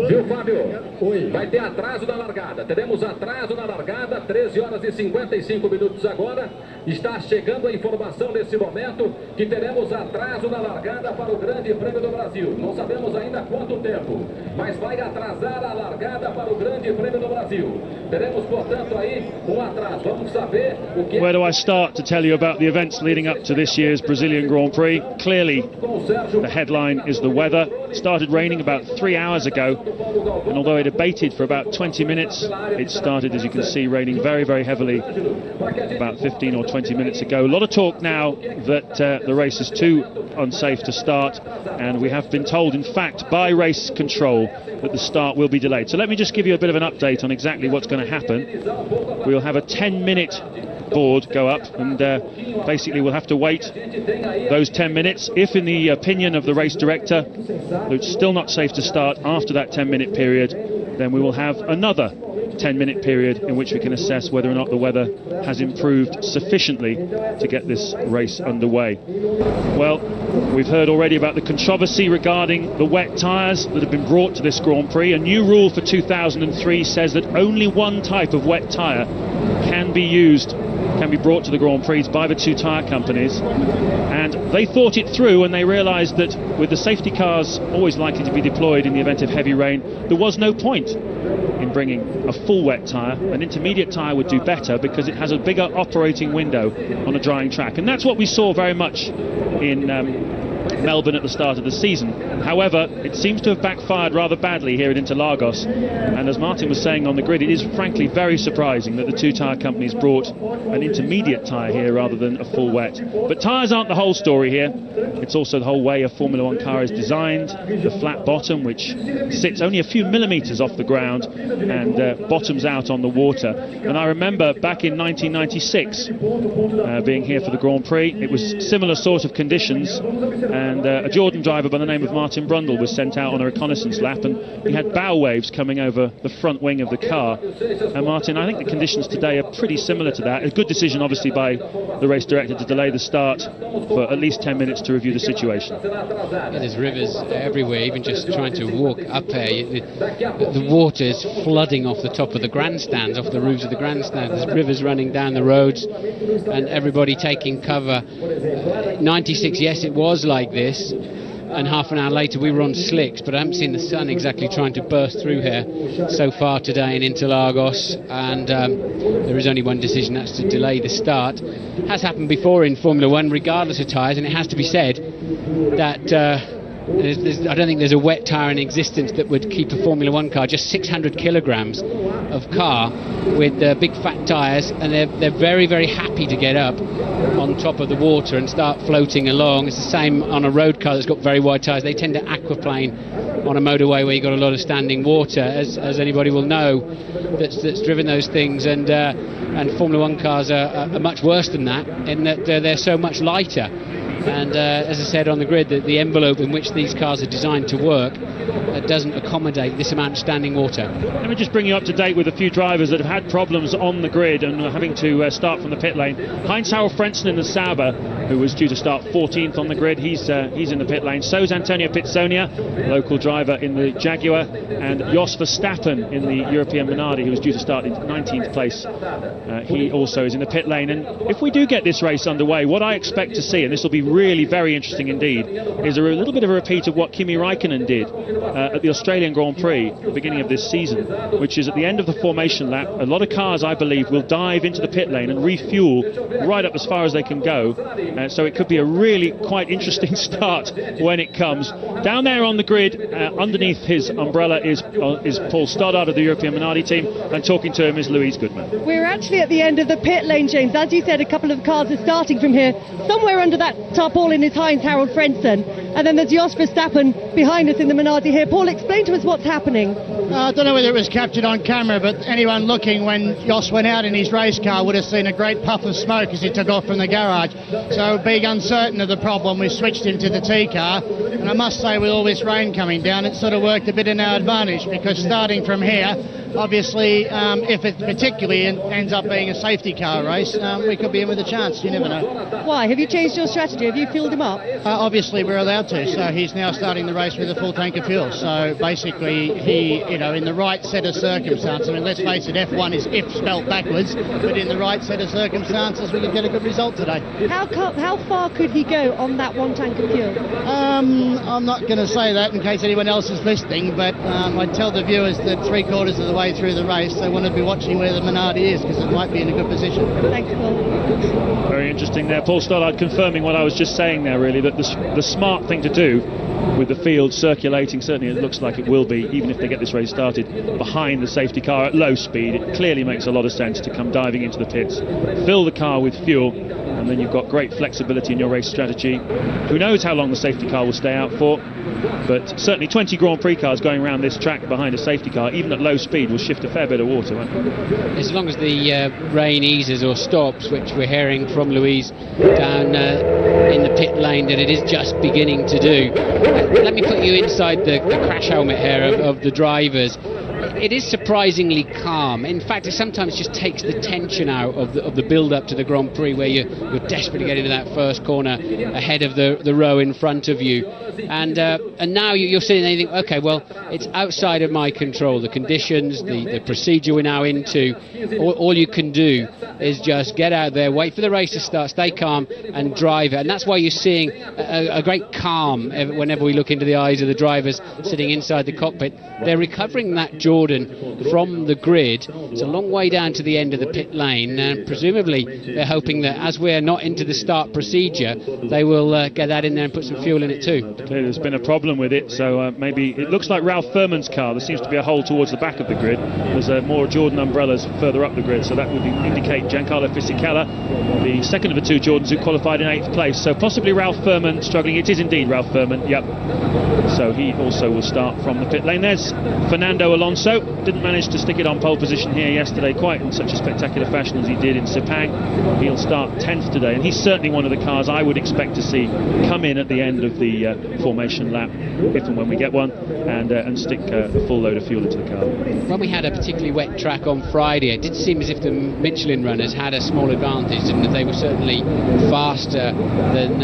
Viu, Fábio? Vai ter atraso na largada. Teremos atraso na largada, 13 horas e 55 minutos agora. Está chegando a informação nesse momento que teremos atraso na largada para o Grande Prêmio do Brasil. Não sabemos ainda quanto tempo, mas vai atrasar a largada para o Grande Prêmio do Brasil. Teremos, portanto, aí atraso. Vamos saber o que... Where do I start to tell you about the events leading up to this year's Brazilian Grand Prix? Clearly, the headline is the weather. It started raining about 3 hours ago, and although it abated for about 20 minutes, it started, as you can see, raining very, very heavily about 15 or 20 minutes ago. A lot of talk now that the race is too unsafe to start, and we have been told, in fact, by race control that the start will be delayed. So let me just give you a bit of an update on exactly what's going to happen. We'll have a 10-minute board go up, and basically we'll have to wait those 10 minutes. If, in the opinion of the race director, it's still not safe to start after that 10-minute period, then we will have another 10-minute period in which we can assess whether or not the weather has improved sufficiently to get this race underway. Well, we've heard already about the controversy regarding the wet tyres that have been brought to this Grand Prix. A new rule for 2003 says that only one type of wet tyre can be brought to the Grand Prix by the two tyre companies, and they thought it through and they realised that with the safety cars always likely to be deployed in the event of heavy rain, there was no point in bringing a full wet tyre. An intermediate tyre would do better because it has a bigger operating window on a drying track, and that's what we saw very much in Melbourne at the start of the season. However, it seems to have backfired rather badly here at Interlagos, and as Martin was saying on the grid, it is frankly very surprising that the two tyre companies brought an intermediate tyre here rather than a full wet. But tyres aren't the whole story here. It's also the whole way a Formula 1 car is designed, the flat bottom which sits only a few millimetres off the ground and bottoms out on the water. And I remember back in 1996 being here for the Grand Prix. It was similar sort of conditions, and a Jordan driver by the name of Martin Brundle was sent out on a reconnaissance lap, and he had bow waves coming over the front wing of the car. And Martin, I think the conditions today are pretty similar to that. A good decision obviously by the race director to delay the start for at least 10 minutes to review the situation. Yeah, there's rivers everywhere, even just trying to walk up there. The water's flooding off the top of the grandstands, off the roofs of the grandstands. There's rivers running down the roads and everybody taking cover. 96, yes, it was like this, and half an hour later we were on slicks, but I haven't seen the sun exactly trying to burst through here so far today in Interlagos, and there is only one decision, that's to delay the start. Has happened before in Formula 1 regardless of tyres, and it has to be said that I don't think there's a wet tyre in existence that would keep a Formula 1 car, just 600 kilograms of car with big fat tyres, and they're very, very happy to get up on top of the water and start floating along. It's the same on a road car that's got very wide tyres. They tend to aquaplane on a motorway where you've got a lot of standing water, as anybody will know that's driven those things, and Formula 1 cars are much worse than that in that they're so much lighter. And as I said on the grid, the envelope in which these cars are designed to work doesn't accommodate this amount of standing water. Let me just bring you up to date with a few drivers that have had problems on the grid and are having to start from the pit lane. Heinz-Harald Frentzen in the Sauber, who was due to start 14th on the grid, he's in the pit lane. So is Antonio Pizzonia, local driver in the Jaguar, and Jos Verstappen in the European Minardi, who was due to start in 19th place. He also is in the pit lane. And if we do get this race underway, what I expect to see, and this will be really very interesting indeed, is a little bit of a repeat of what Kimi Raikkonen did at the Australian Grand Prix at the beginning of this season, which is at the end of the formation lap, a lot of cars, I believe, will dive into the pit lane and refuel right up as far as they can go. So it could be a really quite interesting start when it comes. Down there on the grid, underneath his umbrella is Paul Stoddart of the European Minardi team, and talking to him is Louise Goodman. We're actually at the end of the pit lane, James. As you said, a couple of cars are starting from here. Somewhere under that tarpaulin is Heinz-Harald Frentzen, and then there's Jos Verstappen behind us in the Minardi here. Paul, explain to us what's happening. I don't know whether it was captured on camera, but anyone looking when Jos went out in his race car would have seen a great puff of smoke as he took off from the garage. So being uncertain of the problem, we switched him to the T car, and I must say with all this rain coming down, it sort of worked a bit in our advantage, because starting from here, obviously, if it particularly ends up being a safety car race, we could be in with a chance. You never know. Why? Have you changed your strategy? Have you fueled him up? Obviously, we're allowed to. So he's now starting the race with a full tank of fuel. So basically, he, in the right set of circumstances, I mean, let's face it, F1 is if spelt backwards, but in the right set of circumstances, we could get a good result today. How far could he go on that one tank of fuel? I'm not going to say that in case anyone else is listening, but I'd tell the viewers that 3/4 of the way through the race, they want to be watching where the Minardi is, because it might be in a good position. Thanks, Paul. Very interesting there. Paul Stoddard confirming what I was just saying there, really, that the smart thing to do with the field circulating, certainly it looks like it will be, even if they get this race started behind the safety car at low speed, it clearly makes a lot of sense to come diving into the pits, fill the car with fuel, and then you've got great flexibility in your race strategy. Who knows how long the safety car will stay out for, but certainly 20 Grand Prix cars going around this track behind a safety car, even at low speed, will shift a fair bit of water, won't it? As long as the rain eases or stops, which we're hearing from Louise down in the pit lane that it is just beginning to do. Let me put you inside the crash helmet here of the drivers. It is surprisingly calm. In fact, it sometimes just takes the tension out of the build-up to the Grand Prix, where you're desperate to get into that first corner ahead of the row in front of you. And now you're sitting there and you think, OK, well, it's outside of my control. The conditions, the procedure we're now into, all you can do is just get out there, wait for the race to start, stay calm and drive it. And that's why you're seeing a great calm whenever we look into the eyes of the drivers sitting inside the cockpit. They're recovering that Jordan from the grid. It's a long way down to the end of the pit lane, and presumably they're hoping that as we're not into the start procedure, they will get that in there and put some fuel in it too. There's been a problem with it, so maybe it looks like Ralph Furman's car. There seems to be a hole towards the back of the grid. There's more Jordan umbrellas further up the grid, so that would indicate Giancarlo Fisichella, the second of the two Jordans who qualified in 8th place. So possibly Ralph Furman struggling. It is indeed Ralph Furman, yep. So he also will start from the pit lane. There's Fernando Alonso. Didn't manage to stick it on pole position here yesterday quite in such a spectacular fashion as he did in Sepang. He'll start 10th today, and he's certainly one of the cars I would expect to see come in at the end of the formation lap, if and when we get one, and stick a full load of fuel into the car. When we had a particularly wet track on Friday, it did seem as if the Michelin runners had a small advantage, and that they were certainly faster than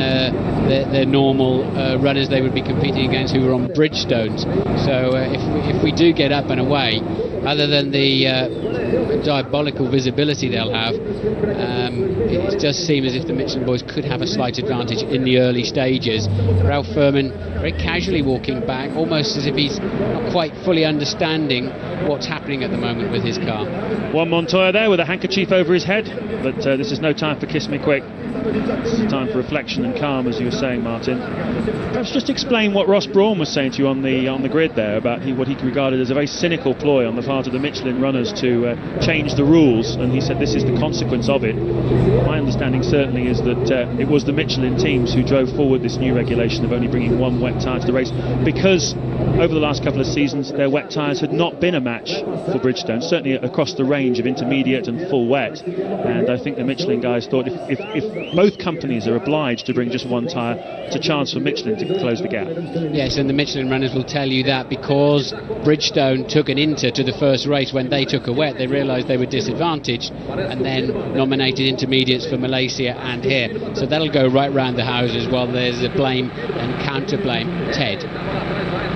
their normal runners they would be competing against, who were on Bridgestones. So if we do get up and away, other than the diabolical visibility they'll have, it does seem as if the Michelin boys could have a slight advantage in the early stages. Ralph Furman very casually walking back, almost as if he's not quite fully understanding what's happening at the moment with his car. Juan Montoya there with a handkerchief over his head, but this is no time for Kiss Me Quick. This is time for reflection and calm, as you were saying, Martin. Perhaps just explain what Ross Brawn was saying to you on the grid there about what he regarded as a very cynical ploy on the part of the Michelin runners to change the rules, and he said this is the consequence of it. My understanding certainly is that it was the Michelin teams who drove forward this new regulation of only bringing one wet tyre to the race, because over the last couple of seasons their wet tyres had not been a match for Bridgestone, certainly across the range of intermediate and full wet. And I think the Michelin guys thought if both companies are obliged to bring just one tyre, it's a chance for Michelin to close the gap. Yes, and the Michelin runners will tell you that because Bridgestone took an Inter to the first race when they took a wet, they realised they were disadvantaged and then nominated intermediates for Malaysia and here. So that'll go right round the houses while there's a blame and counter-blame. Ted.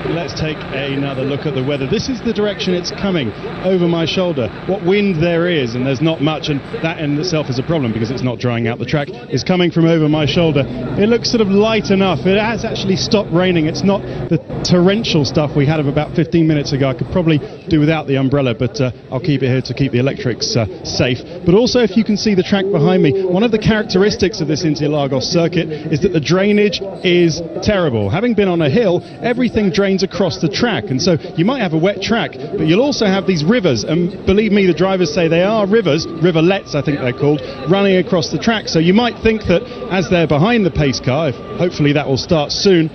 Let's take another look at the weather. This is the direction it's coming, over my shoulder. What wind there is, and there's not much, and that in itself is a problem because it's not drying out the track, is coming from over my shoulder. It looks sort of light enough. It has actually stopped raining. It's not the torrential stuff we had of about 15 minutes ago. I could probably do without the umbrella, but I'll keep it here to keep the electrics safe. But also, if you can see the track behind me, one of the characteristics of this Interlagos circuit is that the drainage is terrible. Having been on a hill, everything drains across the track, and so you might have a wet track, but you'll also have these rivers, and believe me, the drivers say they are rivers, riverlets I think they're called, running across the track. So you might think that as they're behind the pace car, hopefully that will start soon,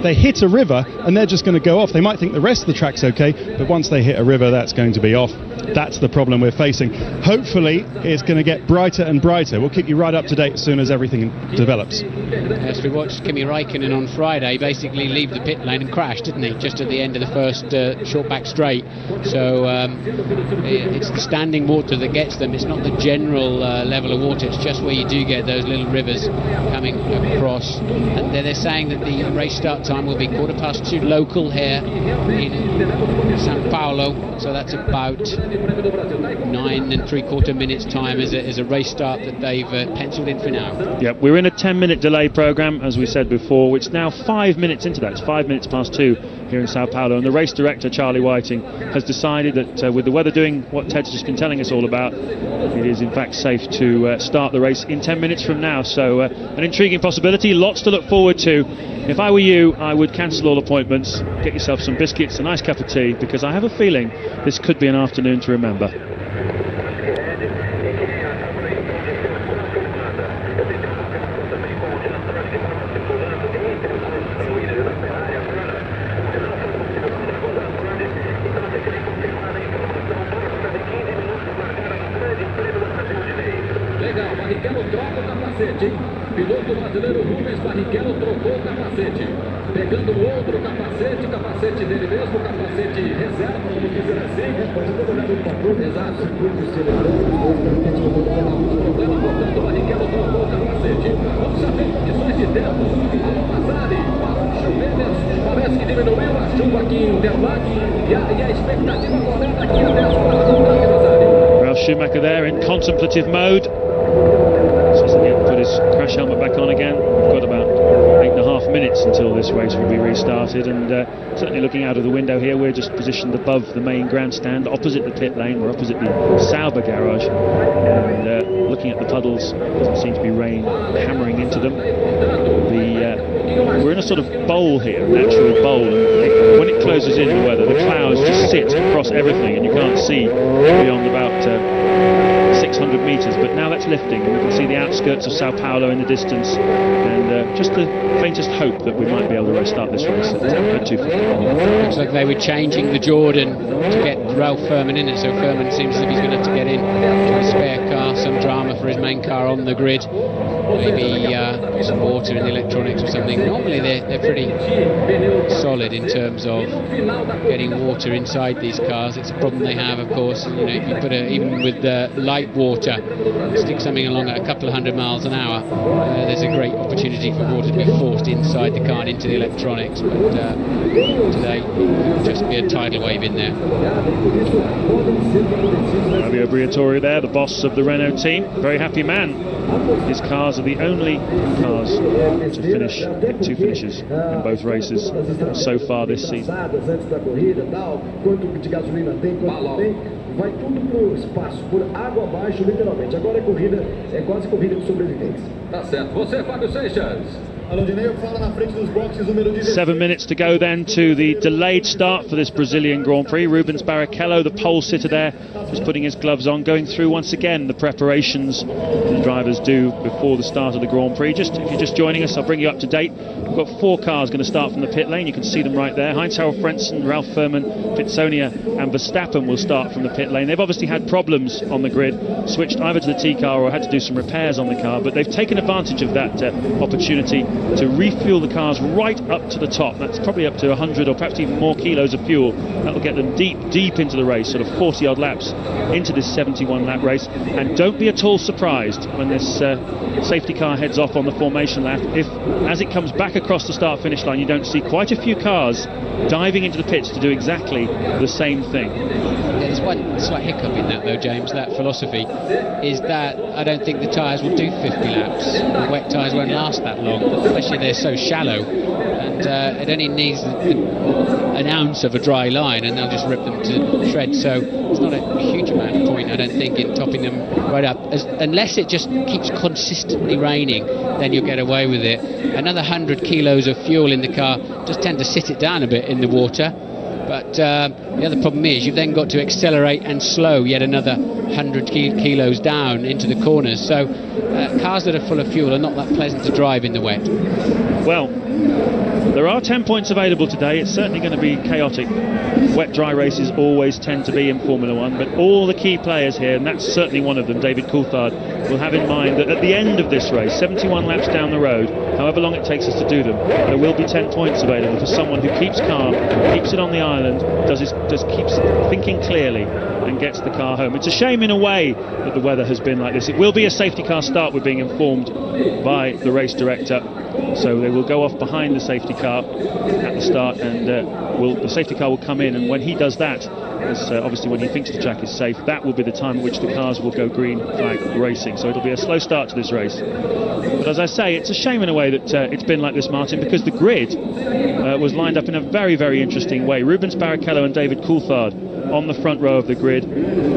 they hit a river and they're just going to go off. They might think the rest of the track's okay, but once they hit a river, that's going to be off. That's the problem we're facing. Hopefully, it's going to get brighter and brighter. We'll keep you right up to date as soon as everything develops. Yes, we watched Kimi Räikkönen on Friday basically leave the pit lane and crash, didn't he? Just at the end of the first short back straight. So it's the standing water that gets them. It's not the general level of water. It's just where you do get those little rivers coming across. And they're saying that the race start time will be 2:15 local here in Sao Paulo. So that's about 9 3/4 minutes time as a race start that they've penciled in for now. Yeah, we're in a 10-minute delay program, as we said before. It's now 5 minutes into that. It's 5 minutes past 2 here in Sao Paulo, and the race director, Charlie Whiting, has decided that with the weather doing what Ted's just been telling us all about, it is in fact safe to start the race in 10 minutes from now. So an intriguing possibility, lots to look forward to. If I were you, I would cancel all appointments, get yourself some biscuits, a nice cup of tea, because I have a feeling this could be an afternoon to remember. Legal, Barrichello troca o capacete, hein? Piloto brasileiro Rubens Barrichello trocou o capacete. Pegando o outro capacete, capacete dele mesmo, capacete reserva, vamos dizer assim. Exato. Problema, portanto, Barrichello trocou o capacete. Vamos saber condições de tempo. Alô, Mazzari, parece que diminuiu a chuva aqui em Interlagos e a expectativa correta aqui até as 4 da tarde, Mazzari. Ralf Schumacher there in contemplative mode. Hasn't yet put his crash helmet back on again. We've got about 8.5 minutes until this race will be restarted, and certainly looking out of the window here, we're just positioned above the main grandstand, opposite the pit lane. We're opposite the Sauber garage, and looking at the puddles, doesn't seem to be rain hammering into them. We're in a sort of bowl here, natural bowl, and when it closes in the weather, the clouds just sit across everything, and you can't see beyond about 600 metres, but now that's lifting, and we can see the outskirts of Sao Paulo in the distance, and just the faintest hope that we might be able to restart this race at 2:50. Looks like they were changing the Jordan to get Ralph Furman in it, so Furman seems as if he's going to have to get in to his spare car. Some drama for his main car on the grid. Maybe put some water in the electronics or something. Normally they're pretty solid in terms of getting water inside these cars. It's a problem they have, of course. You know, if you put even with light water, stick something along at a couple of 100 miles an hour, there's a great opportunity for water to be forced inside the car and into the electronics. But today, it could just be a tidal wave in there. Fabio Briatore there, the boss of the Renault team. Very happy man. His cars are the only cars to finish, get 2 finishes in both races so far this season. Vai tudo pro espaço, por água abaixo, literalmente. Agora corrida, quase corrida de sobrevivência. Tá certo. Você, Fábio Seixas. 7 minutes to go then to the delayed start for this Brazilian Grand Prix. Rubens Barrichello, the pole sitter there, just putting his gloves on, going through once again the preparations the drivers do before the start of the Grand Prix. If you're just joining us, I'll bring you up to date. We've got 4 cars going to start from the pit lane. You can see them right there. Heinz-Harald Frentzen, Ralf Furman, Pitsonia and Verstappen will start from the pit lane. They've obviously had problems on the grid, switched either to the T car or had to do some repairs on the car, but they've taken advantage of that opportunity to refuel the cars right up to the top. That's probably up to 100 or perhaps even more kilos of fuel. That will get them deep into the race, sort of 40 odd laps into this 71 lap race. And don't be at all surprised when this safety car heads off on the formation lap if, as it comes back across the start finish line, you don't see quite a few cars diving into the pits to do exactly the same thing. There's one slight hiccup in that though, James. That philosophy is that I don't think the tyres will do 50 laps. The wet tyres won't last that long, especially they're so shallow, and it only needs an ounce of a dry line and they'll just rip them to shreds. So there's not a huge amount of point, I don't think, in topping them right up, unless it just keeps consistently raining. Then you'll get away with it. Another 100 kilos of fuel in the car just tend to sit it down a bit in the water. But the other problem is you've then got to accelerate and slow yet another 100 kilos down into the corners. So cars that are full of fuel are not that pleasant to drive in the wet. Well, there are 10 points available today. It's certainly going to be chaotic. Wet, dry races always tend to be in Formula 1, but all the key players here, and that's certainly one of them, David Coulthard, will have in mind that at the end of this race, 71 laps down the road, however long it takes us to do them, there will be 10 points available for someone who keeps calm, keeps it on the island, keeps thinking clearly, and gets the car home. It's a shame in a way that the weather has been like this. It will be a safety car start, we're being informed by the race director. So they will go off behind the safety car at the start, and the safety car will come in, and when he does that, obviously when he thinks the track is safe, that will be the time at which the cars will go green flag racing. So it'll be a slow start to this race. But as I say, it's a shame in a way that it's been like this, Martin, because the grid was lined up in a very, very interesting way. Rubens Barrichello and David Coulthard on the front row of the grid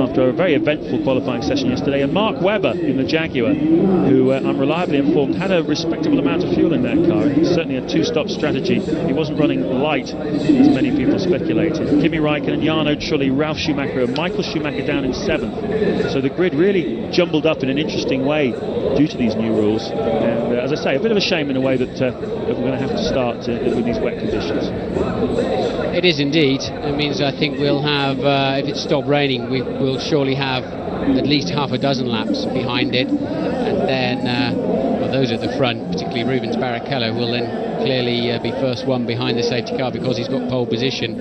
after a very eventful qualifying session yesterday, and Mark Webber in the Jaguar, who I'm reliably informed had a respectable amount of fuel in that car. It's certainly a two-stop strategy. He wasn't running light as many people speculated. Kimi Raikkonen, Jarno Trulli, Ralf Schumacher and Michael Schumacher down in 7th. So the grid really jumbled up in an interesting way due to these new rules, and as I say, a bit of a shame in a way that we're going to have to start with these wet conditions. It is indeed. It means I think we'll have, if it stopped raining, we'll surely have at least half a dozen laps behind it, and then those at the front, particularly Rubens Barrichello, will then clearly be first one behind the safety car because he's got pole position.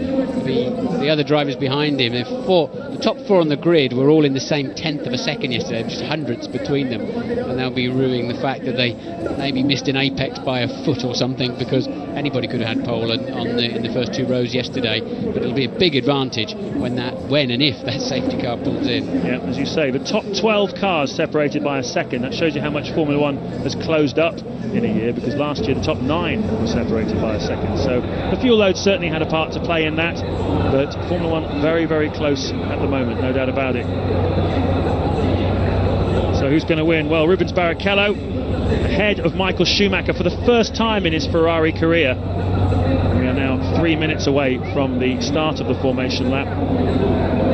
The other drivers behind him, the top 4 on the grid were all in the same tenth of a second yesterday, just hundredths between them, and they'll be ruining the fact that they maybe missed an apex by a foot or something, because anybody could have had pole in the first 2 rows yesterday. But it'll be a big advantage when and if that safety car pulls in. Yeah, as you say, the top 12 cars separated by a second. That shows you how much Formula 1 has closed up in a year, because last year the top 9 were separated by a second. So the fuel load certainly had a part to play in that, but Formula 1 very, very close at the moment, no doubt about it. So who's going to win? Well, Rubens Barrichello ahead of Michael Schumacher for the first time in his Ferrari career. We are now 3 minutes away from the start of the formation lap.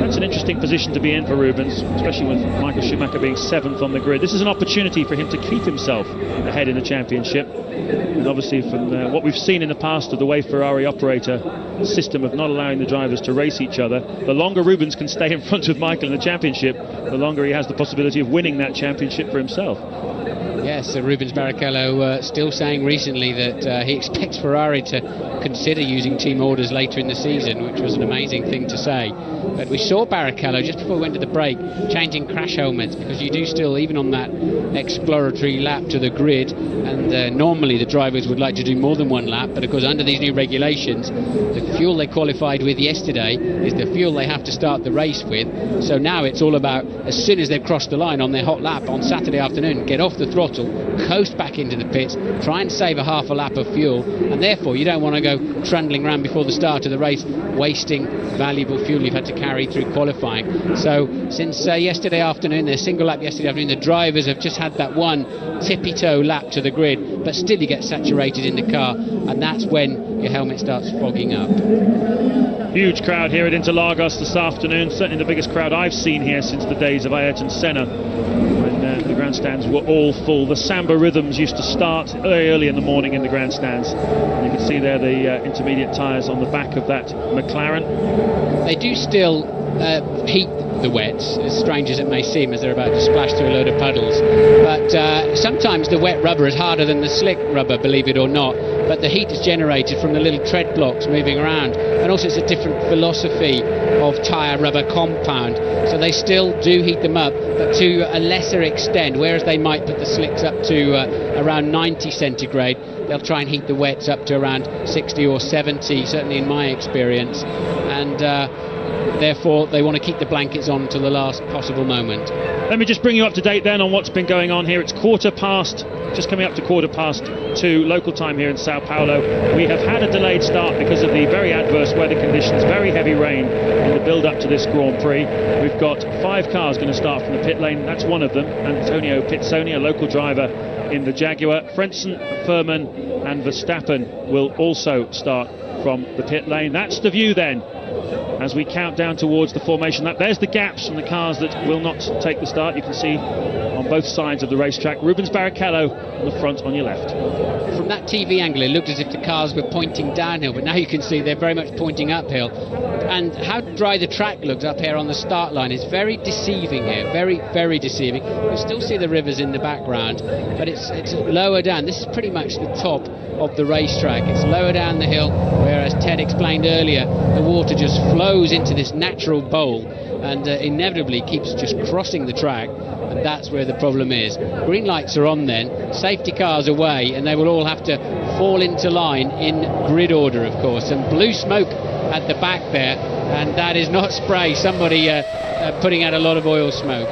That's an interesting position to be in for Rubens, especially with Michael Schumacher being 7th on the grid. This is an opportunity for him to keep himself ahead in the championship. And obviously from what we've seen in the past of the way Ferrari operate a system of not allowing the drivers to race each other, the longer Rubens can stay in front of Michael in the championship, the longer he has the possibility of winning that championship for himself. Yes, Rubens Barrichello still saying recently that he expects Ferrari to consider using team orders later in the season, which was an amazing thing to say. But we saw Barrichello just before we went to the break changing crash helmets, because you do still, even on that exploratory lap to the grid, and normally the drivers would like to do more than 1 lap, but of course under these new regulations, the fuel they qualified with yesterday is the fuel they have to start the race with. So now it's all about, as soon as they've crossed the line on their hot lap on Saturday afternoon, get off the throttle, coast back into the pits, try and save a half a lap of fuel, and therefore you don't want to go trundling around before the start of the race wasting valuable fuel you've had to carry through qualifying. So since yesterday afternoon, their single lap yesterday afternoon, the drivers have just had that one tippy-toe lap to the grid, but still you get saturated in the car, and that's when your helmet starts fogging up. Huge crowd here at Interlagos this afternoon, certainly the biggest crowd I've seen here since the days of Ayrton Senna, when the grandstands were all full. The samba rhythms used to start very early in the morning in the grandstands, and you can see there the intermediate tyres on the back of that McLaren. They do still heat the wets, as strange as it may seem, as they're about to splash through a load of puddles, but sometimes the wet rubber is harder than the slick rubber, believe it or not, but the heat is generated from the little tread blocks moving around, and also it's a different philosophy of tyre rubber compound, so they still do heat them up, but to a lesser extent. Whereas they might put the slicks up to around 90 centigrade, they'll try and heat the wets up to around 60 or 70, certainly in my experience, and therefore they want to keep the blankets on till the last possible moment. Let me just bring you up to date then on what's been going on here. It's just coming up to 2:15 local time here in Sao Paulo. We have had a delayed start because of the very adverse weather conditions, very heavy rain in the build-up to this Grand Prix. We've got 5 cars going to start from the pit lane. That's one of them, Antonio Pizzoni, a local driver in the Jaguar. Frentzen, Furman and Verstappen will also start from the pit lane. That's the view then as we count down towards the formation lap. There's the gaps from the cars that will not take the start. You can see on both sides of the racetrack. Rubens Barrichello on the front on your left. From that TV angle, it looked as if the cars were pointing downhill, but now you can see they're very much pointing uphill. And how dry the track looks up here on the start line is very deceiving here, very, very deceiving. You still see the rivers in the background, but it's lower down. This is pretty much the top of the racetrack. It's lower down the hill, whereas Ted explained earlier, the water just flows into this natural bowl and inevitably keeps just crossing the track, and that's where the problem is. Green lights are on then, safety cars away, and they will all have to fall into line in grid order, of course. And blue smoke at the back there, and that is not spray, somebody putting out a lot of oil smoke.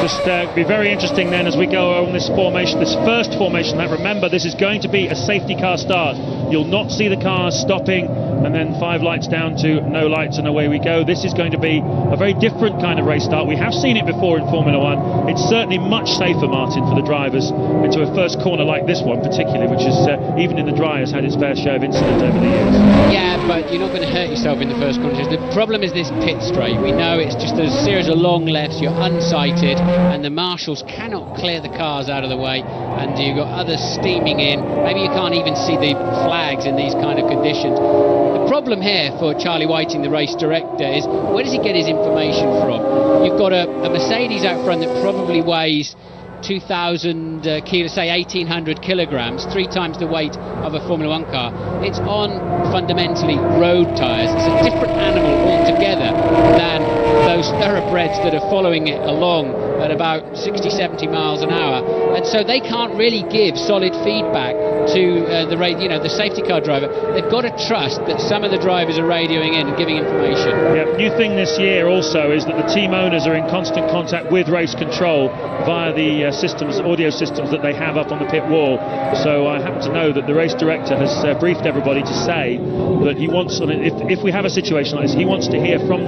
Just be very interesting then as we go on this formation, this first formation lap. Remember, this is going to be a safety car start. You'll not see the cars stopping and then 5 lights down to no lights and away we go. This is going to be a very different kind of race start. We have seen it before in Formula One. It's certainly much safer, Martin, for the drivers into a first corner like this one particularly, which is even in the dry has had its fair share of incident over the years. Yeah, but you're not going to hurt yourself in the first corner. The problem is this pit straight. We know it's just a series of long lefts. You're unsighted, and the marshals cannot clear the cars out of the way, and you've got others steaming in. Maybe you can't even see the flags in these kind of conditions. The problem here for Charlie Whiting, the race director, is where does he get his information from? You've got a Mercedes out front that probably weighs 2,000 kilos, say 1,800 kilograms, 3 times the weight of a Formula One car. It's on fundamentally road tyres. It's a different animal altogether than those thoroughbreds that are following it along at about 60, 70 miles an hour, and so they can't really give solid feedback to the safety car driver. They've got to trust that some of the drivers are radioing in and giving information. Yeah, new thing this year also is that the team owners are in constant contact with race control via the audio systems that they have up on the pit wall. So I happen to know that the race director has briefed everybody to say that he wants, if we have a situation like this, he wants to hear from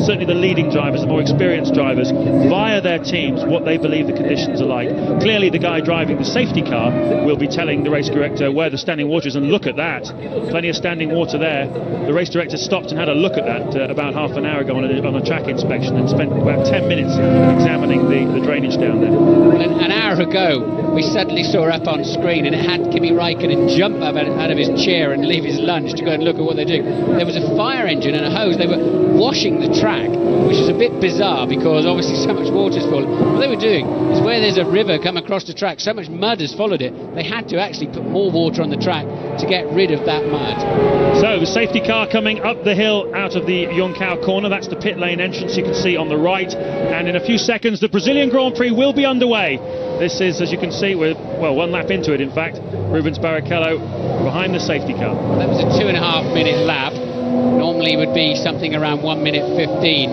certainly the leading drivers, the more experienced drivers, via their teams what they believe the conditions are like. Clearly the guy driving the safety car will be telling the race director where the standing water is, and look at that, plenty of standing water there. The race director stopped and had a look at that about half an hour ago on a track inspection, and spent about 10 minutes examining the drainage down there. An hour ago we suddenly saw up on screen, and it had Kimi Raikkonen jump up out of his chair and leave his lunch to go and look at what they're doing. There was a fire engine and a hose. They were washing the track, which is a bit bizarre because obviously so much water's fallen. What they were doing is, where there's a river come across the track, so much mud has followed it, they had to actually put more water on the track to get rid of that mud. So the safety car coming up the hill out of the Yoncao corner. That's the pit lane entrance you can see on the right, and in a few seconds the Brazilian Grand Prix will be underway. This is, as you can see, we're one lap into it in fact. Rubens Barrichello behind the safety car. That was a 2.5 minute lap. Normally would be something around 1 minute 15.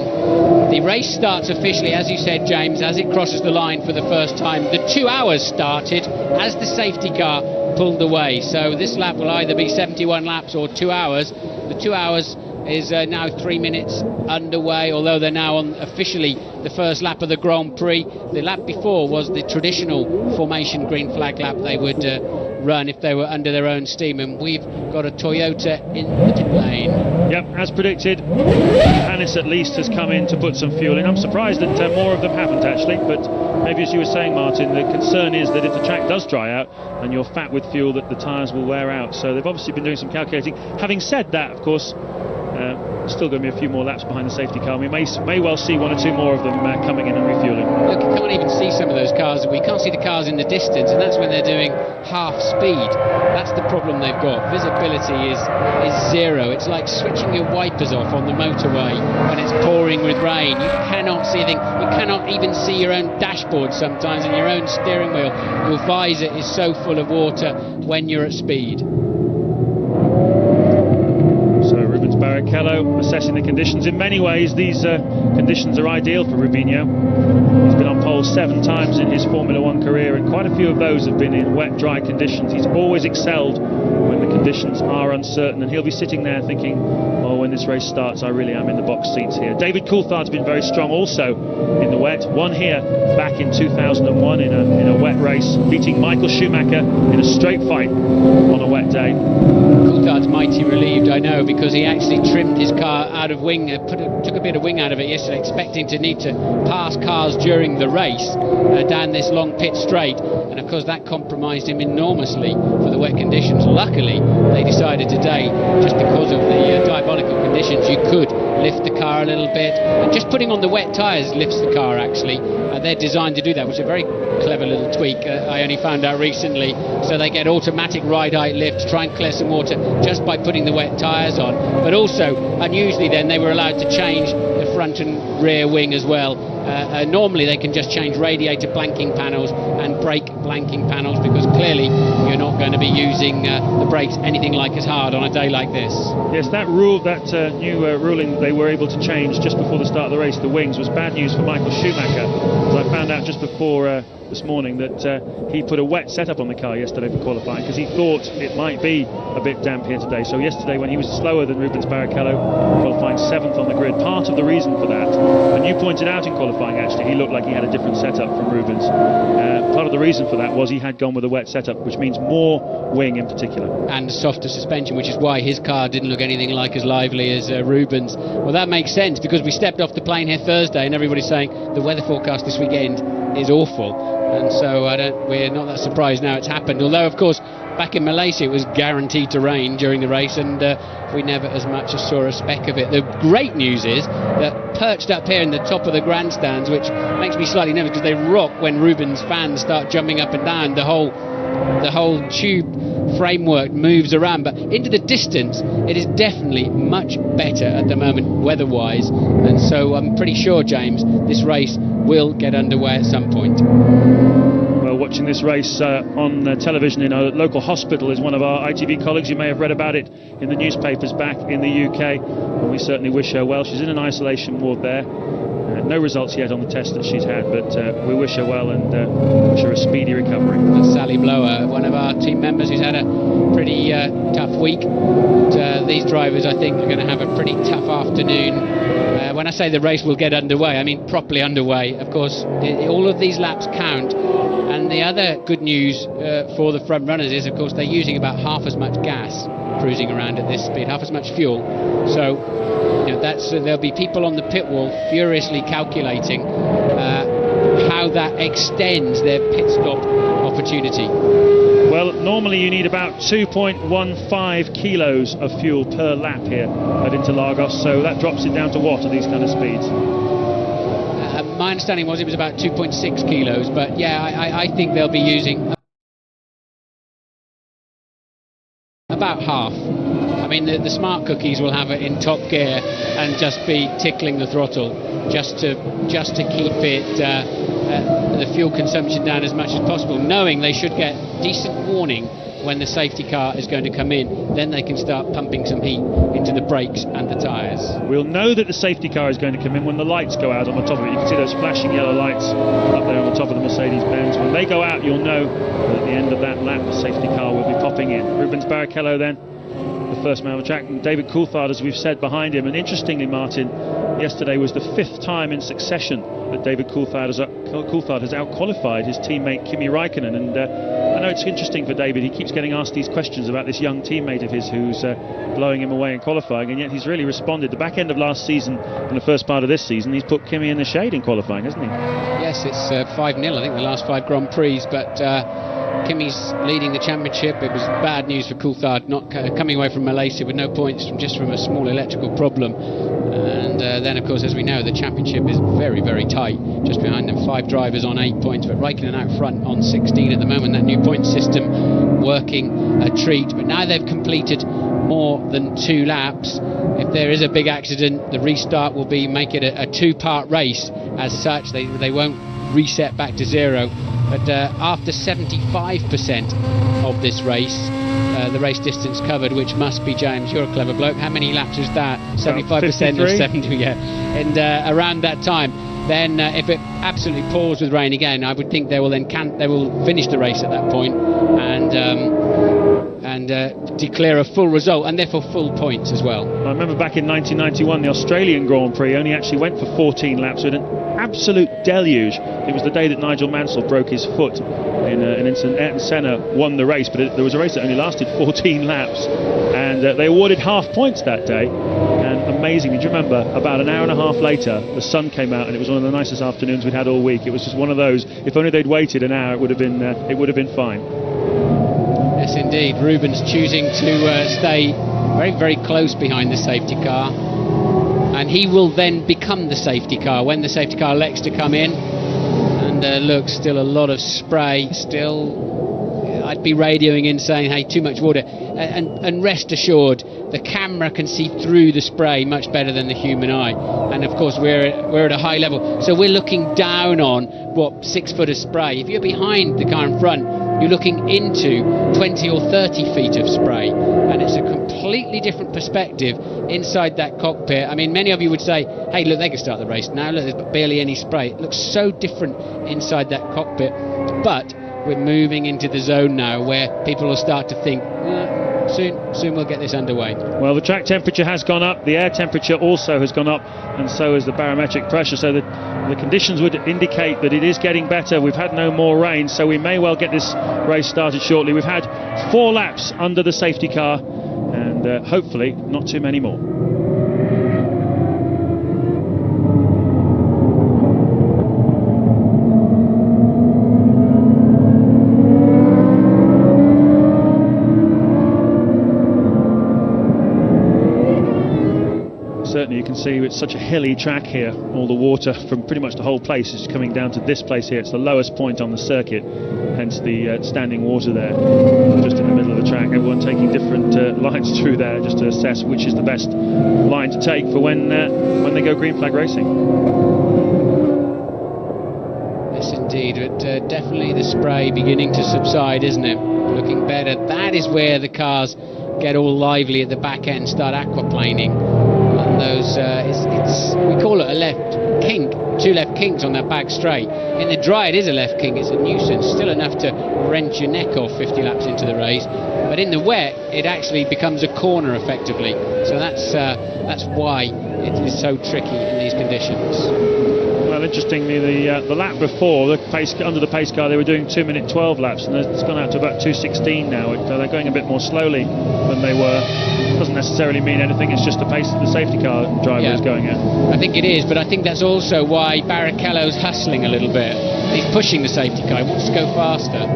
The race starts officially, as you said, James, as it crosses the line for the first time. The 2 hours started as the safety car pulled away. So this lap will either be 71 laps or 2 hours. The 2 hours is now 3 minutes underway, although they're now on officially the first lap of the Grand Prix. The lap before was the traditional formation green flag lap they would run if they were under their own steam, and we've got a Toyota in the pit lane. Yep, as predicted, Hannes at least has come in to put some fuel in. I'm surprised that more of them haven't actually, but maybe as you were saying, Martin, the concern is that if the track does dry out and you're fat with fuel, that the tyres will wear out. So they've obviously been doing some calculating. Having said that, of course, still going to be a few more laps behind the safety car. We may well see 1 or 2 more of them coming in and refueling. Look, you can't even see some of those cars. We can't see the cars in the distance, and that's when they're doing half speed. That's the problem they've got. Visibility is zero. It's like switching your wipers off on the motorway when it's pouring with rain. You cannot see anything. You cannot even see your own dashboard sometimes, and your own steering wheel. Your visor is so full of water when you're at speed. Barrichello assessing the conditions. In many ways these conditions are ideal for Rubinho. He's been on pole 7 times in his Formula One career, and quite a few of those have been in wet, dry conditions. He's always excelled when the conditions are uncertain, and he'll be sitting there thinking, oh, when this race starts I really am in the box seats here. David Coulthard's been very strong also in the wet. Won here back in 2001 in a wet race, beating Michael Schumacher in a straight fight on a wet day. Coulthard's mighty relieved, I know, because he actually trimmed his car out of wing, took a bit of wing out of it yesterday, expecting to need to pass cars during the race down this long pit straight, and of course that compromised him enormously for the wet conditions. Luckily, they decided today, just because of the diabolical conditions, you could lift the car a little bit, and just putting on the wet tyres lifts the car actually. They're designed to do that, which is a very clever little tweak. I only found out recently, so they get automatic ride height lift, try and clear some water just by putting the wet tyres on. But also, unusually then, they were allowed to change the front and rear wing as well. Normally they can just change radiator blanking panels and brake blanking panels, because clearly you're not going to be using the brakes anything like as hard on a day like this. Yes, that rule, that new ruling they were able to change just before the start of the race, the wings, was bad news for Michael Schumacher. As I found out just before this morning that he put a wet setup on the car yesterday for qualifying, because he thought it might be a bit damp here today. So yesterday, when he was slower than Rubens Barrichello, qualifying 7th on the grid, part of the reason for that, and you pointed out in qualifying actually, he looked like he had a different setup from Rubens. Part of the reason for that was he had gone with a wet setup, which means more wing in particular. And softer suspension, which is why his car didn't look anything like as lively as Rubens. Well, that makes sense, because we stepped off the plane here Thursday and everybody's saying the weather forecast this weekend is awful, and so we're not that surprised now it's happened. Although, of course, back in Malaysia it was guaranteed to rain during the race, and we never as much as saw a speck of it. The great news is that perched up here in the top of the grandstands, which makes me slightly nervous because they rock when Rubens fans start jumping up and down, the whole tube framework moves around, but into the distance it is definitely much better at the moment weather-wise, and so I'm pretty sure, James, this race will get underway at some point. Well, watching this race on television in a local hospital is one of our ITV colleagues. You may have read about it in the newspapers back in the UK, and we certainly wish her well. She's in an isolation ward there. No results yet on the test that she's had, but we wish her well and wish her a speedy recovery. Sally Blower, one of our team members who's had a pretty tough week. These drivers, I think, are going to have a pretty tough afternoon. When I say the race will get underway, I mean properly underway. Of course, all of these laps count. And the other good news for the front runners is, of course, they're using about half as much gas cruising around at this speed, half as much fuel. So, you know, there'll be people on the pit wall furiously calculating how that extends their pit stop opportunity. Well, normally you need about 2.15 kilos of fuel per lap here at Interlagos, so that drops it down to what at these kind of speeds? My understanding was it was about 2.6 kilos, but yeah, I think they'll be using about half. I mean, the smart cookies will have it in top gear and just be tickling the throttle just to keep it the fuel consumption down as much as possible, knowing they should get decent warning when the safety car is going to come in. Then they can start pumping some heat into the brakes and the tyres. We'll know that the safety car is going to come in when the lights go out on the top of it. You can see those flashing yellow lights up there on the top of the Mercedes-Benz. When they go out, you'll know that at the end of that lap the safety car will be popping in. Rubens Barrichello then, the first man on the track, and David Coulthard, as we've said, behind him. And interestingly, Martin, yesterday was the 5th time in succession that David Coulthard has out-qualified his teammate Kimi Raikkonen, and I know it's interesting for David. He keeps getting asked these questions about this young teammate of his who's blowing him away in qualifying, and yet he's really responded. The back end of last season and the first part of this season, he's put Kimi in the shade in qualifying, hasn't he? Yes, it's 5-0, I think, the last 5 Grand Prix, but Kimi's leading the championship. It was bad news for Coulthard, not coming away from Malaysia with no points from a small electrical problem. And then, of course, as we know, the championship is very, very tight. Just behind them, 5 drivers on 8 points, but Raikkonen out front on 16 at the moment. That new point system working a treat. But now they've completed more than 2 laps. If there is a big accident, the restart will make it a 2-part race. As such, they won't reset back to 0. But after 75% of this race, the race distance covered, which must be, James, you're a clever bloke, how many laps was that? 75% of 70, yeah. And around that time, then if it absolutely pours with rain again, I would think they will finish the race at that point and declare a full result, and therefore full points as well. I remember back in 1991, the Australian Grand Prix only actually went for 14 laps with an absolute deluge. It was the day that Nigel Mansell broke his foot in an incident. Ayrton Senna won the race, but there was a race that only lasted 14 laps, and they awarded half points that day. And amazingly, do you remember, about an hour and a half later, the sun came out, and it was one of the nicest afternoons we'd had all week. It was just one of those, if only they'd waited an hour, it would have been fine. Yes, indeed. Rubens choosing to stay very, very close behind the safety car, and he will then become the safety car when the safety car elects to come in. And look, still a lot of spray. Still, I'd be radioing in saying, hey, too much water. And rest assured, the camera can see through the spray much better than the human eye. And of course, we're at a high level, so we're looking down on 6 foot of spray. If you're behind the car in front, you're looking into 20 or 30 feet of spray, and it's a completely different perspective inside that cockpit. I mean, many of you would say, hey, look, they can start the race now, look, there's barely any spray. It looks so different inside that cockpit, but we're moving into the zone now where people will start to think, soon we'll get this underway. Well, the track temperature has gone up, the air temperature also has gone up, and so has the barometric pressure, so the conditions would indicate that it is getting better. We've had no more rain, so we may well get this race started shortly. We've had 4 laps under the safety car, and hopefully not too many more. Certainly you can see it's such a hilly track here. All the water from pretty much the whole place is coming down to this place here. It's the lowest point on the circuit, hence the standing water there, just in the middle of the track. Everyone taking different lines through there just to assess which is the best line to take for when they go green flag racing. Yes, indeed. But definitely the spray beginning to subside, isn't it? Looking better. That is where the cars get all lively at the back end, start aquaplaning. And those, we call it a left kink, 2 left kinks on that back straight. In the dry it is a left kink, it's a nuisance, still enough to wrench your neck off 50 laps into the race. But in the wet it actually becomes a corner effectively. So that's why it is so tricky in these conditions. Well, interestingly, the lap before, under the pace car, they were doing 2 minute 12 laps, and it's gone out to about 2:16 now. They're going a bit more slowly than they were. Doesn't necessarily mean anything, it's just the pace that the safety car driver is going at. I think it is, but I think that's also why Barrichello's hustling a little bit. He's pushing the safety car, he wants to go faster.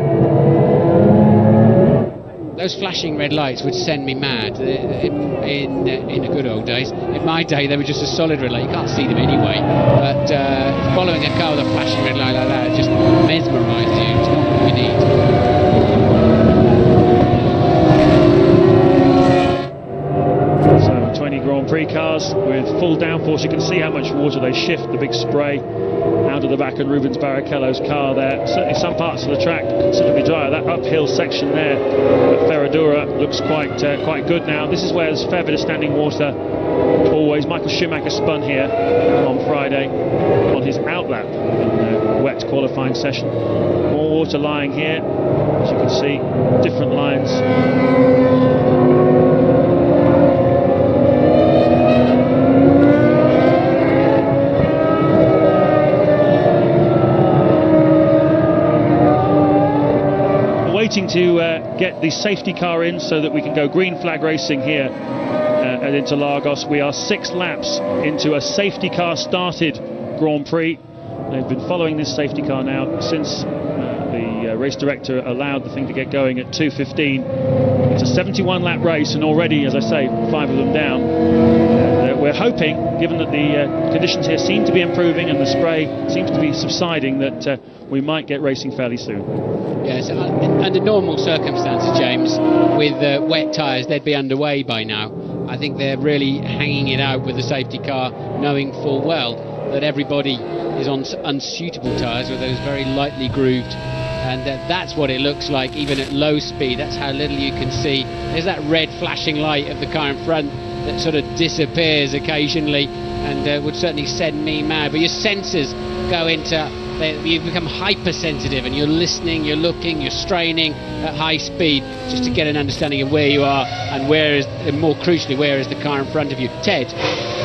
Those flashing red lights would send me mad in the good old days. In my day, they were just a solid red light. You can't see them anyway. But following a car with a flashing red light like that just mesmerises you. It's not what you need. So 20 Grand Prix cars with full downforce. You can see how much water they shift, the big spray out of the back of Rubens Barrichello's car there. Certainly some parts of the track considerably drier. That uphill section there at Ferradura looks quite good now. This is where there's a fair bit of standing water always. Michael Schumacher spun here on Friday on his outlap in the wet qualifying session. More water lying here, as you can see, different lines. Waiting to get the safety car in so that we can go green flag racing here at Interlagos. We are 6 laps into a safety car started Grand Prix. They've been following this safety car now since the race director allowed the thing to get going at 2:15. It's a 71 lap race, and already, as I say, 5 of them down. We're hoping, given that the conditions here seem to be improving and the spray seems to be subsiding, that we might get racing fairly soon. Yes, under normal circumstances, James, with wet tyres, they'd be underway by now. I think they're really hanging it out with the safety car, knowing full well that everybody is on unsuitable tyres with those very lightly grooved, and that's what it looks like even at low speed. That's how little you can see. There's that red flashing light of the car in front that sort of disappears occasionally, and would certainly send me mad. But your senses go into, you become hypersensitive, and you're listening, you're looking, you're straining at high speed just to get an understanding of where you are and more crucially, where is the car in front of you. Ted?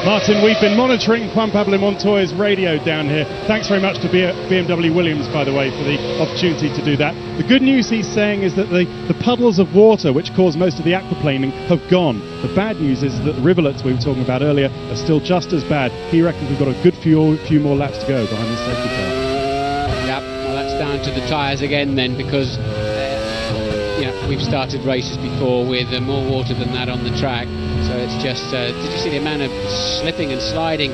Martin, we've been monitoring Juan Pablo Montoya's radio down here. Thanks very much to BMW Williams, by the way, for the opportunity to do that. The good news he's saying is that the puddles of water which cause most of the aquaplaning have gone. The bad news is that the rivulets we were talking about earlier are still just as bad. He reckons we've got a good few more laps to go behind this safety car. Yep, well, that's down to the tyres again then, because we've started races before with more water than that on the track. So it's just, did you see the amount of slipping and sliding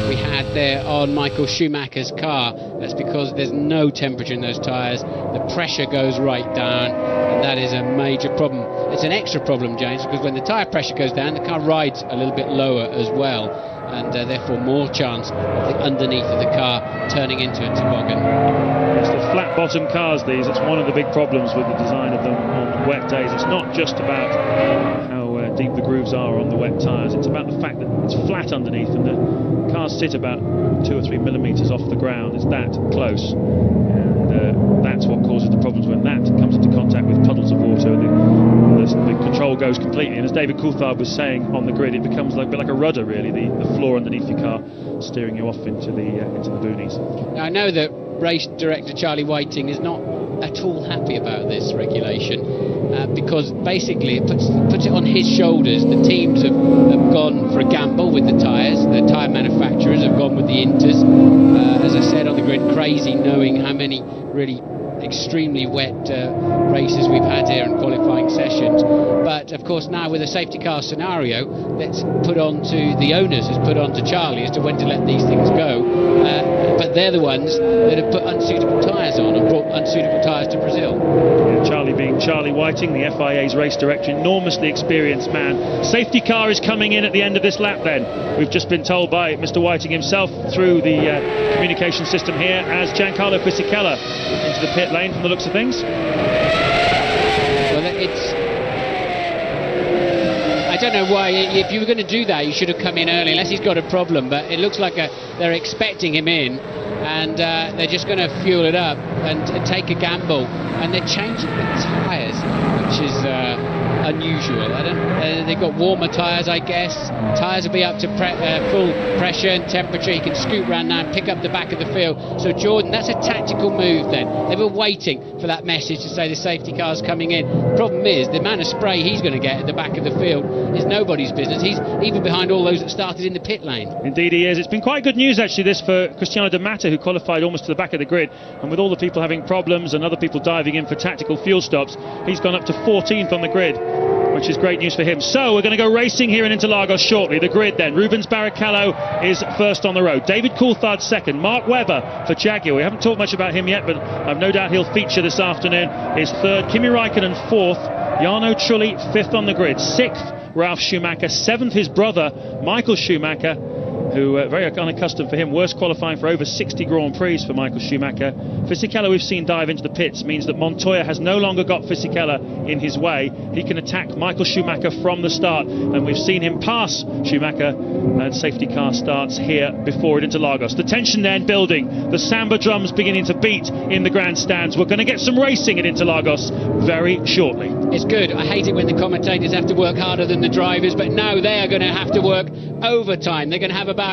we had there on Michael Schumacher's car? That's because there's no temperature in those tyres. The pressure goes right down, and that is a major problem. It's an extra problem, James, because when the tyre pressure goes down, the car rides a little bit lower as well, and therefore more chance of the underneath of the car turning into a toboggan. It's the flat bottom cars, these. It's one of the big problems with the design of them on wet days. It's not just about how deep the grooves are on the wet tyres, it's about the fact that it's flat underneath and the cars sit about 2 or 3 millimetres off the ground. It's that close, and that's what causes the problems. When that comes into contact with puddles of water, the control goes completely, and as David Coulthard was saying on the grid, it becomes a bit like a rudder, really, the floor underneath your car steering you off into the boonies. Now, I know that race director Charlie Whiting is not at all happy about this regulation, because basically it puts it on his shoulders. The teams have gone for a gamble with the tyres. The tyre manufacturers have gone with the Inters. As I said on the grid, crazy knowing how many really extremely wet races we've had here in qualifying sessions. But of course now with a safety car scenario, let's put on to the owners, has put on to Charlie as to when to let these things go. But they're the ones that have put unsuitable tyres on and brought unsuitable tyres to Brazil. Yeah, Charlie being Charlie Whiting, the FIA's race director, enormously experienced man. Safety car is coming in at the end of this lap then. We've just been told by Mr. Whiting himself through the communication system here, as Giancarlo Fisichella into the pit lane from the looks of things. Well, I don't know why. If you were going to do that, you should have come in early, unless he's got a problem. But it looks like they're expecting him in, and they're just going to fuel it up and take a gamble. And they're changing the tyres, which is unusual. They've got warmer tyres, I guess. Tyres will be up to full pressure and temperature. You can scoot around now and pick up the back of the field. So Jordan, that's a tactical move then. They were waiting for that message to say the safety car's coming in. The problem is the amount of spray he's going to get at the back of the field is nobody's business. He's even behind all those that started in the pit lane. Indeed he is. It's been quite good news actually this for Cristiano De Mata, who qualified almost to the back of the grid, and with all the people having problems and other people diving in for tactical fuel stops, he's gone up to 14th on the grid, which is great news for him. So we're going to go racing here in Interlagos shortly. The grid then. Rubens Barrichello is first on the road. David Coulthard second. Mark Webber for Jaguar. We haven't talked much about him yet, but I've no doubt he'll feature this afternoon. Is third. Kimi Räikkönen fourth. Jarno Trulli fifth on the grid. Sixth, Ralf Schumacher. Seventh, his brother Michael Schumacher, who very unaccustomed for him, worst qualifying for over 60 Grand Prix for Michael Schumacher. Fisichella we've seen dive into the pits, means that Montoya has no longer got Fisichella in his way. He can attack Michael Schumacher from the start, and we've seen him pass Schumacher, and safety car starts here before it into Lagos. The tension then building, the samba drums beginning to beat in the grandstands. We're going to get some racing at Interlagos very shortly. It's good. I hate it when the commentators have to work harder than the drivers, but now they are going to have to work overtime. They're going to have about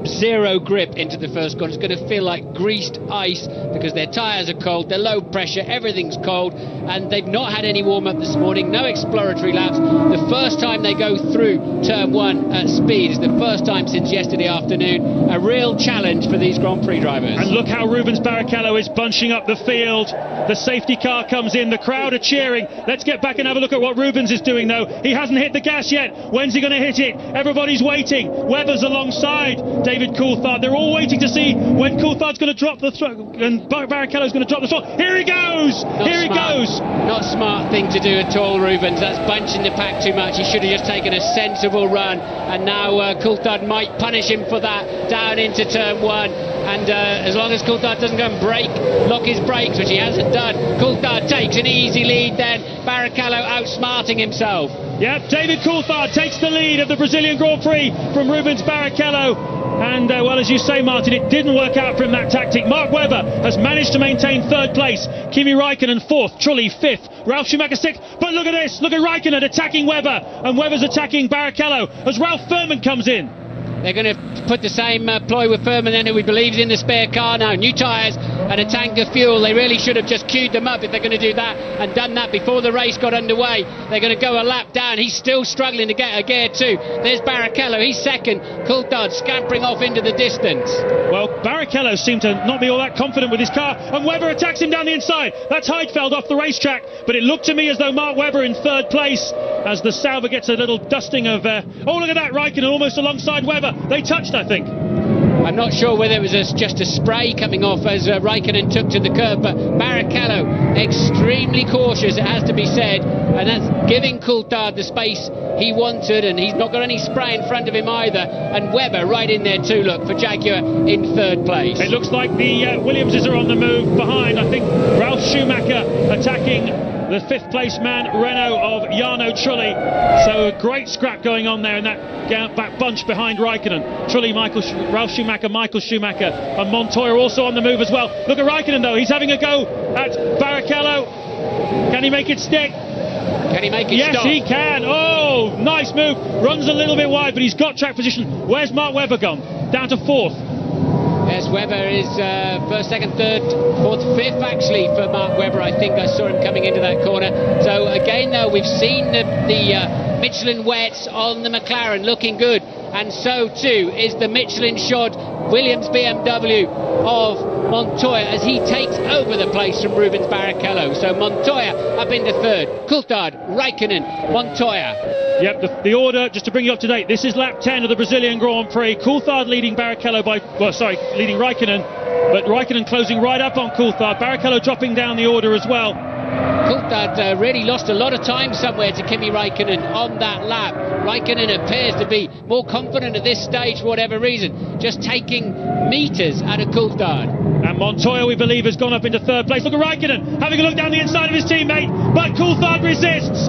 zero grip into the first corner. It's going to feel like greased ice because their tyres are cold, they're low pressure, everything's cold, and they've not had any warm-up this morning, no exploratory laps. The first time they go through turn one at speed is the first time since yesterday afternoon. A real challenge for these Grand Prix drivers. And look how Rubens Barrichello is bunching up the field. The safety car comes in, the crowd are cheering. Let's get back and have a look at what Rubens is doing though. He hasn't hit the gas yet. When's he going to hit it? Everybody's waiting. Webber's alongside David Coulthard. They're all waiting to see when Coulthard's going to drop the throttle and Barrichello's going to drop the throttle. Here he goes! Here he goes! Not a smart thing to do at all, Rubens. That's bunching the pack too much. He should have just taken a sensible run, and now Coulthard might punish him for that down into turn one. And as long as Coulthard doesn't go and lock his brakes, which he hasn't done, Coulthard takes an easy lead then. Barrichello outsmarting himself. Yep, David Coulthard takes the lead of the Brazilian Grand Prix from Rubens Barrichello. And, well, as you say, Martin, it didn't work out for him, that tactic. Mark Webber has managed to maintain third place. Kimi Räikkönen fourth, Trulli fifth, Ralf Schumacher sixth. But look at this, look at Räikkönen attacking Webber, and Webber's attacking Barrichello as Ralf Furman comes in. They're going to put the same ploy with Furman then, who we believe is in the spare car now. New tyres and a tank of fuel. They really should have just queued them up if they're going to do that, and done that before the race got underway. They're going to go a lap down. He's still struggling to get a gear too. There's Barrichello, he's second. Coulthard scampering off into the distance. Well, Barrichello seemed to not be all that confident with his car, and Webber attacks him down the inside. That's Heidfeld off the racetrack, but it looked to me as though Mark Webber in third place as the Sauber gets a little dusting of... oh, look at that, Raikkonen almost alongside Webber. They touched, I think. I'm not sure whether it was just a spray coming off as Raikkonen took to the curb, but Barrichello extremely cautious, it has to be said, and that's giving Coulthard the space he wanted, and he's not got any spray in front of him either, and Webber right in there too, look, for Jaguar in third place. It looks like the Williamses are on the move behind. I think Ralf Schumacher attacking the fifth place man, Renault of Jarno Trulli. So a great scrap going on there in that back bunch behind Raikkonen. Trulli, Ralf Schumacher, Michael Schumacher, and Montoya also on the move as well. Look at Raikkonen though, he's having a go at Barrichello. Can he make it stick? Can he make it yes, stop? Yes, he can. Oh, nice move. Runs a little bit wide, but he's got track position. Where's Mark Webber gone? Down to fourth. Yes, Webber is first, second, third, fourth, fifth actually for Mark Webber. I think I saw him coming into that corner. So again though, we've seen the Michelin wets on the McLaren looking good, and so too is the Michelin shod Williams BMW of Montoya as he takes over the place from Rubens Barrichello. So Montoya up into third, Coulthard, Raikkonen, Montoya. Yep, the order, just to bring you up to date, this is lap 10 of the Brazilian Grand Prix. Coulthard leading Barrichello leading Raikkonen, but Raikkonen closing right up on Coulthard. Barrichello dropping down the order as well. Coulthard really lost a lot of time somewhere to Kimi Raikkonen on that lap. Raikkonen appears to be more confident at this stage for whatever reason, just taking metres out of Coulthard. And Montoya, we believe, has gone up into third place. Look at Raikkonen having a look down the inside of his teammate, but Coulthard resists.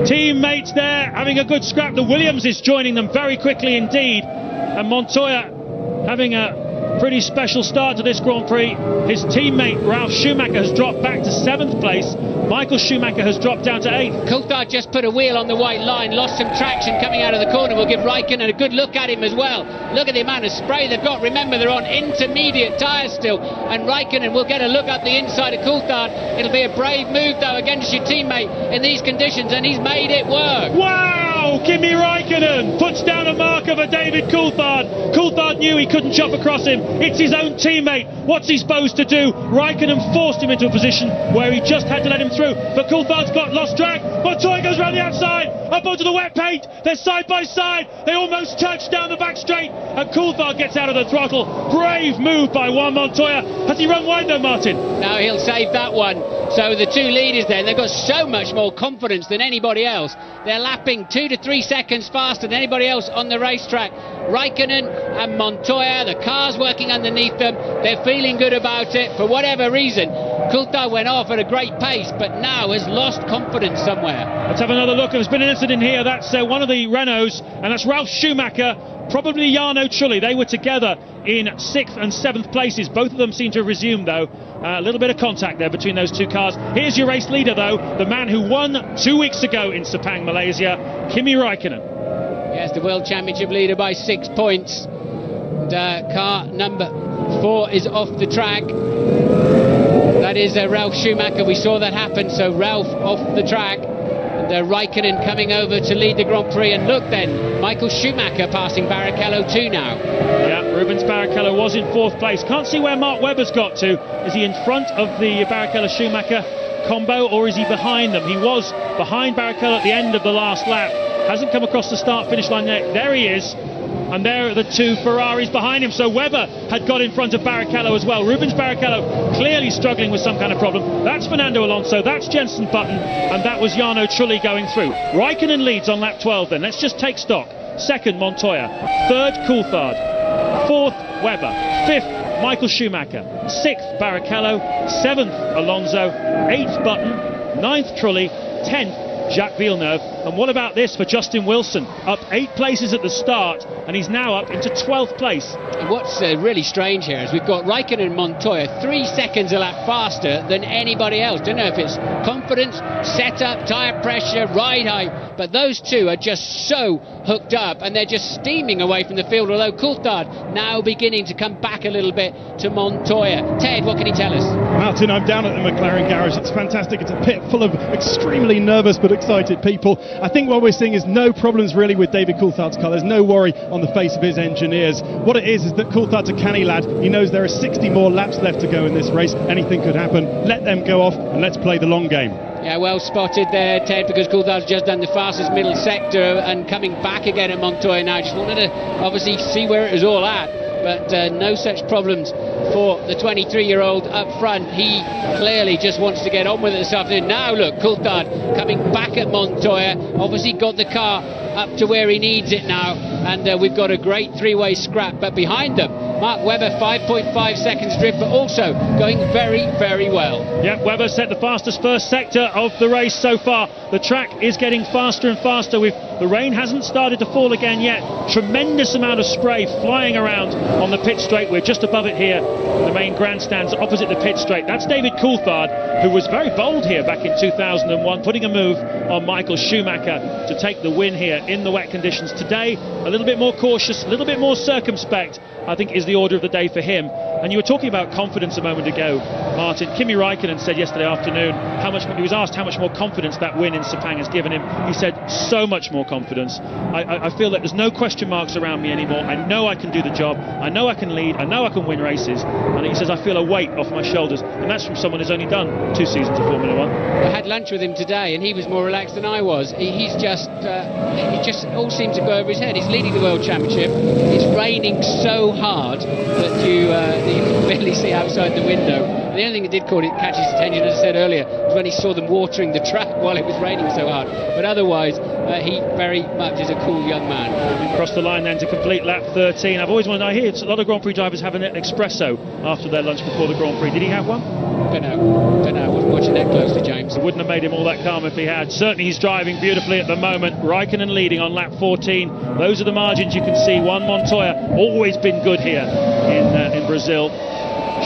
Teammates there having a good scrap. The Williams is joining them very quickly indeed, and Montoya having a pretty special start to this Grand Prix. His teammate Ralf Schumacher has dropped back to 7th place. Michael Schumacher has dropped down to 8th. Coulthard just put a wheel on the white line, lost some traction coming out of the corner. We'll give Raikkonen a good look at him as well. Look at the amount of spray they've got. Remember, they're on intermediate tyres still, and Raikkonen will get a look up the inside of Coulthard. It'll be a brave move though against your teammate in these conditions, and he's made it work. Wow! Kimi Raikkonen puts down a marker for David Coulthard. Coulthard knew he couldn't chop across him. It's his own teammate. What's he supposed to do? Raikkonen forced him into a position where he just had to let him through, but Coulthard's got lost track. Montoya goes round the outside, up onto the wet paint. They're side by side. They almost touch down the back straight, and Coulthard gets out of the throttle. Brave move by Juan Montoya. Has he run wide though, Martin? No, he'll save that one. So the two leaders then, they've got so much more confidence than anybody else. They're lapping 2 to 3 seconds faster than anybody else on the racetrack. Raikkonen and Montoya, the car's working underneath them. They're feeling good about it. For whatever reason, Coulthard went off at a great pace, but now has lost confidence somewhere. Let's have another look. There's been an incident here. That's one of the Renaults, and that's Ralf Schumacher, probably Jarno Trulli. They were together in 6th and 7th places. Both of them seem to have resumed though. A little bit of contact there between those two cars. Here's your race leader though, the man who won 2 weeks ago in Sepang, Malaysia, Kimi Raikkonen. Yes, the World Championship leader by 6 points. And, car number 4 is off the track. That is Ralf Schumacher. We saw that happen, so Ralf off the track. And Raikkonen coming over to lead the Grand Prix. And look then, Michael Schumacher passing Barrichello too now. Yeah, Rubens Barrichello was in 4th place. Can't see where Mark Webber's got to. Is he in front of the Barrichello-Schumacher combo, or is he behind them? He was behind Barrichello at the end of the last lap. Hasn't come across the start-finish line yet. There he is. And there are the two Ferraris behind him. So Webber had got in front of Barrichello as well. Rubens Barrichello clearly struggling with some kind of problem. That's Fernando Alonso, that's Jenson Button, and that was Jarno Trulli going through. Raikkonen leads on lap 12 then. Let's just take stock. 2nd, Montoya. 3rd, Coulthard. 4th, Webber. 5th, Michael Schumacher. 6th, Barrichello. 7th, Alonso. 8th, Button. 9th, Trulli. 10th, Jacques Villeneuve. And what about this for Justin Wilson? Up 8 places at the start, and he's now up into 12th place. And what's really strange here is we've got Raikkonen and Montoya 3 seconds a lap faster than anybody else. Don't know if it's confidence, setup, tyre pressure, ride height, but those two are just so hooked up and they're just steaming away from the field, although Coulthard now beginning to come back a little bit to Montoya. Ted, what can you tell us? Martin, I'm down at the McLaren garage. It's fantastic. It's a pit full of extremely nervous but excited people. I think what we're seeing is no problems really with David Coulthard's car. There's no worry on the face of his engineers. What it is that Coulthard's a canny lad. He knows there are 60 more laps left to go in this race. Anything could happen. Let them go off and let's play the long game. Yeah, well spotted there, Ted, because Coulthard's just done the fastest middle sector and coming back again at Montoya now. Just wanted to obviously see where it was all at, but no such problems for the 23-year-old up front. He clearly just wants to get on with it this afternoon. Now look, Coulthard coming back at Montoya, obviously got the car up to where he needs it now, and we've got a great three-way scrap, but behind them Mark Webber 5.5 seconds drift, but also going very, very well. Yeah, Webber set the fastest first sector of the race so far. The track is getting faster and faster. The rain hasn't started to fall again yet. Tremendous amount of spray flying around on the pit straight. We're just above it here, the main grandstands opposite the pit straight. That's David Coulthard, who was very bold here back in 2001, putting a move on Michael Schumacher to take the win here in the wet conditions. Today, a little bit more cautious, a little bit more circumspect, I think, is the order of the day for him. And you were talking about confidence a moment ago, Martin. Kimi Raikkonen said yesterday afternoon he was asked how much more confidence that win in Sepang has given him. He said, so much more confidence. I feel that there's no question marks around me anymore. I know I can do the job. I know I can lead. I know I can win races. And he says, I feel a weight off my shoulders. And that's from someone who's only done 2 seasons of Formula 1. I had lunch with him today and he was more relaxed than I was. He's just, it just all seems to go over his head. He's leading the World Championship. It's raining so hard that you can barely see outside the window. And the only thing that did catch his attention, as I said earlier, was when he saw them watering the track while it was raining so hard. But otherwise, he very much is a cool young man. Across the line then to complete lap 13. I've always wanted, I hear a lot of Grand Prix drivers have an espresso after their lunch before the Grand Prix. Did he have one? Don't know. I wasn't watching that closely, James. It wouldn't have made him all that calm if he had. Certainly he's driving beautifully at the moment. Raikkonen leading on lap 14. Those are the margins you can see. Juan Montoya, always been good here in Brazil.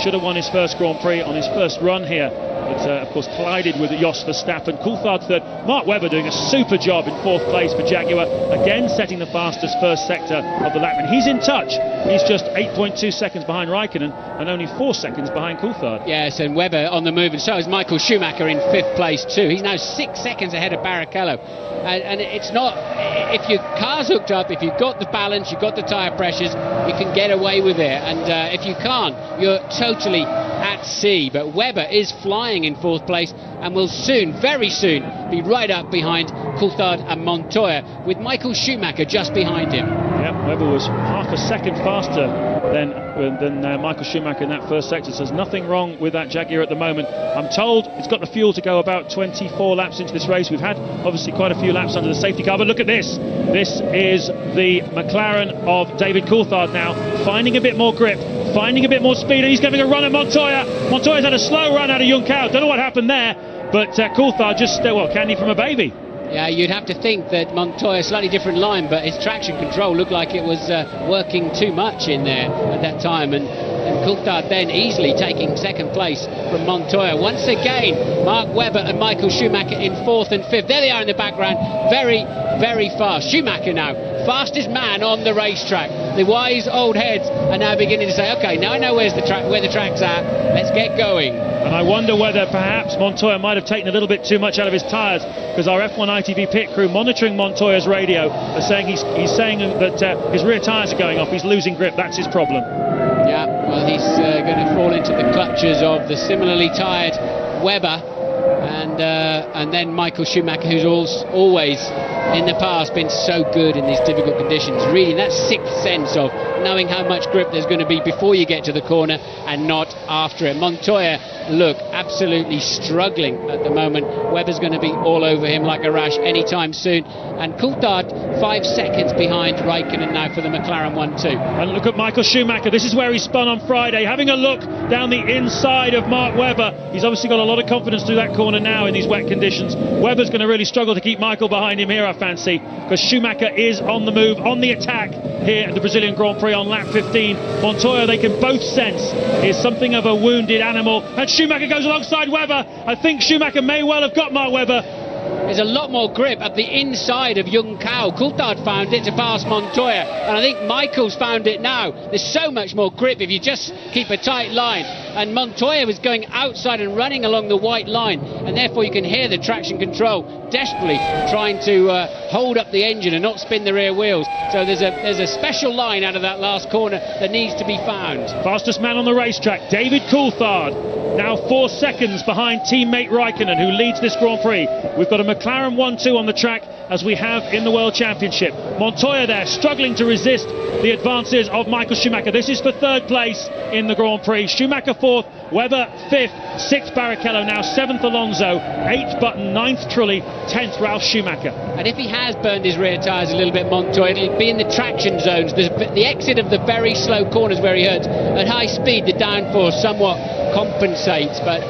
Should have won his first Grand Prix on his first run here, but of course collided with Jos Verstappen. Coulthard third. Mark Webber doing a super job in 4th place for Jaguar, again setting the fastest first sector of the lap. And he's in touch. He's just 8.2 seconds behind Raikkonen and only 4 seconds behind Coulthard. Yes, and Webber on the move, and so is Michael Schumacher in 5th place too. He's now 6 seconds ahead of Barrichello. And it's not, if your car's hooked up, if you've got the balance, you've got the tyre pressures, you can get away with it. And if you can't, you're totally at sea. But Webber is flying in 4th place and will soon, very soon, be right up behind Coulthard and Montoya, with Michael Schumacher just behind him. Yep, Webber was half a second faster than Michael Schumacher in that first sector, so there's nothing wrong with that Jaguar at the moment. I'm told it's got the fuel to go about 24 laps into this race. We've had obviously quite a few laps under the safety car, but look at this. This is the McLaren of David Coulthard now, finding a bit more grip, finding a bit more speed, and he's giving a run at Montoya. Montoya's had a slow run out of Juncao. Don't know what happened there, but Coulthard just, candy from a baby. Yeah, you'd have to think that Montoya, slightly different line, but his traction control looked like it was working too much in there at that time. And Coulthard then easily taking 2nd place from Montoya. Once again, Mark Webber and Michael Schumacher in 4th and 5th. There they are in the background, very, very fast. Schumacher now, fastest man on the racetrack. The wise old heads are now beginning to say, OK, now I know where the track's at, let's get going. And I wonder whether perhaps Montoya might have taken a little bit too much out of his tyres, because our F1 ITV pit crew monitoring Montoya's radio are saying he's saying that his rear tyres are going off, he's losing grip, that's his problem. Yeah, well, he's going to fall into the clutches of the similarly tired Webber and then Michael Schumacher, who's always in the past been so good in these difficult conditions. Really, that 6th sense of knowing how much grip there's going to be before you get to the corner and not after it. Montoya, look, absolutely struggling at the moment. Webber's going to be all over him like a rash anytime soon. And Coulthard 5 seconds behind Raikkonen now for the McLaren 1-2. And look at Michael Schumacher. This is where he spun on Friday, having a look down the inside of Mark Webber. He's obviously got a lot of confidence through that corner. corner now in these wet conditions. Webber's going to really struggle to keep Michael behind him here, I fancy, because Schumacher is on the move, on the attack here at the Brazilian Grand Prix on lap 15. Montoya, they can both sense, is something of a wounded animal, and Schumacher goes alongside Webber. I think Schumacher may well have got Mark Webber. There's a lot more grip at the inside of young Cow. Coulthard found it to pass Montoya, and I think Michael's found it now. There's so much more grip if you just keep a tight line, and Montoya was going outside and running along the white line, and therefore you can hear the traction control desperately trying to hold up the engine and not spin the rear wheels. So there's a special line out of that last corner that needs to be found. Fastest man on the racetrack, David Coulthard, now 4 seconds behind teammate Raikkonen, who leads this Grand Prix. We've got a McLaren 1-2 on the track, as we have in the World Championship. Montoya there, struggling to resist the advances of Michael Schumacher. This is for third place in the Grand Prix. Schumacher fourth, Webber fifth, sixth Barrichello, now seventh Alonso, eighth Button, ninth Trulli, 10th Ralf Schumacher. And if he has burned his rear tyres a little bit, Montoya, it'll be in the traction zones. The exit of the very slow corners where he hurts. At high speed, the downforce somewhat compensates, but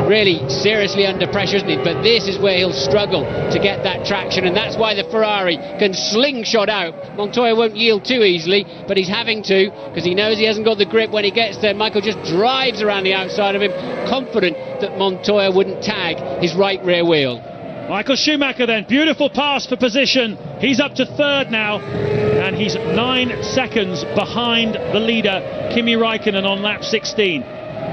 really seriously under pressure, isn't it? But this is where he'll struggle to get that traction, and that's why the Ferrari can slingshot out. Montoya won't yield too easily, but he's having to, because he knows he hasn't got the grip when he gets there. Michael just drives around the outside of him, confident that Montoya wouldn't tag his right rear wheel. Michael Schumacher then, beautiful pass for position. He's up to third now, and he's 9 seconds behind the leader, Kimi Raikkonen, on lap 16.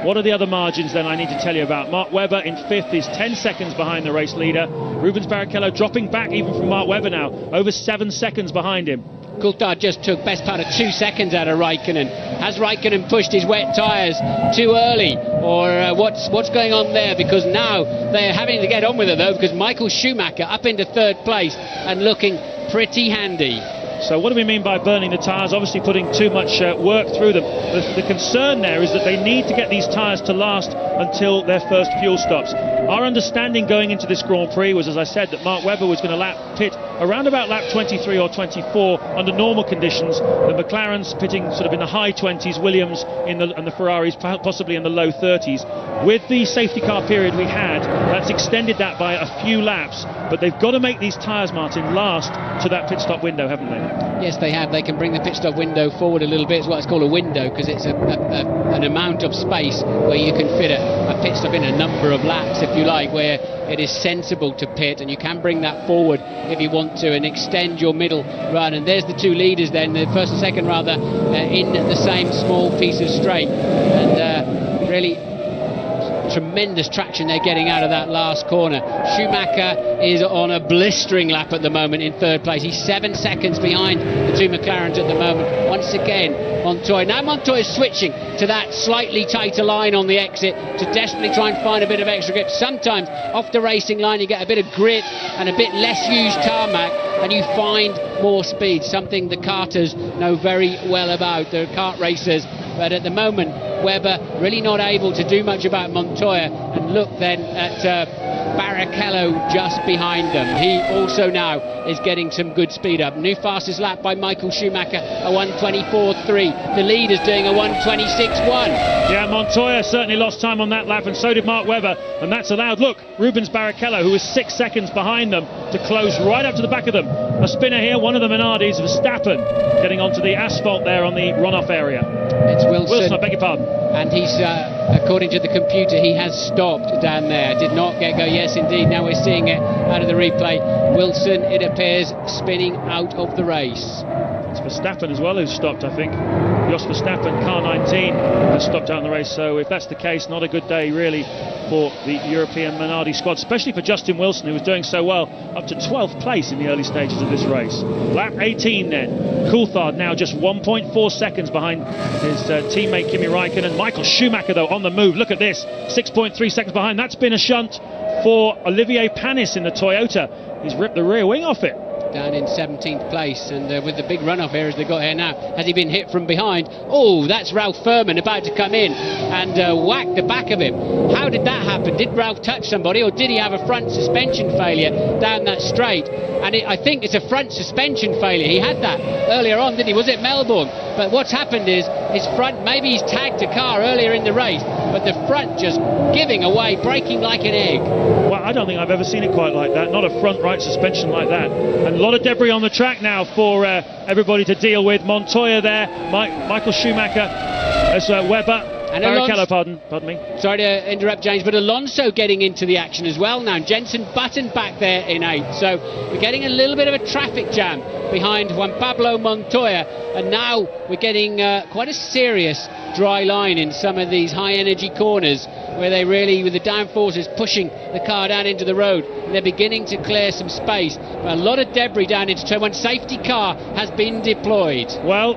What are the other margins then I need to tell you about? Mark Webber in fifth is 10 seconds behind the race leader. Rubens Barrichello dropping back even from Mark Webber now, over 7 seconds behind him. Coulthard just took best part of 2 seconds out of Raikkonen. Has Raikkonen pushed his wet tyres too early, or what's going on there? Because now they're having to get on with it though, because Michael Schumacher up into third place and looking pretty handy. So what do we mean by burning the tyres? Obviously putting too much work through them. The concern there is that they need to get these tyres to last until their first fuel stops. Our understanding going into this Grand Prix was, as I said, that Mark Webber was going to pit around about lap 23 or 24 under normal conditions. The McLarens pitting sort of in the high 20s, Williams and the Ferraris possibly in the low 30s. With the safety car period we had, that's extended that by a few laps, but they've got to make these tyres, Martin, last to that pit stop window, haven't they? Yes, they have. They can bring the pit stop window forward a little bit. It's what it's called a window, because it's an amount of space where you can fit a pit stop in a number of laps, if you like, where it is sensible to pit, and you can bring that forward if you want to and extend your middle run. And there's the two leaders then, the first and second rather, in the same small piece of straight, and really tremendous traction they're getting out of that last corner. Schumacher is on a blistering lap at the moment in third place. He's 7 seconds behind the two McLarens at the moment. Once again, Montoya. Now Montoya's switching to that slightly tighter line on the exit to desperately try and find a bit of extra grip. Sometimes off the racing line you get a bit of grit and a bit less used tarmac, and you find more speed, something the karters know very well about, the kart racers. But at the moment, Webber really not able to do much about Montoya, and look then at Barrichello just behind them. He also now is getting some good speed up. New fastest lap by Michael Schumacher, a 1:24.3. The leader's doing a 1:26.1. Yeah, Montoya certainly lost time on that lap, and so did Mark Webber, and that's allowed, look, Rubens Barrichello, who was 6 seconds behind them, to close right up to the back of them. A spinner here, one of the Minardis, Verstappen, getting onto the asphalt there on the runoff area. It's Wilson, I beg your pardon. And he's, according to the computer, he has stopped down there. Did not get go. Yes, indeed. Now we're seeing it out of the replay. Wilson, it appears, spinning out of the race. It's Verstappen as well who's stopped, I think. Jos Verstappen, car 19, has stopped out in the race. So if that's the case, not a good day really for the European Minardi squad, especially for Justin Wilson, who was doing so well, up to 12th place in the early stages of this race. Lap 18 then. Coulthard now just 1.4 seconds behind his teammate Kimi Raikkonen. Michael Schumacher though on the move. Look at this, 6.3 seconds behind. That's been a shunt for Olivier Panis in the Toyota. He's ripped the rear wing off it. Down in 17th place, and with the big runoff areas they've got here now, has he been hit from behind? Oh, that's Ralph Furman about to come in and whack the back of him. How did that happen? Did Ralph touch somebody, or did he have a front suspension failure down that straight? And I think it's a front suspension failure. He had that earlier on, didn't he? Was it Melbourne? But what's happened is his front, maybe he's tagged a car earlier in the race, but the front just giving away, breaking like an egg. Well, I don't think I've ever seen it quite like that. Not a front right suspension like that. And a lot of debris on the track now for everybody to deal with. Montoya there, Michael Schumacher, as Webber. And Barrichello, pardon me. Sorry to interrupt, James, but Alonso getting into the action as well now. Jensen Button back there in 8th. So we're getting a little bit of a traffic jam behind Juan Pablo Montoya. And now we're getting quite a serious dry line in some of these high-energy corners where they really, with the downforces pushing the car down into the road, and they're beginning to clear some space. But a lot of debris down into turn 1. Safety car has been deployed. Well,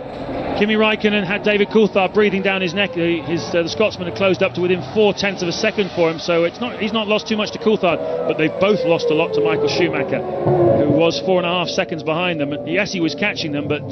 Kimi Raikkonen had David Coulthard breathing down his neck. The Scotsman had closed up to within 0.4 of a second for him, so he's not lost too much to Coulthard, but they've both lost a lot to Michael Schumacher, who was 4.5 seconds behind them. Yes, he was catching them, but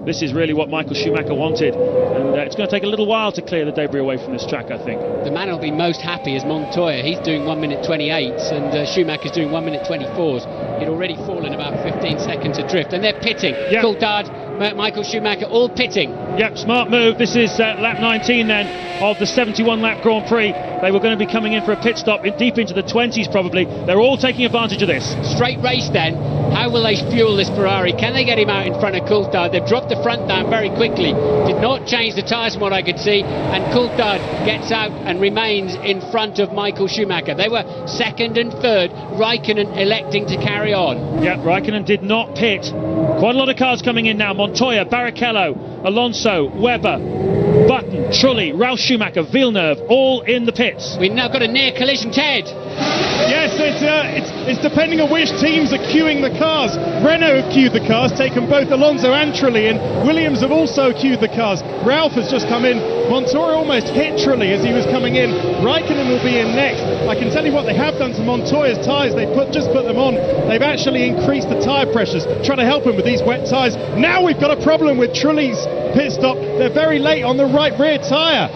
this is really what Michael Schumacher wanted, and it's going to take a little while to clear the debris away from this track, I think. The man who'll be most happy is Montoya. He's doing 1 minute 28s, and Schumacher's doing 1 minute 24s. He'd already fallen about 15 seconds adrift, and they're pitting. Yep. Coulthard, Michael Schumacher, all pitting. Yep, smart move. This is lap 19 then of the 71 lap Grand Prix. They were going to be coming in for a pit stop deep into the 20s probably. They're all taking advantage of this. Straight race then. How will they fuel this Ferrari? Can they get him out in front of Coulthard? They've dropped the front down very quickly. Did not change the tyres from what I could see. And Coulthard gets out and remains in front of Michael Schumacher. They were second and third. Raikkonen electing to carry on. Yeah, Raikkonen did not pit. Quite a lot of cars coming in now. Montoya, Barrichello, Alonso, Webber, Button, Trulli, Ralf Schumacher, Villeneuve, all in the pits. We've now got a near collision, Ted. Yes, it's depending on which teams are queuing the cars. Renault have queued the cars, taken both Alonso and Trulli in. Williams have also queued the cars. Ralf has just come in. Montoya almost hit Trulli as he was coming in. Raikkonen will be in next. I can tell you what they have done to Montoya's tyres. They just put them on. They've actually increased the tyre pressures, trying to help him with these wet tyres. Now we've got a problem with Trulli's pit stop. They're very late on the right rear tyre.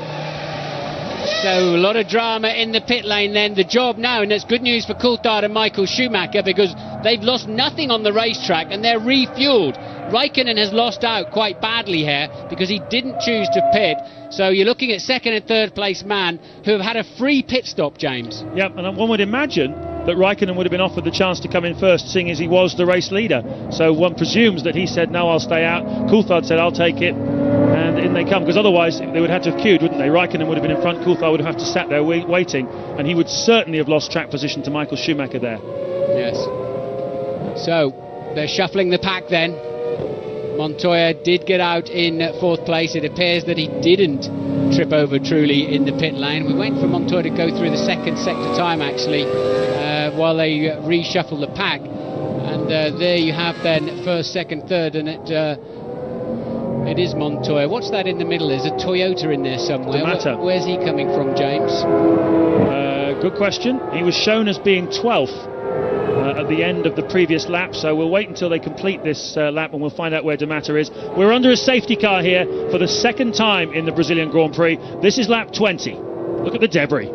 So a lot of drama in the pit lane then. The job now, and it's good news for Coulthard and Michael Schumacher, because they've lost nothing on the racetrack and they're refueled. Raikkonen has lost out quite badly here because he didn't choose to pit. So you're looking at second and third place man who have had a free pit stop, James. Yep, and one would imagine that Raikkonen would have been offered the chance to come in first, seeing as he was the race leader. So one presumes that he said, no, I'll stay out. Coulthard said, I'll take it. And in they come, because otherwise they would have to have queued, wouldn't they? Raikkonen would have been in front, Coulthard would have to sat there waiting, and he would certainly have lost track position to Michael Schumacher there. Yes. So they're shuffling the pack then. Montoya did get out in fourth place. It appears that he didn't trip over Trulli in the pit lane. We're waiting for Montoya to go through the second sector time actually while they reshuffle the pack. And there you have then first, second, third, and it is Montoya. What's that in the middle? There's a Toyota in there somewhere. Where's he coming from, James? Good question. He was shown as being 12th at the end of the previous lap, so we'll wait until they complete this lap and we'll find out where D'Amata is. We're under a safety car here for the second time in the Brazilian Grand Prix. This is lap 20. Look at the debris.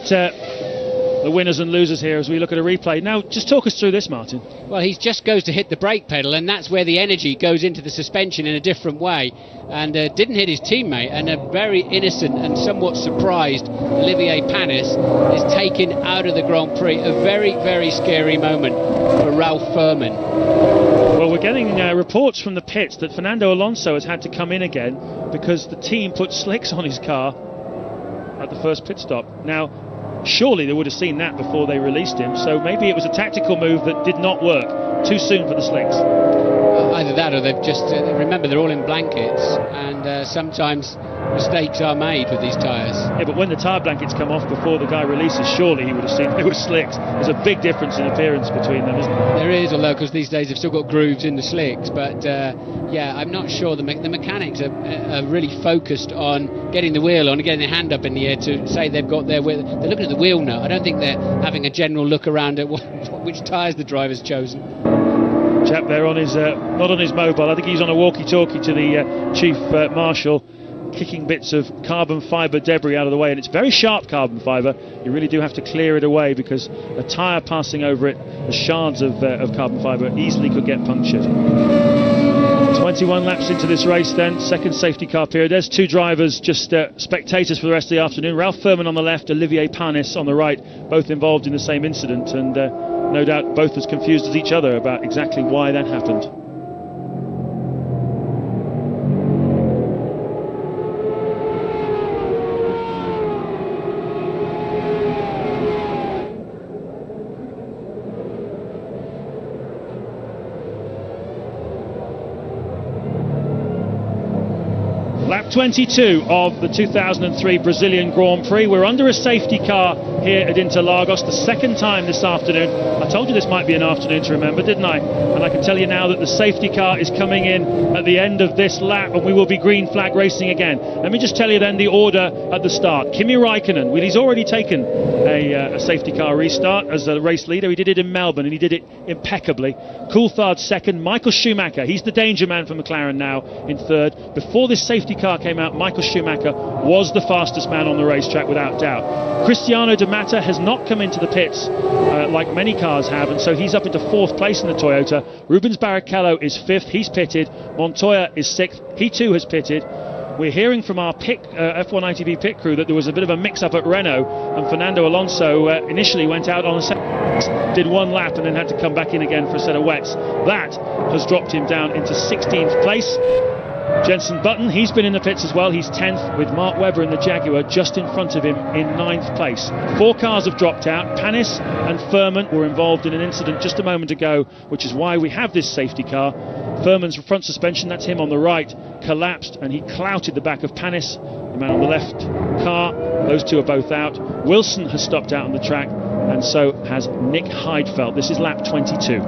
The winners and losers here as we look at a replay. Now, just talk us through this, Martin. Well, he just goes to hit the brake pedal, and that's where the energy goes into the suspension in a different way, and didn't hit his teammate, and a very innocent and somewhat surprised Olivier Panis is taken out of the Grand Prix. A very, very scary moment for Ralf Furman. Well, we're getting reports from the pits that Fernando Alonso has had to come in again because the team put slicks on his car at the first pit stop. Now, Surely they would have seen that before they released him, so maybe it was a tactical move that did not work. Too soon for the slicks. Either that or they've just, remember they're all in blankets, and sometimes mistakes are made with these tyres. Yeah, but when the tyre blankets come off before the guy releases, surely he would have seen they were slicks. There's a big difference in appearance between them, isn't there? There is, although because these days they've still got grooves in the slicks, but yeah, I'm not sure. The mechanics are really focused on getting the wheel on and getting their hand up in the air to say they've got their wheel. They're looking at the wheel nut. I don't think they're having a general look around at which tyres the driver's chosen. Chap there on his not on his mobile. I think he's on a walkie-talkie to the Chief Marshal, kicking bits of carbon fibre debris out of the way, and it's very sharp carbon fibre. You really do have to clear it away because a tyre passing over it, the shards of carbon fibre easily could get punctured. 21 laps into this race then, second safety car period. There's two drivers, just spectators for the rest of the afternoon. Ralph Furman on the left, Olivier Panis on the right, both involved in the same incident, and no doubt both as confused as each other about exactly why that happened. Lap 22 of the 2003 Brazilian Grand Prix. We're under a safety car here at Interlagos, the second time this afternoon. I told you this might be an afternoon to remember, didn't I? And I can tell you now that the safety car is coming in at the end of this lap, and we will be green flag racing again. Let me just tell you then the order at the start. Kimi Räikkönen, well, he's already taken a safety car restart as a race leader. He did it in Melbourne and he did it impeccably. Coulthard second, Michael Schumacher, he's the danger man for McLaren now in third. Before this safety car came out, Michael Schumacher was the fastest man on the racetrack without doubt. Cristiano De Matta has not come into the pits like many cars have, and so he's up into fourth place in the Toyota. Rubens Barrichello is fifth, he's pitted. Montoya is sixth, he too has pitted. We're hearing from our F1 ITV pit crew that there was a bit of a mix-up at Renault, and Fernando Alonso initially went out on a set, did one lap and then had to come back in again for a set of wets. That has dropped him down into 16th place. Jenson Button, he's been in the pits as well. He's 10th with Mark Webber in the Jaguar just in front of him in 9th place. Four cars have dropped out. Panis and Furman were involved in an incident just a moment ago, which is why we have this safety car. Furman's front suspension, that's him on the right, collapsed and he clouted the back of Panis, the man on the left car. Those two are both out. Wilson has stopped out on the track, and so has Nick Heidfeld. This is lap 22.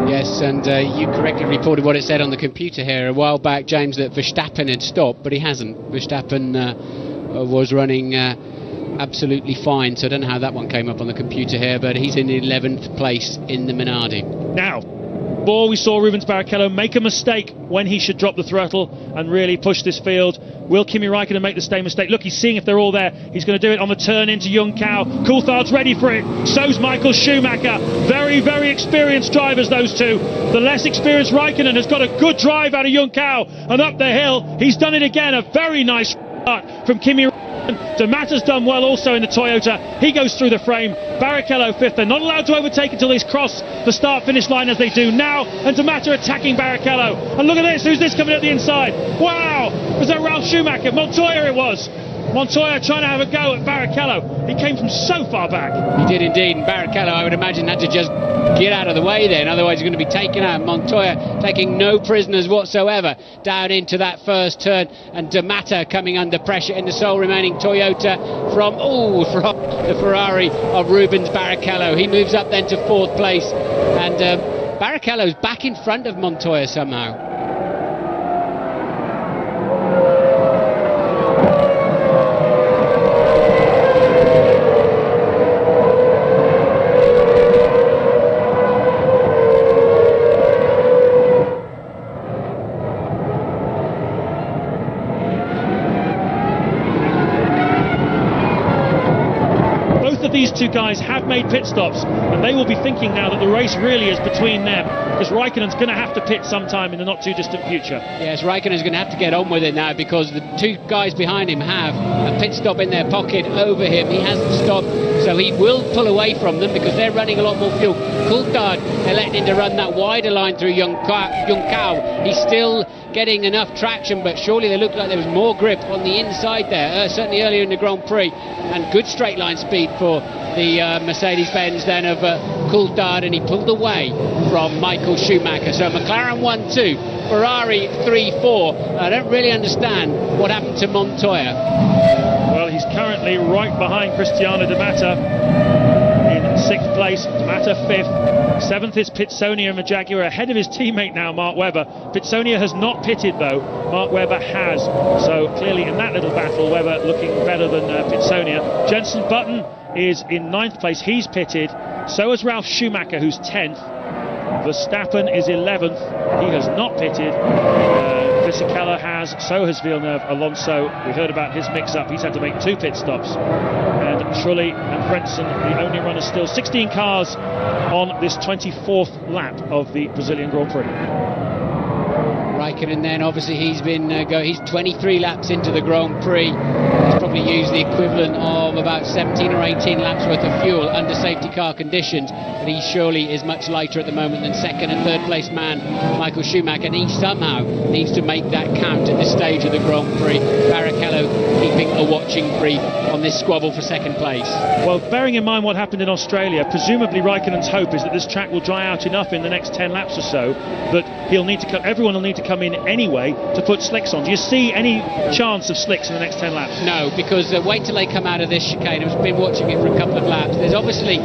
Yes, and you correctly reported what it said on the computer here a while back, James, that Verstappen had stopped, but he hasn't. Verstappen was running absolutely fine, so I don't know how that one came up on the computer here, but he's in 11th place in the Minardi. Now, before we saw Rubens Barrichello make a mistake when he should drop the throttle and really push this field. Will Kimi Räikkönen make the same mistake? Look, he's seeing if they're all there. He's going to do it on the turn into Junckau. Coulthard's ready for it. So's Michael Schumacher. Very, very experienced drivers, those two. The less experienced Räikkönen has got a good drive out of Junckau and up the hill. He's done it again. A very nice start from Kimi Räikkönen. De Matta's done well also in the Toyota. He goes through the frame. Barrichello fifth. They're not allowed to overtake until they cross the start-finish line as they do now. And De Matta attacking Barrichello. And look at this. Who's this coming at the inside? Wow! Was that Ralf Schumacher? Montoya it was. Montoya trying to have a go at Barrichello. He came from so far back. He did indeed, and Barrichello, I would imagine, had to just get out of the way then, otherwise he's going to be taken out. Montoya taking no prisoners whatsoever down into that first turn, and De Matta coming under pressure in the sole remaining Toyota from the Ferrari of Rubens Barrichello. He moves up then to fourth place, and Barrichello's back in front of Montoya somehow. These two guys have made pit stops, and they will be thinking now that the race really is between them, because Räikkönen's going to have to pit sometime in the not too distant future. Yes, Räikkönen's going to have to get on with it now, because the two guys behind him have a pit stop in their pocket over him. He hasn't stopped, so he will pull away from them because they're running a lot more fuel. Coulthard electing to run that wider line through Junckau. He's still getting enough traction, but surely they looked like there was more grip on the inside there, certainly earlier in the Grand Prix, and good straight line speed for the Mercedes-Benz then of Coulthard, and he pulled away from Michael Schumacher. So McLaren 1-2, Ferrari 3-4. I don't really understand what happened to Montoya. Well, he's currently right behind Cristiano Di Matta in 6th place, Di Matta 5th. 7th is Pitsonia and the Jaguar, ahead of his teammate now, Mark Webber. Pitsonia has not pitted though, Mark Webber has. So clearly in that little battle, Webber looking better than Pitsonia. Jenson Button is in 9th place, he's pitted. So is Ralf Schumacher, who's 10th. Verstappen is 11th, he has not pitted. Fisichella has, so has Villeneuve. Alonso, we heard about his mix-up, he's had to make 2 pit stops. And Trulli and Frentzen, the only runners still. 16 cars on this 24th lap of the Brazilian Grand Prix. Raikkonen then, obviously he's been he's 23 laps into the Grand Prix. He's probably used the equivalent of about 17 or 18 laps worth of fuel under safety car conditions, but he surely is much lighter at the moment than 2nd and 3rd place man Michael Schumacher, and he somehow needs to make that count at this stage of the Grand Prix. Barrichello keeping a watching brief on this squabble for 2nd place. Well, bearing in mind what happened in Australia, presumably Raikkonen's hope is that this track will dry out enough in the next 10 laps or so that everyone will need to come in anyway to put slicks on. Do you see any chance of slicks in the next 10 laps? No, because wait till they come out of this chicane. I've been watching it for a couple of laps. There's obviously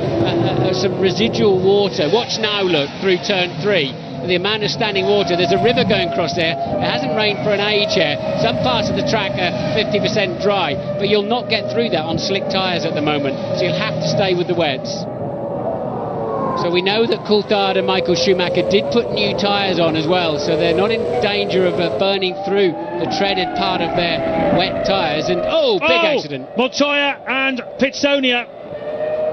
some residual water. Watch now, look, through turn 3. The amount of standing water, there's a river going across there. It hasn't rained for an age here. Some parts of the track are 50% dry, but you'll not get through that on slick tyres at the moment, so you'll have to stay with the wets. So we know that Coulthard and Michael Schumacher did put new tyres on as well, so they're not in danger of burning through the treaded part of their wet tyres. And big accident. Montoya and Pitsonia.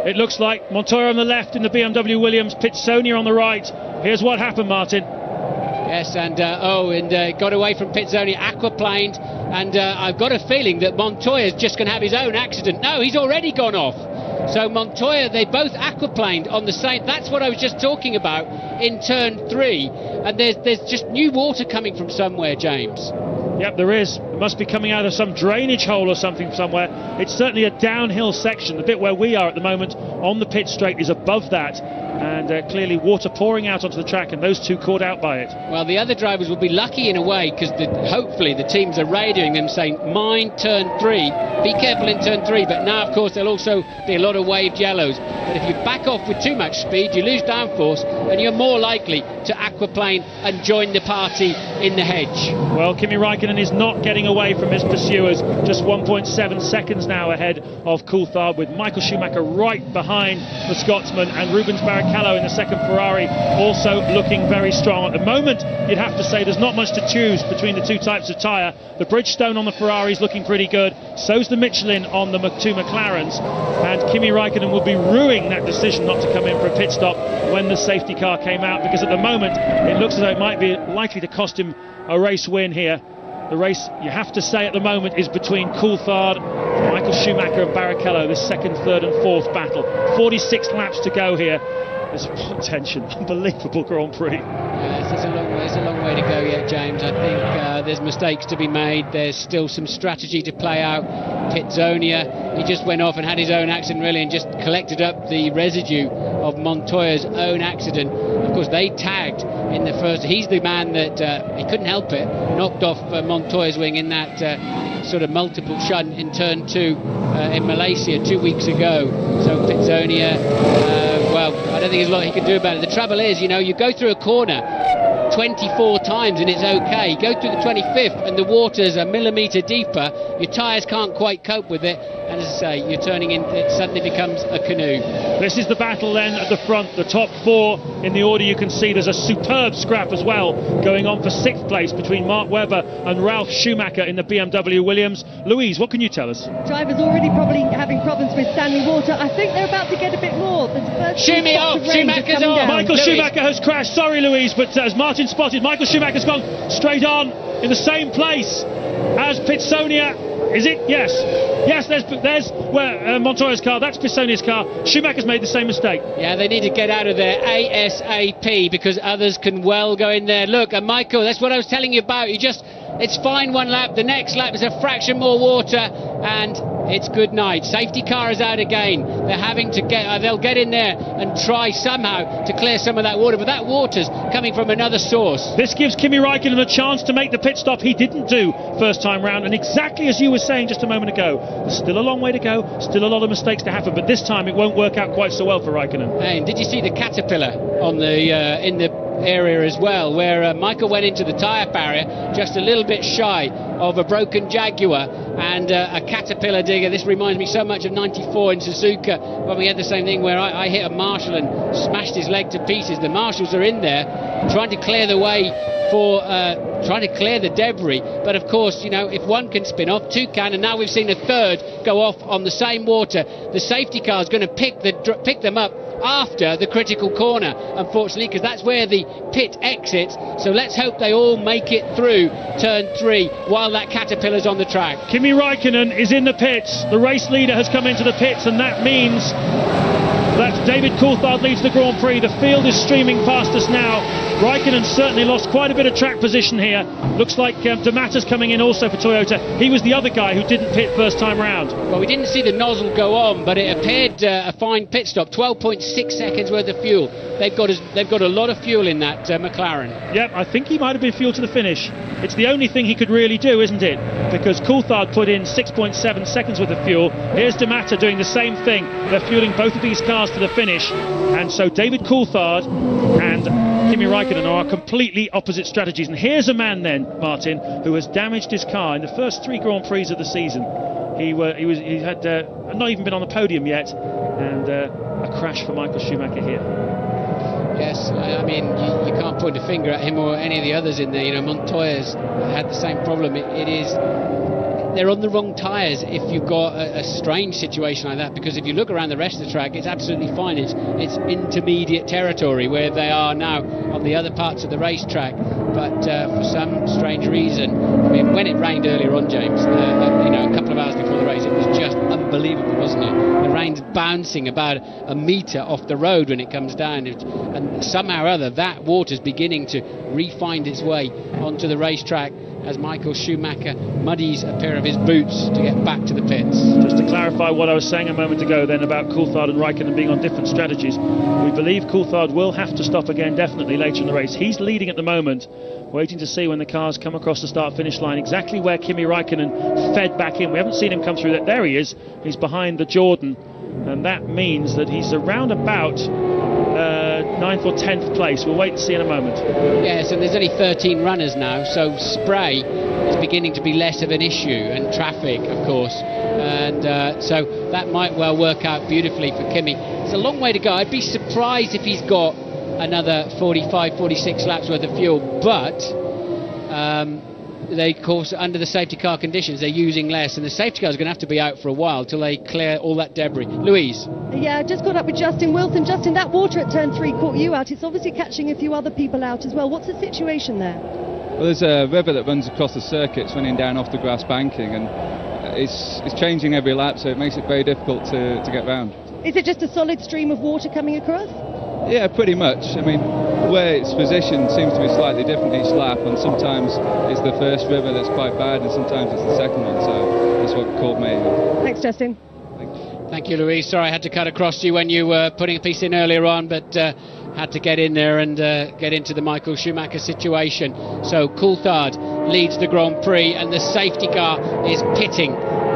It looks like Montoya on the left in the BMW Williams, Pitsonia on the right. Here's what happened, Martin. Yes, and got away from Pitsonia, aquaplaned, and I've got a feeling that Montoya's just going to have his own accident. No, he's already gone off. So Montoya, they both aquaplaned on the same. That's what I was just talking about in turn 3. And there's just new water coming from somewhere, James. Yep, there is. It must be coming out of some drainage hole or something somewhere. It's certainly a downhill section. The bit where we are at the moment on the pit straight is above that. And clearly water pouring out onto the track, and those two caught out by it. Well, the other drivers will be lucky in a way, because hopefully the teams are radioing them saying, mind turn 3, be careful in turn 3. But now, of course, there'll also be a lot of waved yellows. But if you back off with too much speed, you lose downforce, and you're more likely to aquaplane and join the party in the hedge. Well, Kimi Raikkonen is not getting away from his pursuers, just 1.7 seconds now ahead of Coulthard, with Michael Schumacher right behind the Scotsman, and Rubens Barrichello in the 2nd Ferrari also looking very strong. At the moment, you'd have to say there's not much to choose between the two types of tyre. The Bridgestone on the Ferrari is looking pretty good, so's the Michelin on the 2 McLarens, and Kimi Raikkonen will be ruining that decision not to come in for a pit stop when the safety car came out, because at the moment it looks as though it might be likely to cost him a race win here. The race, you have to say at the moment, is between Coulthard, Michael Schumacher and Barrichello, this 2nd, 3rd and 4th battle. 46 laps to go here. There's tension, unbelievable Grand Prix. Yes, there's a long way to go yet, James. I think there's mistakes to be made. There's still some strategy to play out. Pitsonia, he just went off and had his own accident really, and just collected up the residue of Montoya's own accident. Of course, they tagged in the first. He's the man that he couldn't help it, knocked off Montoya's wing in that sort of multiple shunt in turn 2 in Malaysia 2 weeks ago. So Pitsonia, well, I don't think there's a lot he can do about it. The trouble is, you know, you go through a corner 24 times and it's okay. Go through the 25th and the water's a millimetre deeper, your tyres can't quite cope with it, and as I say, you're turning in, it suddenly becomes a canoe. This is the battle then at the front, the top 4 in the order you can see. There's a superb scrap as well going on for 6th place between Mark Webber and Ralf Schumacher in the BMW Williams. Louise, what can you tell us? Drivers already probably having problems with standing water. I think they're about to get a bit more. Schumacher's on! Michael Schumacher has crashed, sorry Louise, but as Martin spotted, Michael Schumacher's gone straight on in the same place as Pitsonia Is it? Yes. Yes, there's where Montoya's car, that's Pisoni's car. Schumacher's made the same mistake. Yeah, they need to get out of there ASAP, because others can well go in there. Look, and Michael, that's what I was telling you about. It's fine one lap, the next lap is a fraction more water, and it's good night. Safety car is out again. They're having to they'll get in there and try somehow to clear some of that water, but that water's coming from another source. This gives Kimi Räikkönen a chance to make the pit stop he didn't do first time round, and exactly as you were saying just a moment ago, there's still a long way to go, still a lot of mistakes to happen, but this time it won't work out quite so well for Räikkönen. Hey, and did you see the caterpillar on the in the area as well, where Michael went into the tyre barrier just a little bit shy of a broken Jaguar, and a caterpillar digger. This reminds me so much of '94 in Suzuka when we had the same thing where I hit a marshal and smashed his leg to pieces. The marshals are in there trying to clear the way for trying to clear the debris, but of course, you know, if one can spin off, two can, and now we've seen a third go off on the same water. The safety car is going to pick them up after the critical corner, unfortunately, because that's where the pit exits. So let's hope they all make it through turn 3 while that caterpillar's on the track. Kimi Räikkönen is in the pits. The race leader has come into the pits, and that means that David Coulthard leads the Grand Prix. The field is streaming past us now. Räikkönen certainly lost quite a bit of track position here. Looks like De Mata's coming in also for Toyota. He was the other guy who didn't pit first time round. Well, we didn't see the nozzle go on, but it appeared a fine pit stop. 12.6 seconds worth of fuel. They've got a lot of fuel in that McLaren. Yep, I think he might have been fuel to the finish. It's the only thing he could really do, isn't it? Because Coulthard put in 6.7 seconds worth of fuel. Here's De Mata doing the same thing. They're fueling both of these cars to the finish. And so David Coulthard and Kimi Räikkönen are completely opposite strategies. And here's a man then, Martin, who has damaged his car in the first 3 Grand Prix of the season. He had not even been on the podium yet, and a crash for Michael Schumacher here. Yes, I mean, you can't point a finger at him or any of the others in there. You know, Montoya's had the same problem. They're on the wrong tyres if you've got a strange situation like that, because if you look around the rest of the track, it's absolutely fine. It's intermediate territory where they are now on the other parts of the racetrack. But for some strange reason, I mean, when it rained earlier on, James, you know, a couple of hours before the race, it was just unbelievable, wasn't it? The rain's bouncing about a metre off the road when it comes down, and somehow or other that water's beginning to re-find its way onto the racetrack as Michael Schumacher muddies a pair of his boots to get back to the pits. Just to clarify what I was saying a moment ago then about Coulthard and Räikkönen being on different strategies, we believe Coulthard will have to stop again definitely later in the race. He's leading at the moment, waiting to see when the cars come across the start-finish line exactly where Kimi Räikkönen fed back in. We haven't seen him come through that. There he is. He's behind the Jordan, and that means that he's around about 9th or 10th place. We'll wait and see in a moment. Yes, and there's only 13 runners now, so spray is beginning to be less of an issue, and traffic, of course, and so that might well work out beautifully for Kimi. It's a long way to go. I'd be surprised if he's got another 45, 46 laps worth of fuel, but they, of course, under the safety car conditions, they're using less, and the safety car is going to have to be out for a while till they clear all that debris. Louise? Yeah, just caught up with Justin Wilson. Justin, that water at turn 3 caught you out. It's obviously catching a few other people out as well. What's the situation there? Well, there's a river that runs across the circuit. It's running down off the grass banking, and it's changing every lap, so it makes it very difficult to get round. Is it just a solid stream of water coming across? Yeah, pretty much. I mean, where it's positioned seems to be slightly different each lap, and sometimes it's the first river that's quite bad, and sometimes it's the second one, so that's what caught me. Thanks, Justin. Thank you, Louise. Sorry I had to cut across you when you were putting a piece in earlier on, but had to get in there and get into the Michael Schumacher situation. So Coulthard leads the Grand Prix, and the safety car is pitting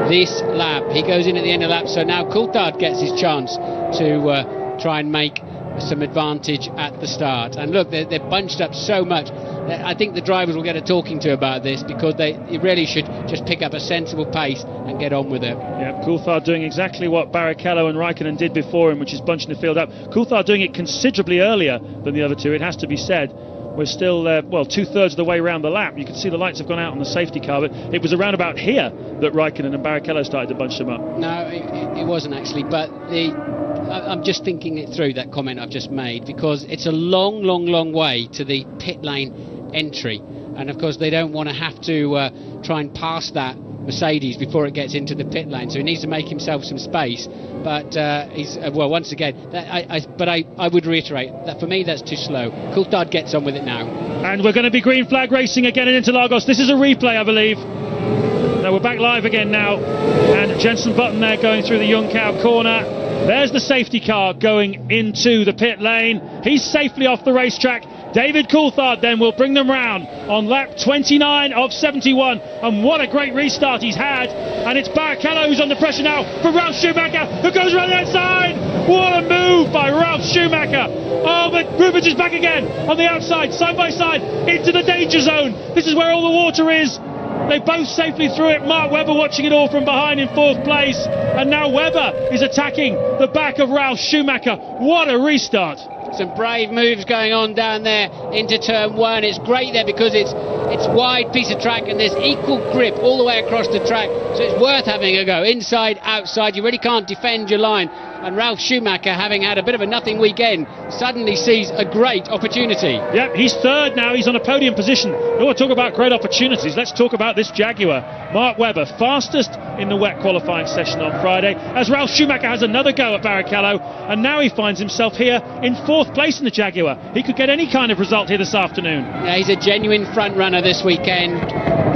this lap. He goes in at the end of the lap, so now Coulthard gets his chance to try and make some advantage at the start. And look, they're bunched up so much. I think the drivers will get a talking to about this, because they really should just pick up a sensible pace and get on with it. Yeah, Coulthard doing exactly what Barrichello and Räikkönen did before him, which is bunching the field up. Coulthard doing it considerably earlier than the other two, it has to be said. We're still, well, 2/3 of the way around the lap. You can see the lights have gone out on the safety car, but it was around about here that Räikkönen and Barrichello started to bunch them up. No, it wasn't actually, but I'm just thinking it through, that comment I've just made, because it's a long, long, long way to the pit lane entry, and of course they don't want to have to try and pass that Mercedes before it gets into the pit lane, so he needs to make himself some space. But he's well, once again, I would reiterate that for me that's too slow. Coulthard gets on with it now. And we're going to be green flag racing again in Interlagos. This is a replay, I believe. No, we're back live again now, and Jenson Button there going through the Junckau corner. There's the safety car going into the pit lane. He's safely off the racetrack. David Coulthard then will bring them round on lap 29 of 71, and what a great restart he's had. And it's Barrichello who's under pressure now for Ralf Schumacher, who goes around the outside. What a move by Ralf Schumacher. Oh, but Rubens is back again on the outside, side by side, into the danger zone. This is where all the water is. They both safely through it. Mark Webber watching it all from behind in 4th place, and now Webber is attacking the back of Ralf Schumacher. What a restart. Some brave moves going on down there into turn 1. It's great there because it's wide piece of track and there's equal grip all the way across the track, so it's worth having a go. Inside, outside, you really can't defend your line. And Ralf Schumacher, having had a bit of a nothing weekend, suddenly sees a great opportunity. Yep, he's 3rd now, he's on a podium position. You want to talk about great opportunities, let's talk about this Jaguar. Mark Webber, fastest in the wet qualifying session on Friday, as Ralf Schumacher has another go at Barrichello, and now he finds himself here in 4th place in the Jaguar. He could get any kind of result here this afternoon. Yeah, he's a genuine front runner this weekend.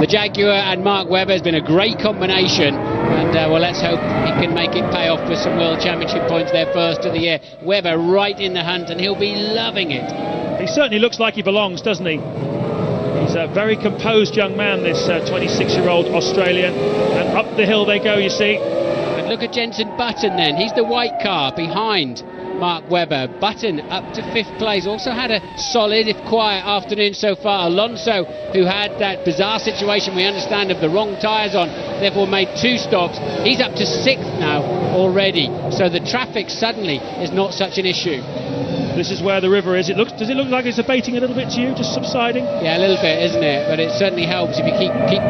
The Jaguar and Mark Webber has been a great combination, and well, let's hope he can make it pay off with some World Championship points there first of the year. Webber right in the hunt, and he'll be loving it. He certainly looks like he belongs, doesn't he? He's a very composed young man, this 26-year-old Australian, and up the hill they go, you see. And look at Jenson Button then, he's the white car behind Mark Webber. Button up to 5th place, also had a solid if quiet afternoon so far. Alonso, who had that bizarre situation we understand of the wrong tyres on, therefore made 2 stops, he's up to 6th now already, so the traffic suddenly is not such an issue. This is where the river is. Does it look like it's abating a little bit to you, just subsiding? Yeah, a little bit, isn't it? But it certainly helps if you keep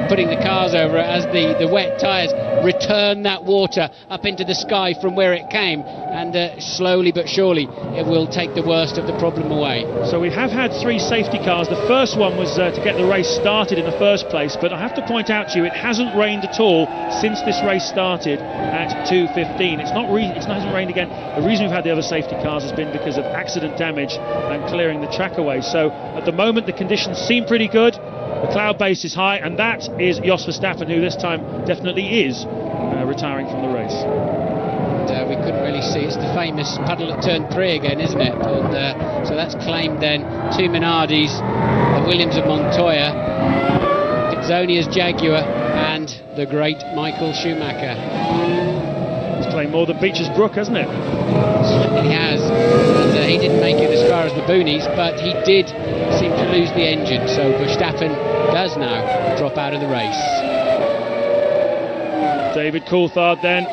putting the cars over it, as the wet tyres return that water up into the sky from where it came, and slowly but surely it will take the worst of the problem away. So we have had 3 safety cars. The first one was to get the race started in the first place, but I have to point out to you, it hasn't rained at all since this race started at 2:15. It hasn't rained again. The reason we've had the other safety cars has been because of accident damage and clearing the track away. So at the moment the conditions seem pretty good. The cloud base is high, and that is Jos Verstappen, who this time definitely is retiring from the race. We couldn't really see. It's the famous puddle at turn 3 again, isn't it? And so that's claimed then 2 Minardis, the Williams of Montoya, Pizzonia's Jaguar, and the great Michael Schumacher. It's claimed more than Beecher's Brook, hasn't it? He has, and he didn't make it as far as the boonies, but he did seem to lose the engine, so Verstappen does now drop out of the race. David Coulthard then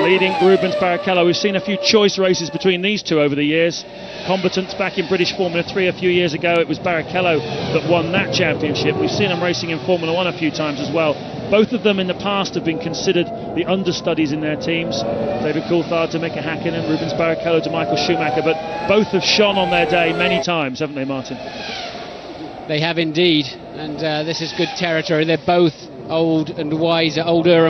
leading Rubens Barrichello. We've seen a few choice races between these two over the years. Combatants back in British Formula 3 a few years ago, it was Barrichello that won that championship. We've seen them racing in Formula 1 a few times as well. Both of them in the past have been considered the understudies in their teams. David Coulthard to Mika Häkkinen, Rubens Barrichello to Michael Schumacher, but both have shone on their day many times, haven't they, Martin? They have indeed, and this is good territory. They're both older and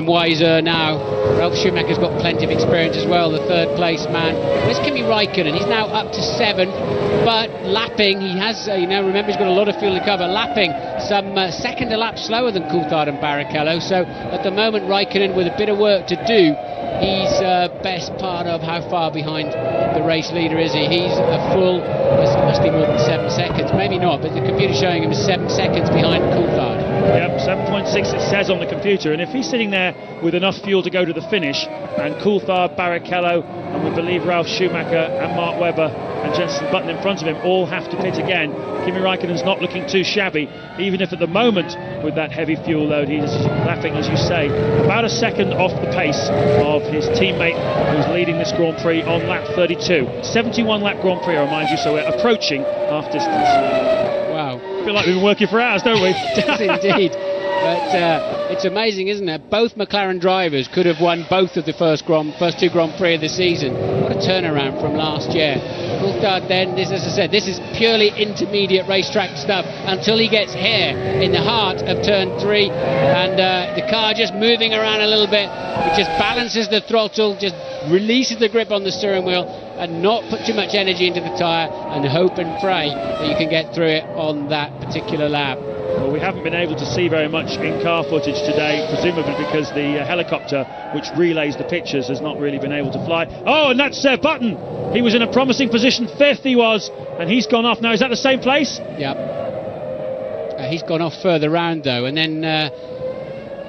wiser now. Ralf Schumacher's got plenty of experience as well, the 3rd place man. Where's Kimi Räikkönen? He's now up to 7th, but lapping, he has, remember he's got a lot of fuel to cover, lapping some second a lap slower than Coulthard and Barrichello, so at the moment Räikkönen with a bit of work to do. He's best part of how far behind the race leader is he? He's a full, must be more than 7 seconds, maybe not, but the computer's showing him 7 seconds behind Coulthard. Yep, 7.6 it says on the computer, and if he's sitting there with enough fuel to go to the finish, and Coulthard, Barrichello, and we believe Ralf Schumacher and Mark Webber and Jenson Button in front of him all have to pit again, Kimi Räikkönen's not looking too shabby, even if at the moment with that heavy fuel load he's lapping, as you say, about a second off the pace of his teammate who's leading this Grand Prix on lap 32. 71 lap Grand Prix, I remind you, so we're approaching half distance. Wow. I feel like we've been working for hours, don't we? It does indeed. But it's amazing, isn't it? Both McLaren drivers could have won both of the first 2 Grand Prix of the season. What a turnaround from last year. Coulthard then, as I said, this is purely intermediate racetrack stuff until he gets here in the heart of turn 3, and the car just moving around a little bit. It just balances the throttle, just releases the grip on the steering wheel, and not put too much energy into the tyre, and hope and pray that you can get through it on that particular lap. Well, we haven't been able to see very much in-car footage today, presumably because the helicopter, which relays the pictures, has not really been able to fly. Oh, and that's Button! He was in a promising position, 5th he was, and he's gone off now. Is that the same place? Yep. He's gone off further round, though, and then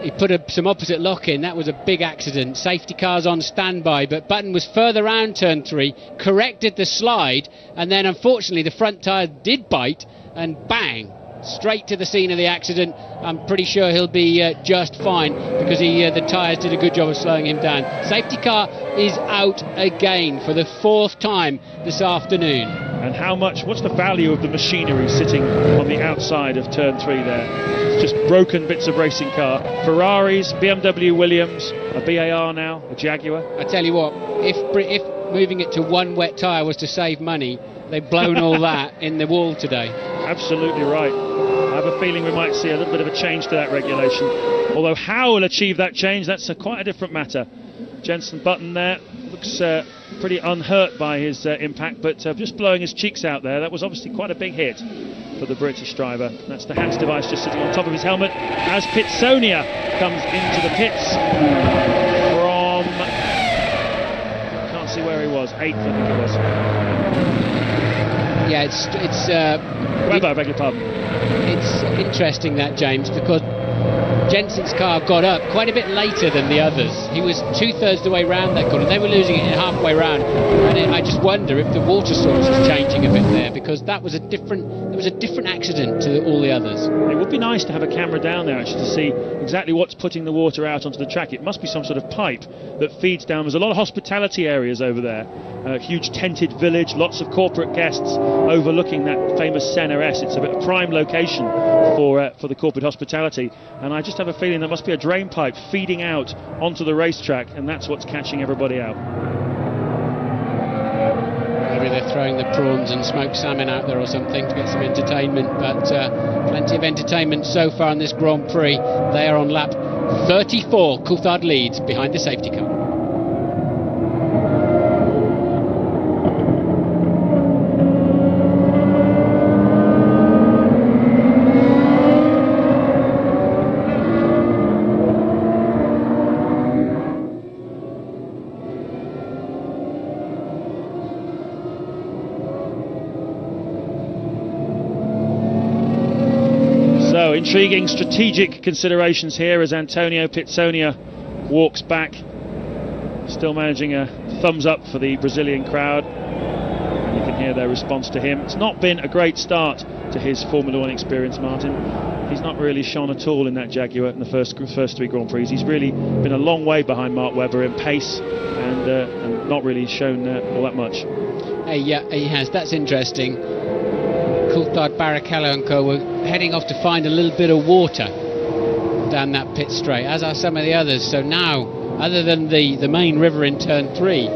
he put some opposite lock in. That was a big accident. Safety cars on standby, but Button was further round turn 3, corrected the slide, and then unfortunately the front tyre did bite, and bang! Straight to the scene of the accident. I'm pretty sure he'll be just fine, because the tyres did a good job of slowing him down. Safety car is out again for the 4th time this afternoon. And what's the value of the machinery sitting on the outside of turn 3 there? It's just broken bits of racing car. Ferraris, BMW Williams, a BAR now, a Jaguar. I tell you what, if moving it to one wet tyre was to save money, they've blown all that in the wall today. Absolutely right. I have a feeling we might see a little bit of a change to that regulation. Although how we'll achieve that change, that's quite a different matter. Jenson Button there looks pretty unhurt by his impact, but just blowing his cheeks out there. That was obviously quite a big hit for the British driver. That's the HANS device just sitting on top of his helmet as Pitsonia comes into the pits from... can't see where he was. 8th, I think it was. Yeah, it's Webber, I beg your pardon. It's interesting that, James, because Jenson's car got up quite a bit later than the others. He was 2/3 the way round that corner. They were losing it in halfway round, and I just wonder if the water source is changing a bit there, because that was a different accident to all the others. It would be nice to have a camera down there actually to see exactly what's putting the water out onto the track. It must be some sort of pipe that feeds down. There's a lot of hospitality areas over there, a huge tented village, lots of corporate guests overlooking that famous Senna S. It's a bit of prime location for the corporate hospitality, and I just have a feeling there must be a drain pipe feeding out onto the racetrack, and that's what's catching everybody out. Maybe they're throwing the prawns and smoked salmon out there or something to get some entertainment, but plenty of entertainment so far in this Grand Prix. They are on lap 34. Coulthard leads behind the safety car. Intriguing strategic considerations here as Antonio Pitsonia walks back, still managing a thumbs up for the Brazilian crowd. And you can hear their response to him. It's not been a great start to his Formula 1 experience, Martin. He's not really shone at all in that Jaguar in the first 3 Grand Prix. He's really been a long way behind Mark Webber in pace and not really shown all that much. Yeah, he has. That's interesting. Coulthard, Barrichello and co were heading off to find a little bit of water down that pit straight, as are some of the others. So now, other than the main river in turn 3,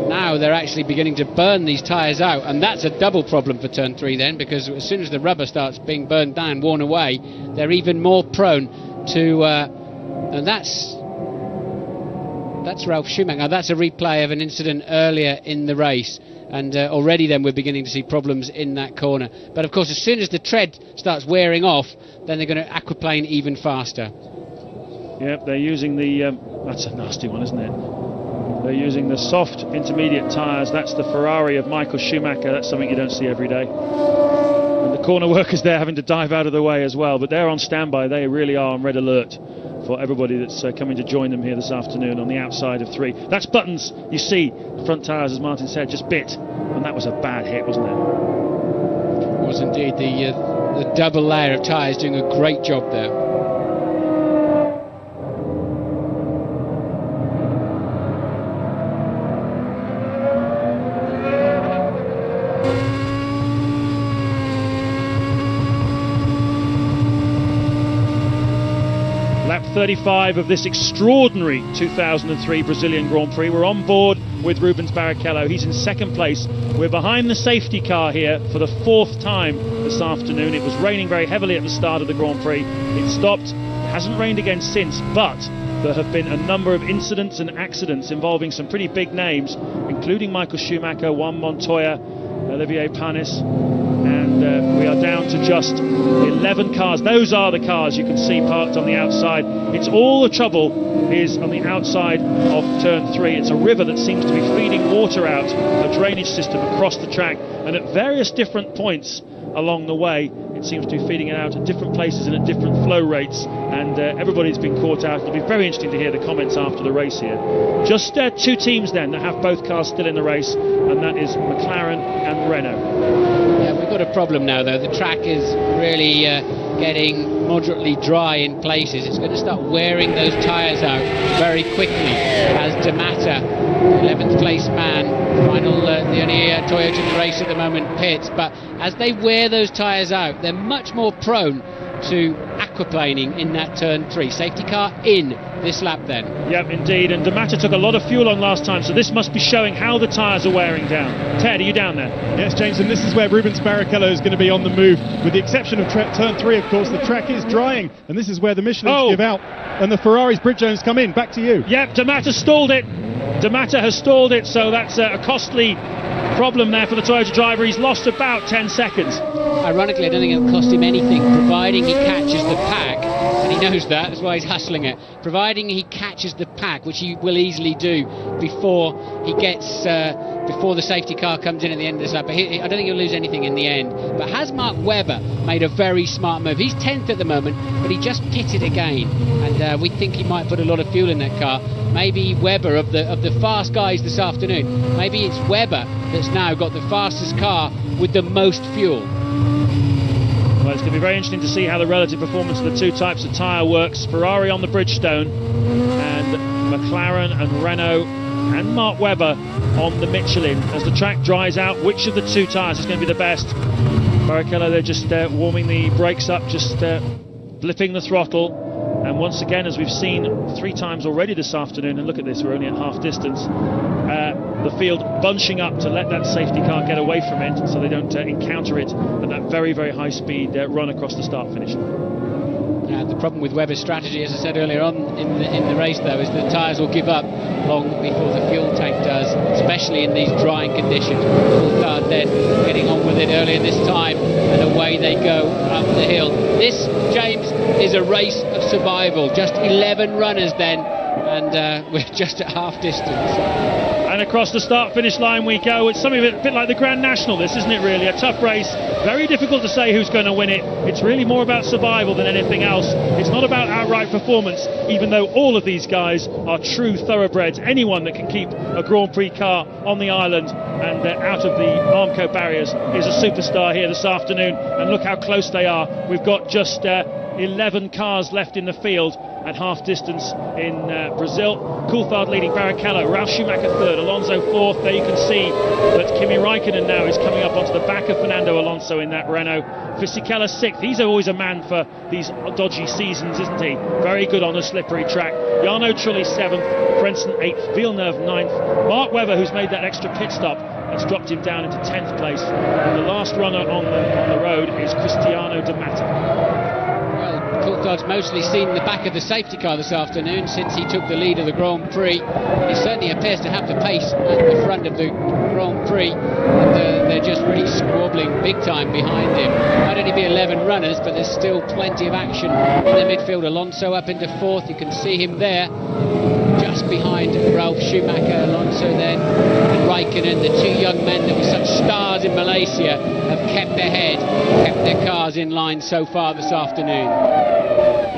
now they're actually beginning to burn these tyres out, and that's a double problem for turn 3 then, because as soon as the rubber starts being burned down, worn away, they're even more prone to and that's Ralf Schumacher. That's a replay of an incident earlier in the race, and already then we're beginning to see problems in that corner. But of course, as soon as the tread starts wearing off, then they're going to aquaplane even faster. Yep, they're using the that's a nasty one, isn't it? They're using the soft intermediate tyres. That's the Ferrari of Michael Schumacher. That's something you don't see every day. And the corner workers there having to dive out of the way as well, but they're on standby. They really are on red alert for everybody that's coming to join them here this afternoon on the outside of 3. That's Buttons. You see the front tyres, as Martin said, just bit, and that was a bad hit, wasn't it? It was indeed. The double layer of tyres doing a great job there. Lap 35 of this extraordinary 2003 Brazilian Grand Prix. We're on board with Rubens Barrichello. He's in second place. We're behind the safety car here for the 4th time this afternoon. It was raining very heavily at the start of the Grand Prix. It stopped. It hasn't rained again since, but there have been a number of incidents and accidents involving some pretty big names, including Michael Schumacher, Juan Montoya, Olivier Panis, and we are down to just 11 cars. Those are the cars you can see parked on the outside. It's all the trouble is on the outside of turn 3. It's a river that seems to be feeding water out, a drainage system across the track, and at various different points along the way it seems to be feeding it out at different places and at different flow rates, and everybody's been caught out. It'll be very interesting to hear the comments after the race here. Just 2 teams then that have both cars still in the race, and that is McLaren and Renault. Yeah, we've got a problem now though. The track is really getting moderately dry in places. It's going to start wearing those tyres out very quickly as D'Amata, 11th place man, the only Toyota in the race at the moment, pits. But as they wear those tyres out, they're much more prone to aquaplaning in that turn 3. Safety car in this lap then. Yep, indeed, and D'Amata took a lot of fuel on last time, so this must be showing how the tyres are wearing down. Ted, are you down there? Yes, James, and this is where Rubens Barrichello is going to be on the move, with the exception of turn 3, of course. The track is drying, and this is where the Michelins give out, and the Ferrari's Bridge zones come in. Back to you. Yep, D'Amata stalled it. D'Amata has stalled it, so that's a costly problem there for the Toyota driver. He's lost about 10 seconds. Ironically, I don't think it'll cost him anything, providing he catches the pack, and he knows that's why he's hustling it. Providing he catches the pack, which he will easily do before he gets before the safety car comes in at the end of this lap. But I don't think he'll lose anything in the end. But has Mark Webber made a very smart move? He's 10th at the moment, but he just pitted again, and we think he might put a lot of fuel in that car. Maybe Webber, of the fast guys this afternoon, maybe it's Webber that's now got the fastest car with the most fuel. Well, it's going to be very interesting to see how the relative performance of the 2 types of tyre works. Ferrari on the Bridgestone, and McLaren and Renault and Mark Webber on the Michelin. As the track dries out, which of the 2 tyres is going to be the best? Barrichello, they're just warming the brakes up, just blipping the throttle. And once again, as we've seen 3 times already this afternoon, and look at this, we're only at half distance, the field bunching up to let that safety car get away from it so they don't encounter it at that very, very high speed run across the start-finish line. The problem with Webber's strategy, as I said earlier on in the race though, is the tyres will give up long before the fuel tank does, especially in these drying conditions. Coulthard then getting on with it earlier this time, and away they go up the hill. This, James, is a race of survival. Just 11 runners then, and we're just at half distance. And across the start-finish line we go. It's something a bit like the Grand National, this, isn't it, really? A tough race. Very difficult to say who's going to win it. It's really more about survival than anything else. It's not about outright performance, even though all of these guys are true thoroughbreds. Anyone that can keep a Grand Prix car on the island and out of the Armco barriers is a superstar here this afternoon. And look how close they are. We've got just 11 cars left in the field at half distance in Brazil. Coulthard leading Barrichello, Ralf Schumacher 3rd, Alonso 4th. There you can see that Kimi Raikkonen now is coming up onto the back of Fernando Alonso in that Renault. Fisichella 6th. He's always a man for these dodgy seasons, isn't he? Very good on a slippery track. Jarno Trulli 7th, Frentzen 8th, Villeneuve 9th. Mark Webber, who's made that extra pit stop, has dropped him down into 10th place. And the last runner on the road is Cristiano D'Amata. Coulthard's mostly seen the back of the safety car this afternoon since he took the lead of the Grand Prix. He certainly appears to have the pace at the front of the Grand Prix, and they're just really squabbling big time behind him. Might only be 11 runners, but there's still plenty of action in the midfield. Alonso up into 4th, you can see him there, just behind Ralf Schumacher. Alonso then, and Raikkonen, the 2 young men that were such stars in Malaysia, have kept their head, kept their cars in line so far this afternoon.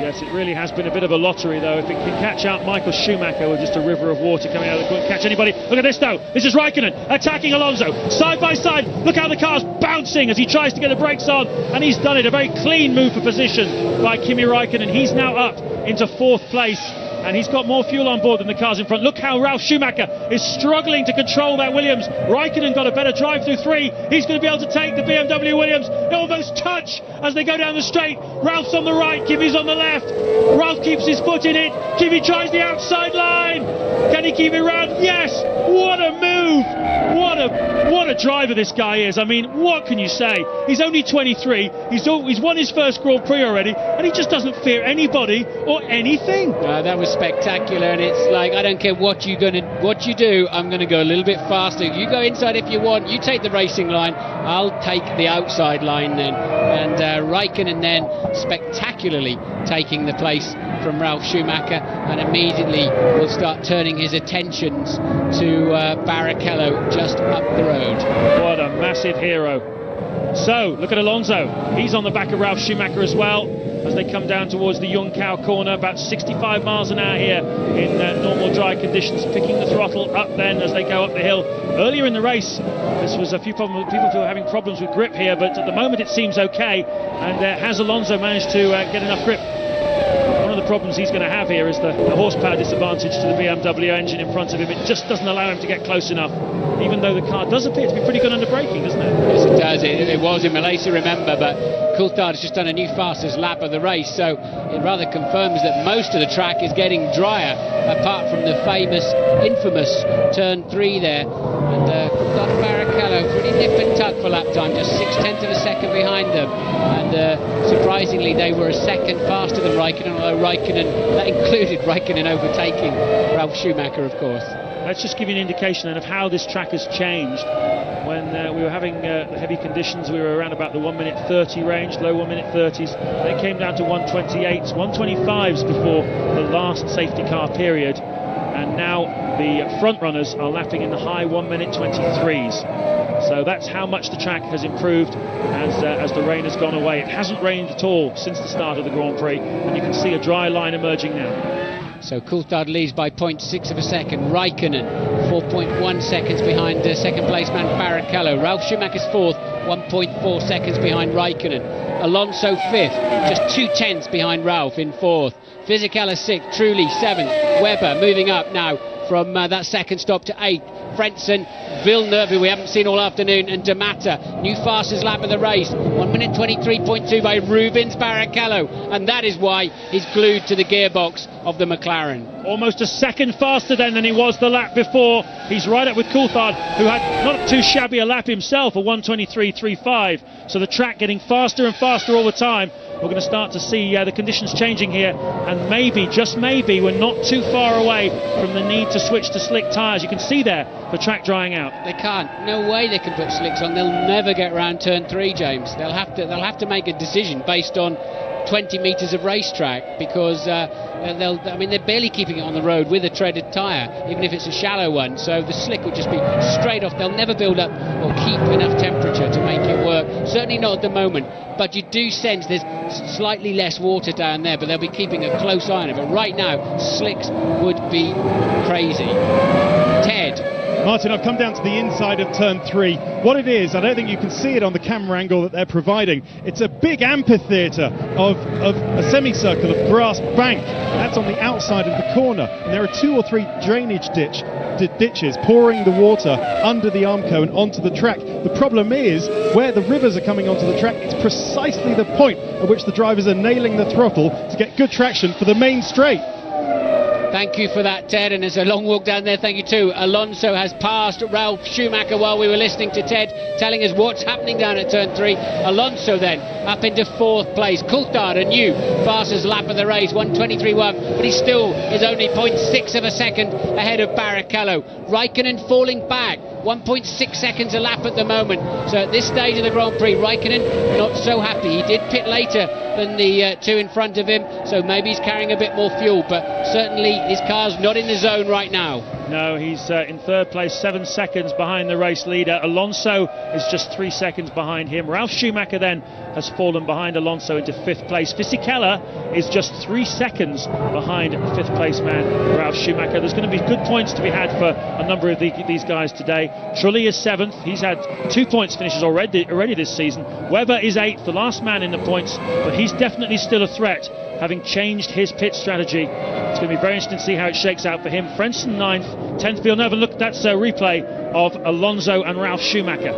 Yes, it really has been a bit of a lottery though. If it can catch out Michael Schumacher with just a river of water coming out, it couldn't catch anybody. Look at this though, this is Raikkonen attacking Alonso, side by side. Look how the car's bouncing as he tries to get the brakes on, and he's done it. A very clean move for position by Kimi Raikkonen. He's now up into 4th place, and he's got more fuel on board than the cars in front. Look how Ralf Schumacher is struggling to control that Williams. Raikkonen got a better drive through 3. He's going to be able to take the BMW Williams. They almost touch as they go down the straight. Ralph's on the right, Kimi's on the left. Ralf keeps his foot in it. Kimi tries the outside line. Can he keep it round? Yes. What a move. What a driver this guy is. I mean, what can you say? He's only 23. He's won his first Grand Prix already, and he just doesn't fear anybody or anything. That was spectacular, and it's like, I don't care what you do, I'm going to go a little bit faster. You go inside if you want. You take the racing line. I'll take the outside line then. And Raikkonen then spectacularly taking the place from Ralf Schumacher, and immediately will start turning his attentions to Barrichello just up the road. What a massive hero. So, look at Alonso. He's on the back of Ralf Schumacher as well as they come down towards the Junckau corner, about 65 miles an hour here in normal dry conditions, picking the throttle up then as they go up the hill. Earlier in the race, this was a few problems. People were having problems with grip here, but at the moment it seems okay. And has Alonso managed to get enough grip? One of the problems he's going to have here is the horsepower disadvantage to the BMW engine in front of him. It just doesn't allow him to get close enough, even though the car does appear to be pretty good under braking, doesn't it? Yes, it does. It was in Malaysia, remember, but Coulthard has just done a new fastest lap of the race, so it rather confirms that most of the track is getting drier, apart from the infamous turn 3 there. And Coulthard and Barrichello, pretty nip and tuck for lap time, just 0.6 of a second behind them. And surprisingly, they were a second faster than Raikkonen, although that included Raikkonen overtaking Ralf Schumacher, of course. Let's just give you an indication then of how this track has changed. When we were having heavy conditions, we were around about the 1 minute 30 range, low 1 minute 30s. They came down to 128s, 125s before the last safety car period. And now the front runners are lapping in the high 1 minute 23s. So that's how much the track has improved as the rain has gone away. It hasn't rained at all since the start of the Grand Prix, and you can see a dry line emerging now. So Coulthard leads by 0.6 of a second. Raikkonen 4.1 seconds behind second place man Barrichello. Ralf Schumacher's fourth, 1.4 seconds behind Raikkonen. Alonso fifth, just 0.2 behind Ralf in fourth. Fisichella sixth, Trulli seventh. Webber moving up now from that second stop to 8th. Frentzen, Villeneuve, who we haven't seen all afternoon, and De Matta. New fastest lap of the race, 1 minute 23.2 by Rubens Barrichello, and that is why he's glued to the gearbox of the McLaren. Almost a second faster then than he was the lap before. He's right up with Coulthard, who had not too shabby a lap himself, a 1:23.35. So the track getting faster and faster all the time. We're going to start to see the conditions changing here, and maybe, just maybe, we're not too far away from the need to switch to slick tyres. You can see there the track drying out. They can't. No way they can put slicks on. They'll never get round turn 3, James. They'll have to make a decision based on 20 metres of racetrack, because they're barely keeping it on the road with a treaded tyre, even if it's a shallow one, so the slick will just be straight off. They'll never build up or keep enough temperature to make it work, certainly not at the moment, but you do sense there's slightly less water down there, but they'll be keeping a close eye on it. But right now, slicks would be crazy. Ted. Martin, I've come down to the inside of turn 3. What it is, I don't think you can see it on the camera angle that they're providing. It's a big amphitheatre of a semicircle of grass bank. That's on the outside of the corner. And there are 2 or 3 drainage ditches pouring the water under the Armco and onto the track. The problem is, where the rivers are coming onto the track, it's precisely the point at which the drivers are nailing the throttle to get good traction for the main straight. Thank you for that, Ted, and there's a long walk down there. Thank you too. Alonso has passed Ralf Schumacher while we were listening to Ted telling us what's happening down at turn 3. Alonso then up into 4th place. Coulthard, a new fastest lap of the race, 1:23.1, but he still is only 0.6 of a second ahead of Barrichello. Raikkonen falling back, 1.6 seconds a lap at the moment. So at this stage of the Grand Prix, Raikkonen not so happy. He did pit later than the 2 in front of him, so maybe he's carrying a bit more fuel, but certainly his car's not in the zone right now. No, he's in third place, 7 seconds behind the race leader. Alonso is just 3 seconds behind him. Ralf Schumacher then has fallen behind Alonso into 5th place. Fisichella is just 3 seconds behind 5th place man Ralf Schumacher. There's going to be good points to be had for a number of these guys today. Trulli is 7th. He's had 2 points finishes already this season. Webber is 8th, the last man in the points, but he's definitely still a threat, having changed his pit strategy. It's going to be very interesting to see how it shakes out for him. Frentzen 9th, 10th Villeneuve. Look, that's a replay of Alonso and Ralf Schumacher.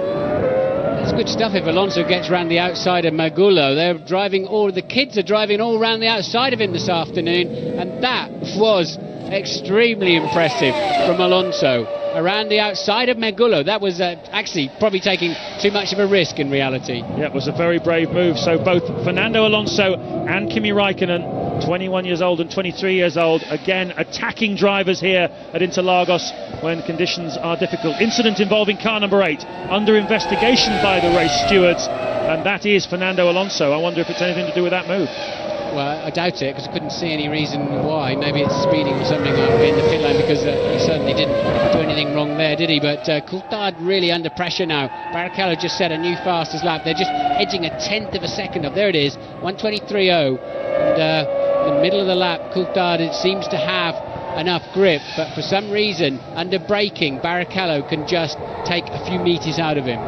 It's good stuff if Alonso gets round the outside of Magullo. The kids are driving all round the outside of him this afternoon, and that was extremely impressive from Alonso. Around the outside of Magullo. That was actually probably taking too much of a risk in reality. Yeah, it was a very brave move. So both Fernando Alonso and Kimi Raikkonen, 21 years old and 23 years old, again attacking drivers here at Interlagos when conditions are difficult. Incident involving car number 8 under investigation by the race stewards, and that is Fernando Alonso. I wonder if it's anything to do with that move. Well, I doubt it, because I couldn't see any reason why. Maybe it's speeding or something in the pit lane, because he certainly didn't do anything wrong there, did he? But Coulthard really under pressure now. Barrichello just set a new fastest lap. They're just edging a 1/10 of a second up. There it is, 1:23.0. And in the middle of the lap, Coulthard, it seems to have enough grip, but for some reason, under braking, Barrichello can just take a few metres out of him.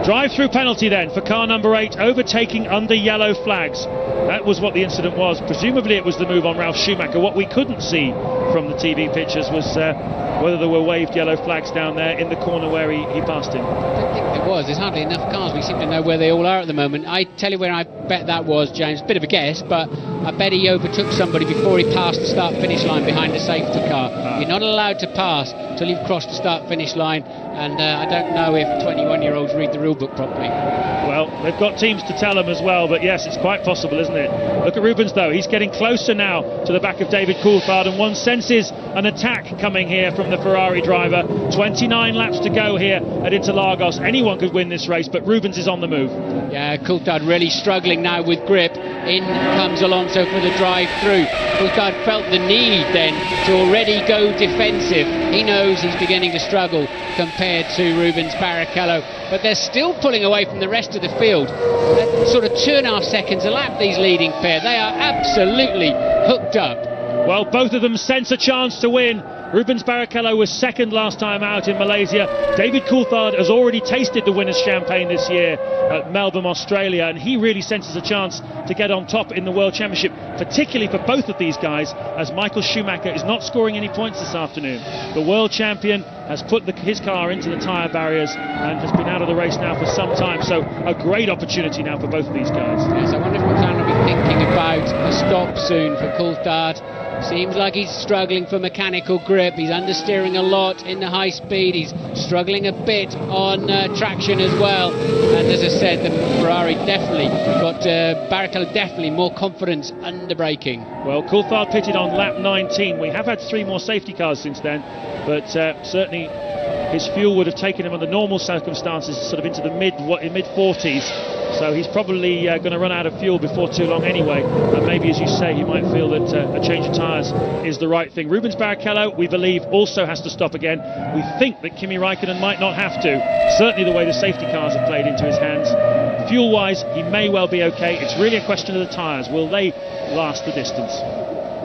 Drive-through penalty then for car number 8, overtaking under yellow flags. That was what the incident was. Presumably it was the move on Ralf Schumacher. What we couldn't see from the TV pictures was whether there were waved yellow flags down there in the corner where he passed him. I don't think there was. There's hardly enough cars. We seem to know where they all are at the moment. I tell you where I bet that was, James. Bit of a guess, but I bet he overtook somebody before he passed the start-finish line behind a safety car. You're not allowed to pass till you've crossed the start-finish line, and I don't know if 21-year-olds read the rule book properly. Well, they've got teams to tell them as well, but yes, it's quite possible, isn't it? Look at Rubens though, he's getting closer now to the back of David Coulthard, and one senses an attack coming here from the Ferrari driver. 29 laps to go here at Interlagos. Anyone could win this race, but Rubens is on the move. Yeah, Coulthard really struggling now with grip. In comes Alonso for the drive-through. Coulthard felt the need then to already go defensive. He knows he's beginning to struggle compared to Rubens Barrichello, but they're still pulling away from the rest of the field. At sort of 2.5 seconds a lap, these leading pair. They are absolutely hooked up. Well, both of them sense a chance to win. Rubens Barrichello was second last time out in Malaysia. David Coulthard has already tasted the winner's champagne this year at Melbourne, Australia, and he really senses a chance to get on top in the World Championship, particularly for both of these guys, as Michael Schumacher is not scoring any points this afternoon. The world champion has put his car into the tyre barriers and has been out of the race now for some time, so a great opportunity now for both of these guys. Yes, I wonder if McLaren will be thinking about a stop soon for Coulthard. Seems like he's struggling for mechanical grip. He's understeering a lot in the high speed. He's struggling a bit on traction as well. And as I said, the Ferrari definitely got Barrichello definitely more confidence under braking. Well, Coulthard pitted on lap 19. We have had 3 more safety cars since then, but certainly his fuel would have taken him under normal circumstances sort of into the mid-40s. So he's probably going to run out of fuel before too long anyway. And maybe, as you say, he might feel that a change of tyres is the right thing. Rubens Barrichello, we believe, also has to stop again. We think that Kimi Raikkonen might not have to. Certainly the way the safety cars have played into his hands. Fuel-wise, he may well be okay. It's really a question of the tyres. Will they last the distance?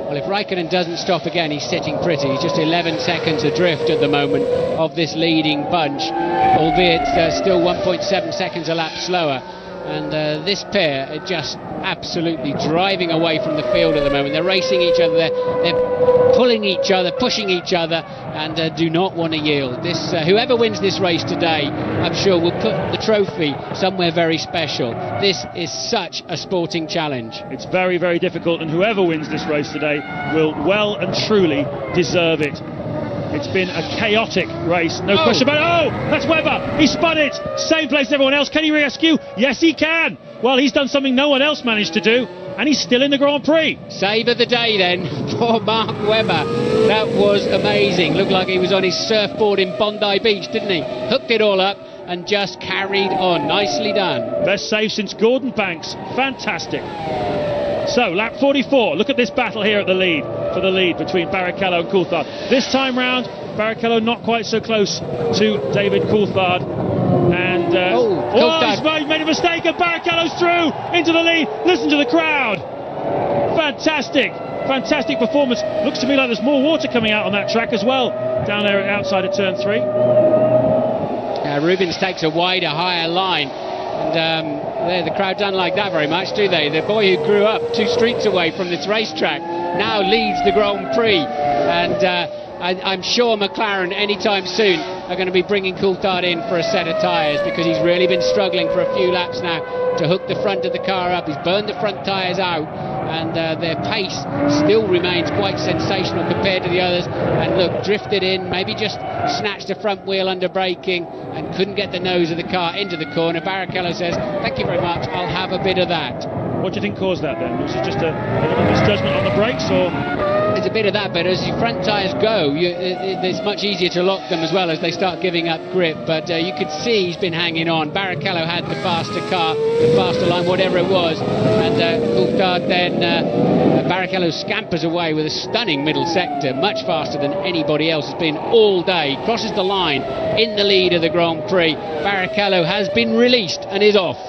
Well, if Raikkonen doesn't stop again, he's sitting pretty. He's just 11 seconds adrift at the moment of this leading bunch, albeit still 1.7 seconds a lap slower. And this pair are just absolutely driving away from the field at the moment. They're racing each other, they're pulling each other, pushing each other, and do not want to yield. This whoever wins this race today, I'm sure, will put the trophy somewhere very special. This is such a sporting challenge. It's very, very difficult, and whoever wins this race today will well and truly deserve it. It's been a chaotic race, no question about it. Oh, that's Webber. He spun it. Same place as everyone else. Can he rescue? Yes, he can. Well, he's done something no one else managed to do, and he's still in the Grand Prix. Save of the day then for Mark Webber. That was amazing. Looked like he was on his surfboard in Bondi Beach, didn't he? Hooked it all up and just carried on. Nicely done. Best save since Gordon Banks. Fantastic. So, lap 44. Look at this battle here at the lead. for the lead between Barrichello and Coulthard. This time round, Barrichello not quite so close to David Coulthard. And he's made a mistake, and Barrichello's through into the lead. Listen to the crowd. Fantastic performance. Looks to me like there's more water coming out on that track as well, down there outside of turn 3. Rubens takes a wider, higher line, and the crowd don't like that very much, do they? The boy who grew up 2 streets away from this racetrack now leads the Grand Prix, and I'm sure McLaren anytime soon are going to be bringing Coulthard in for a set of tyres, because he's really been struggling for a few laps now to hook the front of the car up. He's burned the front tyres out, and their pace still remains quite sensational compared to the others. And look, drifted in, maybe just snatched the front wheel under braking and couldn't get the nose of the car into the corner. Barrichello says, thank you very much, I'll have a bit of that. What do you think caused that then? Was it just a little misjudgment on the brakes, or...? There's a bit of that, but as your front tyres go, it's much easier to lock them as well as they start giving up grip. But you could see he's been hanging on. Barrichello had the faster car, the faster line, whatever it was. And Coulthard then, Barrichello scampers away with a stunning middle sector, much faster than anybody else has been all day. Crosses the line in the lead of the Grand Prix. Barrichello has been released and is off.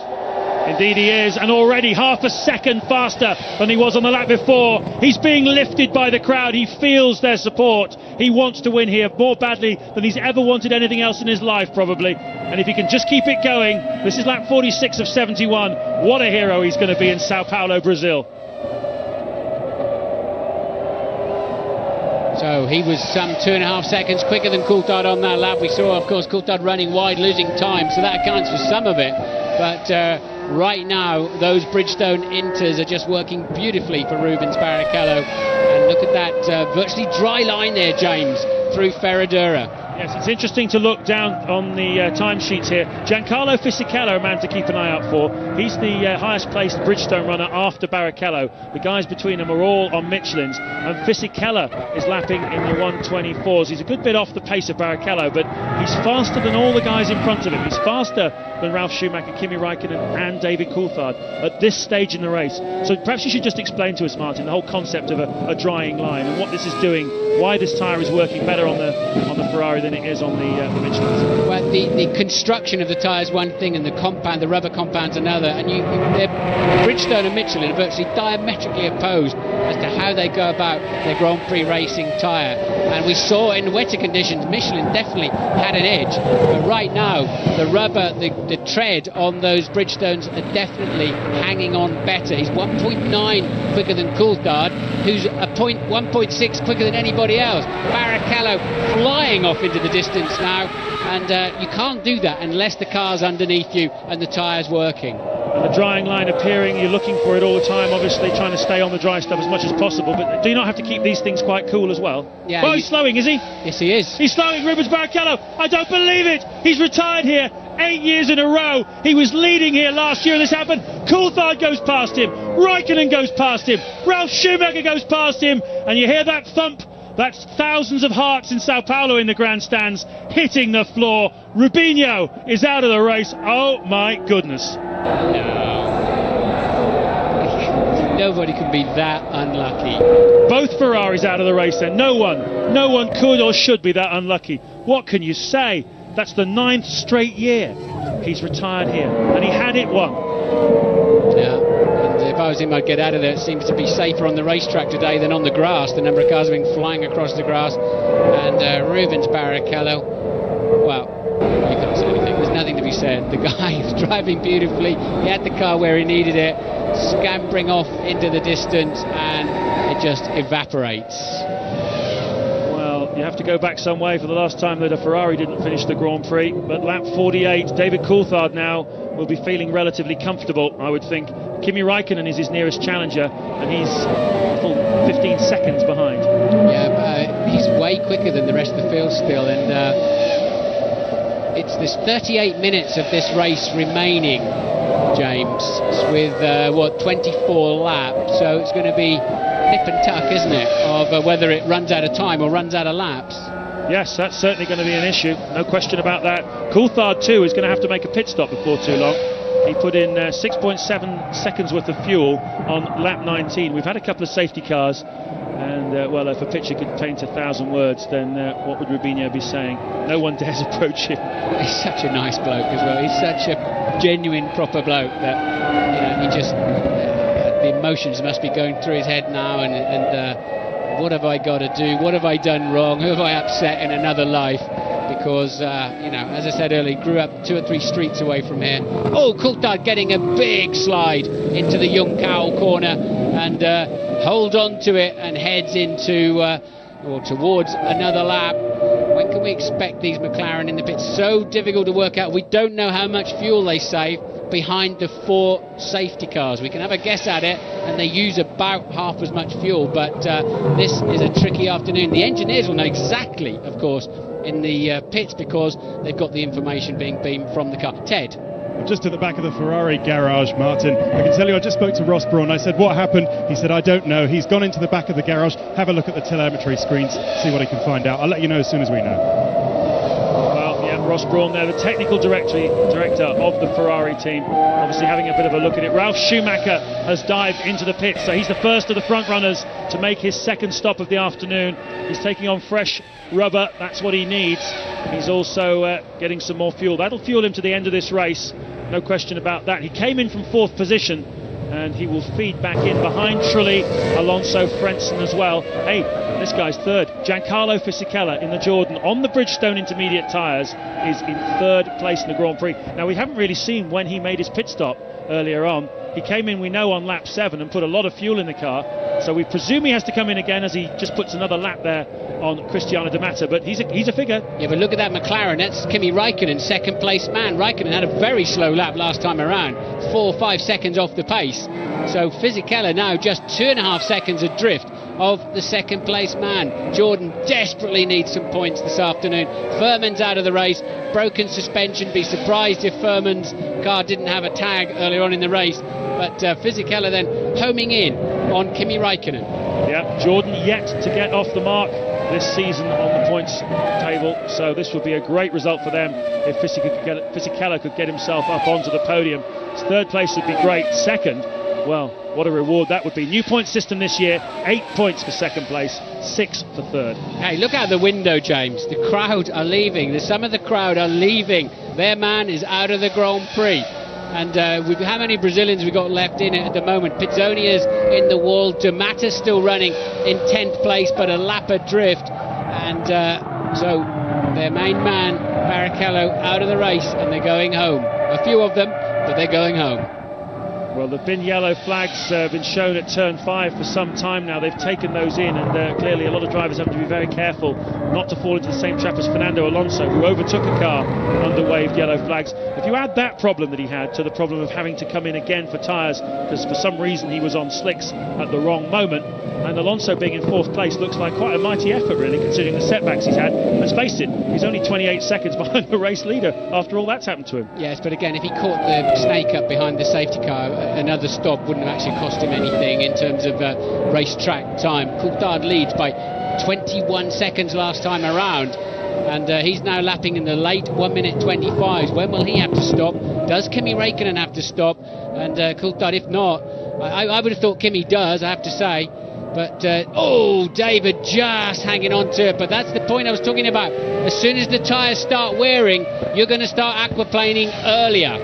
Indeed he is, and already half a second faster than he was on the lap before. He's being lifted by the crowd. He feels their support. He wants to win here more badly than he's ever wanted anything else in his life, probably. And if he can just keep it going, this is lap 46 of 71. What a hero he's going to be in Sao Paulo, Brazil. So he was some 2.5 seconds quicker than Coulthard on that lap. We saw, of course, Coulthard running wide, losing time, so that accounts for some of it. But right now, those Bridgestone Inters are just working beautifully for Rubens Barrichello. And look at that virtually dry line there, James, through Ferradura. Yes, it's interesting to look down on the timesheets here. Giancarlo Fisichella, a man to keep an eye out for. He's the highest placed Bridgestone runner after Barrichello. The guys between them are all on Michelin's, and Fisichella is lapping in the 124s. He's a good bit off the pace of Barrichello, but he's faster than all the guys in front of him. He's faster than Ralf Schumacher, Kimi Raikkonen and David Coulthard at this stage in the race. So perhaps you should just explain to us, Martin, the whole concept of a drying line and what this is doing, why this tyre is working better on the Ferrari than it is on the Michelin. Well, the construction of the tyre is one thing, and the compound, the rubber compound's another. And Bridgestone and Michelin are virtually diametrically opposed as to how they go about their Grand Prix racing tyre. And we saw in wetter conditions, Michelin definitely had an edge. But right now, the rubber, the tread on those Bridgestones are definitely hanging on better. He's 1.9 quicker than Coulthard, who's 1.6 quicker than anybody else. Barrichello flying off into the distance now, and you can't do that unless the car's underneath you and the tyre's working. And the drying line appearing, you're looking for it all the time, obviously trying to stay on the dry stuff as much as possible, but do you not have to keep these things quite cool as well? Yeah. Well, he's slowing, is he? Yes, he is. He's slowing, Rubens Barrichello. I don't believe it. He's retired here 8 years in a row. He was leading here last year and this happened. Coulthard goes past him. Raikkonen goes past him. Ralf Schumacher goes past him. And you hear that thump. That's thousands of hearts in Sao Paulo in the grandstands hitting the floor. Rubinho is out of the race. Oh my goodness. No. Nobody can be that unlucky. Both Ferraris out of the race then. No one could or should be that unlucky. What can you say? That's the 9th straight year he's retired here, and he had it won. Yeah, and if I was him, I'd get out of there. It seems to be safer on the racetrack today than on the grass. The number of cars have been flying across the grass. And Rubens Barrichello, well, you can't say anything. There's nothing to be said. The guy is driving beautifully. He had the car where he needed it, scampering off into the distance, and it just evaporates. You have to go back some way for the last time that a Ferrari didn't finish the Grand Prix, but lap 48, David Coulthard now will be feeling relatively comfortable, I would think. Kimi Raikkonen is his nearest challenger, and he's a full 15 seconds behind. Yeah, he's way quicker than the rest of the field still, and there's 38 minutes of this race remaining, James, with 24 laps, so it's going to be nip and tuck, isn't it, of whether it runs out of time or runs out of laps. Yes, that's certainly going to be an issue, no question about that. Coulthard too is going to have to make a pit stop before too long. He put in 6.7 seconds worth of fuel on lap 19. We've had a couple of safety cars, and well, if a picture could paint 1,000 words, then what would Rubinho be saying? No one dares approach him. He's such a nice bloke as well. He's such a genuine, proper bloke that he just the emotions must be going through his head now, and what have I got to do? What have I done wrong? Who have I upset in another life? Because, as I said earlier, he grew up 2 or 3 streets away from here. Oh, Coulthard getting a big slide into the Young Cow corner and hold on to it and heads into or towards another lap. When can we expect these McLaren in the pits? So difficult to work out. We don't know how much fuel they save behind the 4 safety cars. We can have a guess at it, and they use about half as much fuel, but this is a tricky afternoon. The engineers will know exactly, of course, in the pits, because they've got the information being beamed from the car. Ted? I'm just at the back of the Ferrari garage, Martin. I can tell you, I just spoke to Ross Brawn. I said, what happened? He said, I don't know. He's gone into the back of the garage, have a look at the telemetry screens, see what he can find out. I'll let you know as soon as we know. Ross Brawn there, the technical director of the Ferrari team, obviously having a bit of a look at it. Ralf Schumacher has dived into the pits, so he's the first of the front runners to make his second stop of the afternoon. He's taking on fresh rubber, that's what he needs. He's also getting some more fuel. That'll fuel him to the end of this race, no question about that. He came in from 4th position, and he will feed back in behind Trulli, Alonso, Frentzen as well. Hey, this guy's 3rd. Giancarlo Fisichella in the Jordan on the Bridgestone intermediate tyres is in 3rd place in the Grand Prix. Now, we haven't really seen when he made his pit stop earlier on. He came in, we know, on lap 7 and put a lot of fuel in the car, so we presume he has to come in again as he just puts another lap there on Cristiano De Mata, but he's a figure. Yeah, but look at that McLaren. That's Kimi Raikkonen, 2nd place man. Raikkonen had a very slow lap last time around, 4 or 5 seconds off the pace. So Fisichella now just 2.5 seconds adrift of the 2nd place man. Jordan desperately needs some points this afternoon. Furman's out of the race, broken suspension. Be surprised if Furman's car didn't have a tag earlier on in the race. But Fisichella then homing in on Kimi Raikkonen. Yeah, Jordan yet to get off the mark this season on the points table, so this would be a great result for them if Fisichella could get himself up onto the podium. His 3rd place would be great. 2nd, well, what a reward that would be. New point system this year, 8 points for 2nd place, 6 for 3rd. Hey, look out the window, James. The crowd are leaving. Some of the crowd are leaving. Their man is out of the Grand Prix. And how many Brazilians we got left in it at the moment? Pizzonia's in the wall. De Mata's still running in 10th place, but a lap adrift. And so their main man, Barrichello, out of the race, and they're going home. A few of them, but they're going home. Well, there have been yellow flags been shown at turn 5 for some time now. They've taken those in, and clearly a lot of drivers have to be very careful not to fall into the same trap as Fernando Alonso, who overtook a car under waved yellow flags. If you add that problem that he had to the problem of having to come in again for tyres because for some reason he was on slicks at the wrong moment, and Alonso being in 4th place looks like quite a mighty effort, really, considering the setbacks he's had. Let's face it, he's only 28 seconds behind the race leader after all that's happened to him. Yes, but again, if he caught the snake up behind the safety car, another stop wouldn't have actually cost him anything in terms of racetrack time. Coulthard leads by 21 seconds last time around, and he's now lapping in the late 1 minute 25s. When will he have to stop? Does Kimi Raikkonen have to stop? And Coulthard, if not, I would have thought Kimi does, I have to say. But, David just hanging on to it. But that's the point I was talking about. As soon as the tyres start wearing, you're going to start aquaplaning earlier.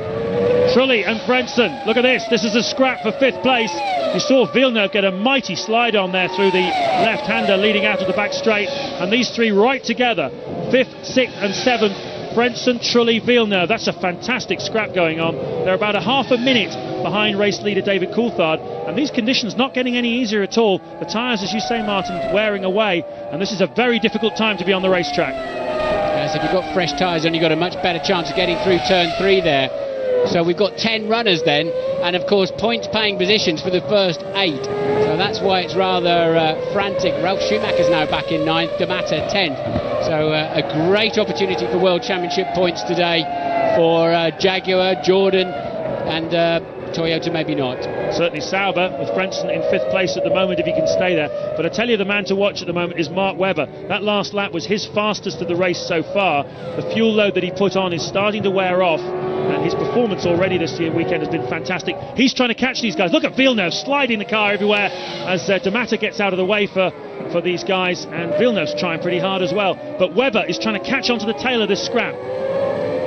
Trulli and Frentzen, look at this. This is a scrap for 5th place. You saw Villeneuve get a mighty slide on there through the left-hander leading out of the back straight. And these 3 right together, 5th, 6th and 7th. Frentzen, Trulli, Villeneuve. That's a fantastic scrap going on. They're about a half a minute behind race leader David Coulthard, and these conditions not getting any easier at all. The tyres, as you say, Martin, wearing away, and this is a very difficult time to be on the racetrack. Yes, if you've got fresh tyres on, you've got a much better chance of getting through turn 3 there. So we've got 10 runners then, and of course points paying positions for the first 8. So that's why it's rather frantic. Ralf Schumacher's now back in 9th, De Mata 10th. So a great opportunity for World Championship points today for Jaguar, Jordan, and Toyota maybe not. Certainly Sauber with Frentzen in 5th place at the moment if he can stay there. But I tell you, the man to watch at the moment is Mark Webber. That last lap was his fastest of the race so far. The fuel load that he put on is starting to wear off, and his performance already this weekend has been fantastic. He's trying to catch these guys. Look at Villeneuve sliding the car everywhere as De Matter gets out of the way for these guys, and Villeneuve's trying pretty hard as well. But Webber is trying to catch onto the tail of this scrap.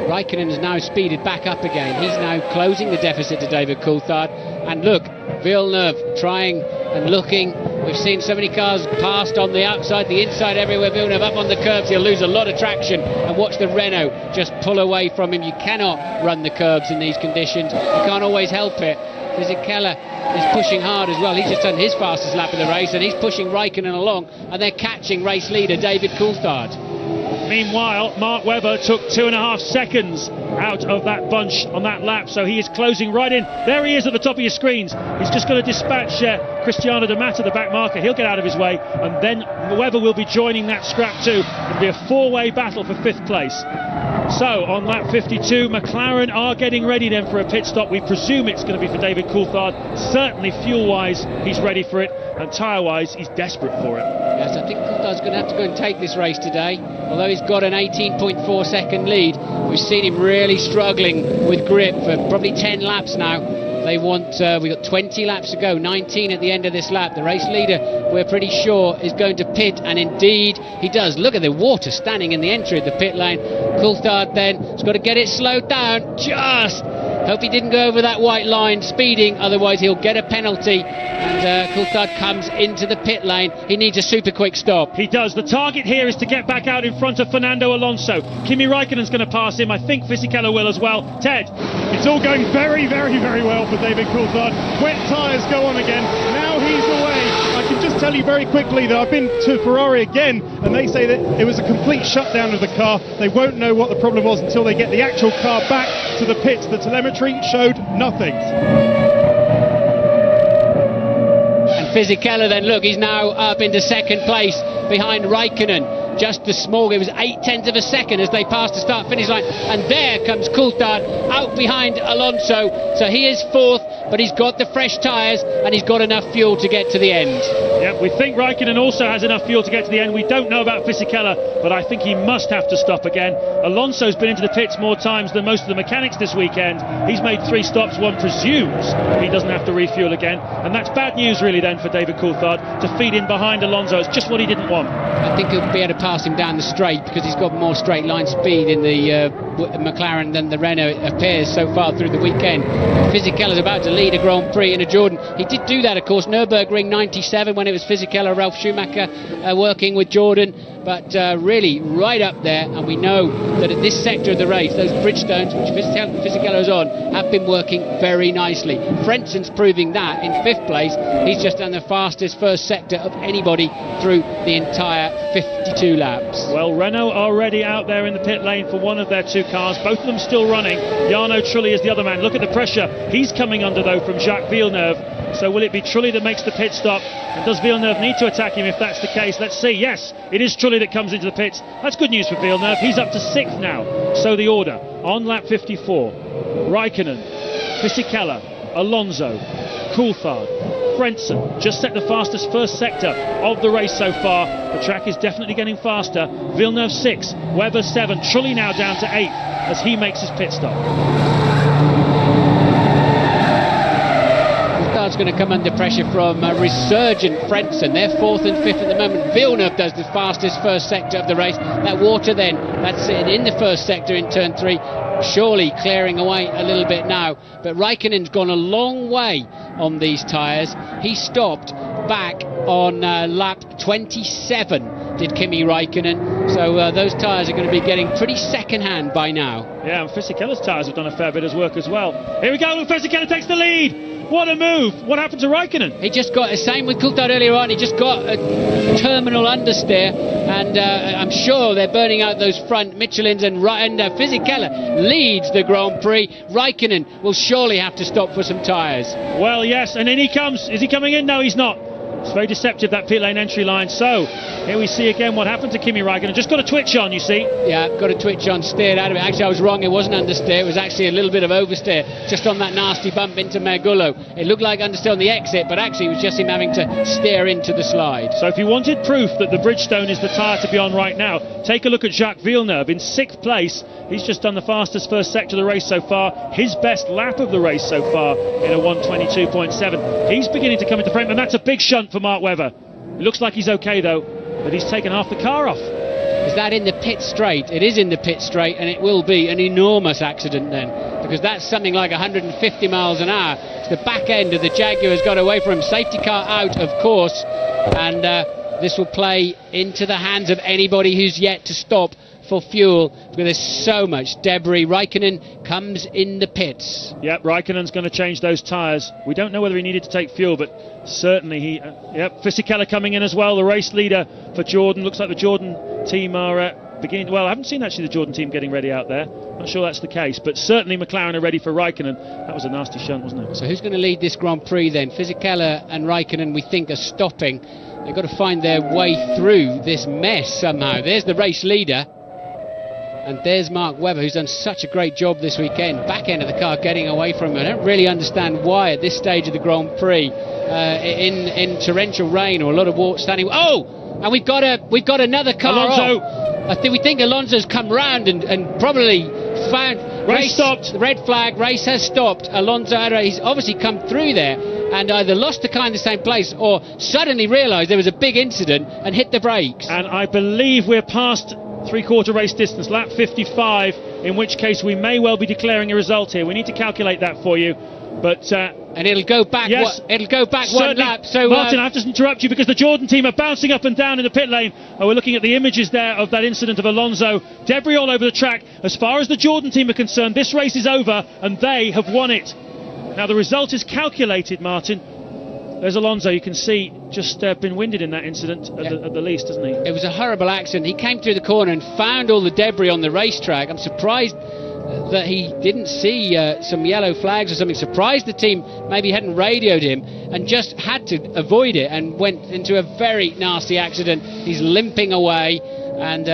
Raikkonen has now speeded back up again. He's now closing the deficit to David Coulthard. And look, Villeneuve trying and looking. We've seen so many cars passed on the outside, the inside, everywhere. Villeneuve up on the curbs, he'll lose a lot of traction. And watch the Renault just pull away from him. You cannot run the curbs in these conditions. You can't always help it. Fisichella is pushing hard as well. He's just done his fastest lap of the race, and he's pushing Raikkonen along, and they're catching race leader David Coulthard. Meanwhile, Mark Webber took 2.5 seconds out of that bunch on that lap, so he is closing right in. There he is at the top of your screens. He's just going to dispatch Cristiano De Matter, the back marker. He'll get out of his way, and then Webber will be joining that scrap too. It'll be a 4-way battle for 5th place. So on lap 52, McLaren are getting ready then for a pit stop. We presume it's going to be for David Coulthard. Certainly fuel-wise, he's ready for it, and tyre-wise, he's desperate for it. Yes, I think Coulthard's going to have to go and take this race today. Although he's got an 18.4 second lead, we've seen him really struggling with grip for probably 10 laps now. They want, we've got 20 laps to go, 19 at the end of this lap. The race leader, we're pretty sure, is going to pit, and indeed he does. Look at the water standing in the entry of the pit lane. Coulthard then has got to get it slowed down. Just hope he didn't go over that white line speeding, otherwise he'll get a penalty. And Coulthard comes into the pit lane. He needs a super quick stop. He does. The target here is to get back out in front of Fernando Alonso. Kimi Raikkonen's going to pass him. I think Fisichella will as well. Ted? It's all going very, very, very well for David Coulthard. Wet tyres go on again. Now he's away. I can just tell you very quickly that I've been to Ferrari again, and they say that it was a complete shutdown of the car. They won't know what the problem was until they get the actual car back to the pits. The telemetry showed nothing. Fisichella then, look, he's now up into 2nd place behind Raikkonen. Just the small, it was 0.8 of a second as they passed the start-finish line. And there comes Coulthard out behind Alonso. So he is 4th, but he's got the fresh tyres and he's got enough fuel to get to the end. Yeah, we think Raikkonen also has enough fuel to get to the end. We don't know about Fisichella, but I think he must have to stop again. Alonso's been into the pits more times than most of the mechanics this weekend. He's made 3 stops. One presumes he doesn't have to refuel again. And that's bad news really then for David Coulthard to feed in behind Alonso. It's just what he didn't want. I think he'll be able to pass him down the straight because he's got more straight line speed in the McLaren than the Renault, it appears, so far through the weekend. Fisichella's about to lead a Grand Prix in a Jordan. He did do that, of course, Nürburgring 97 when it was Fisichella, Ralf Schumacher working with Jordan. But really right up there, and we know that at this sector of the race, those Bridgestones, which Fisichella's on, have been working very nicely. Frentzen's proving that in 5th place. He's just done the fastest first sector of anybody through the entire 52 laps. Well, Renault are already out there in the pit lane for one of their 2 cars, both of them still running. Jarno Trulli is the other man. Look at the pressure he's coming under though from Jacques Villeneuve. So will it be Trulli that makes the pit stop? And does Villeneuve need to attack him if that's the case? Let's see. Yes, it is Trulli that comes into the pits. That's good news for Villeneuve. He's up to 6th now. So the order on lap 54. Raikkonen, Fisichella, Alonso, Coulthard, Frentzen just set the fastest first sector of the race so far. The track is definitely getting faster. Villeneuve 6, Webber 7, Trulli now down to 8th as he makes his pit stop. Coulthard's going to come under pressure from resurgent Frentzen. They're 4th and 5th at the moment. Villeneuve does the fastest first sector of the race. That water then, that's in the first sector in turn 3. Surely clearing away a little bit now, but Raikkonen's gone a long way on these tyres. He stopped back on lap 27, did Kimi Raikkonen, so those tyres are going to be getting pretty second-hand by now. Yeah, and Fisichella's tyres have done a fair bit of work as well. Here we go, Fisichella takes the lead. What a move! What happened to Raikkonen? He just got the same with Coulthard earlier on. He just got a terminal understeer, and I'm sure they're burning out those front Michelins, and Fisichella leads the Grand Prix. Raikkonen will surely have to stop for some tyres. Well, yes, and in he comes. Is he coming in? No, he's not. It's very deceptive, that pit lane entry line. So here we see again what happened to Kimi Räikkönen. Just got a twitch on, you see. Yeah, got a twitch on, steered out of it. Actually, I was wrong, it wasn't understeer, it was actually a little bit of oversteer, just on that nasty bump into Mergullo. It looked like understeer on the exit, but actually it was just him having to steer into the slide. So if you wanted proof that the Bridgestone is the tyre to be on right now, take a look at Jacques Villeneuve in 6th place. He's just done the fastest first sector of the race so far, his best lap of the race so far in a 1:22.7. He's beginning to come into frame, and that's a big shunt for Mark Webber. It looks like he's okay though, but he's taken half the car off. Is that in the pit straight? It is in the pit straight, and it will be an enormous accident then, because that's something like 150 miles an hour. It's the back end of the Jaguar's got away from him. Safety car out, of course, and this will play into the hands of anybody who's yet to stop for fuel, because there's so much debris. Raikkonen comes in the pits. Yep, Raikkonen's going to change those tyres. We don't know whether he needed to take fuel, but certainly he... yep, Fisichella coming in as well, the race leader for Jordan. Looks like the Jordan team are beginning... Well, I haven't seen actually the Jordan team getting ready out there. Not sure that's the case, but certainly McLaren are ready for Raikkonen. That was a nasty shunt, wasn't it? So who's going to lead this Grand Prix then? Fisichella and Raikkonen, we think, are stopping. They've got to find their way through this mess somehow. There's the race leader. And there's Mark Webber, who's done such a great job this weekend. Back end of the car getting away from him. I don't really understand why at this stage of the Grand Prix, in torrential rain or a lot of water standing. Oh! And we've got another car Alonso. off. We think Alonso's come round and probably found... Race stopped. Red flag, race has stopped. Alonso, he's obviously come through there and either lost the car in the same place or suddenly realised there was a big incident and hit the brakes. And I believe we're past three-quarter race distance, lap 55, in which case we may well be declaring a result here. We need to calculate that for you, but and it'll go back. Yes, it'll go back certainly. One lap. So Martin, I have to interrupt you because the Jordan team are bouncing up and down in the pit lane. We're looking at the images there of that incident of Alonso. Debris all over the track. As far as the Jordan team are concerned, this race is over and they have won it. Now the result is calculated, Martin. There's Alonso, you can see, just been winded in that incident at the least, hasn't he? It was a horrible accident. He came through the corner and found all the debris on the racetrack. I'm surprised that he didn't see some yellow flags or something. Surprised the team maybe hadn't radioed him and just had to avoid it and went into a very nasty accident. He's limping away, and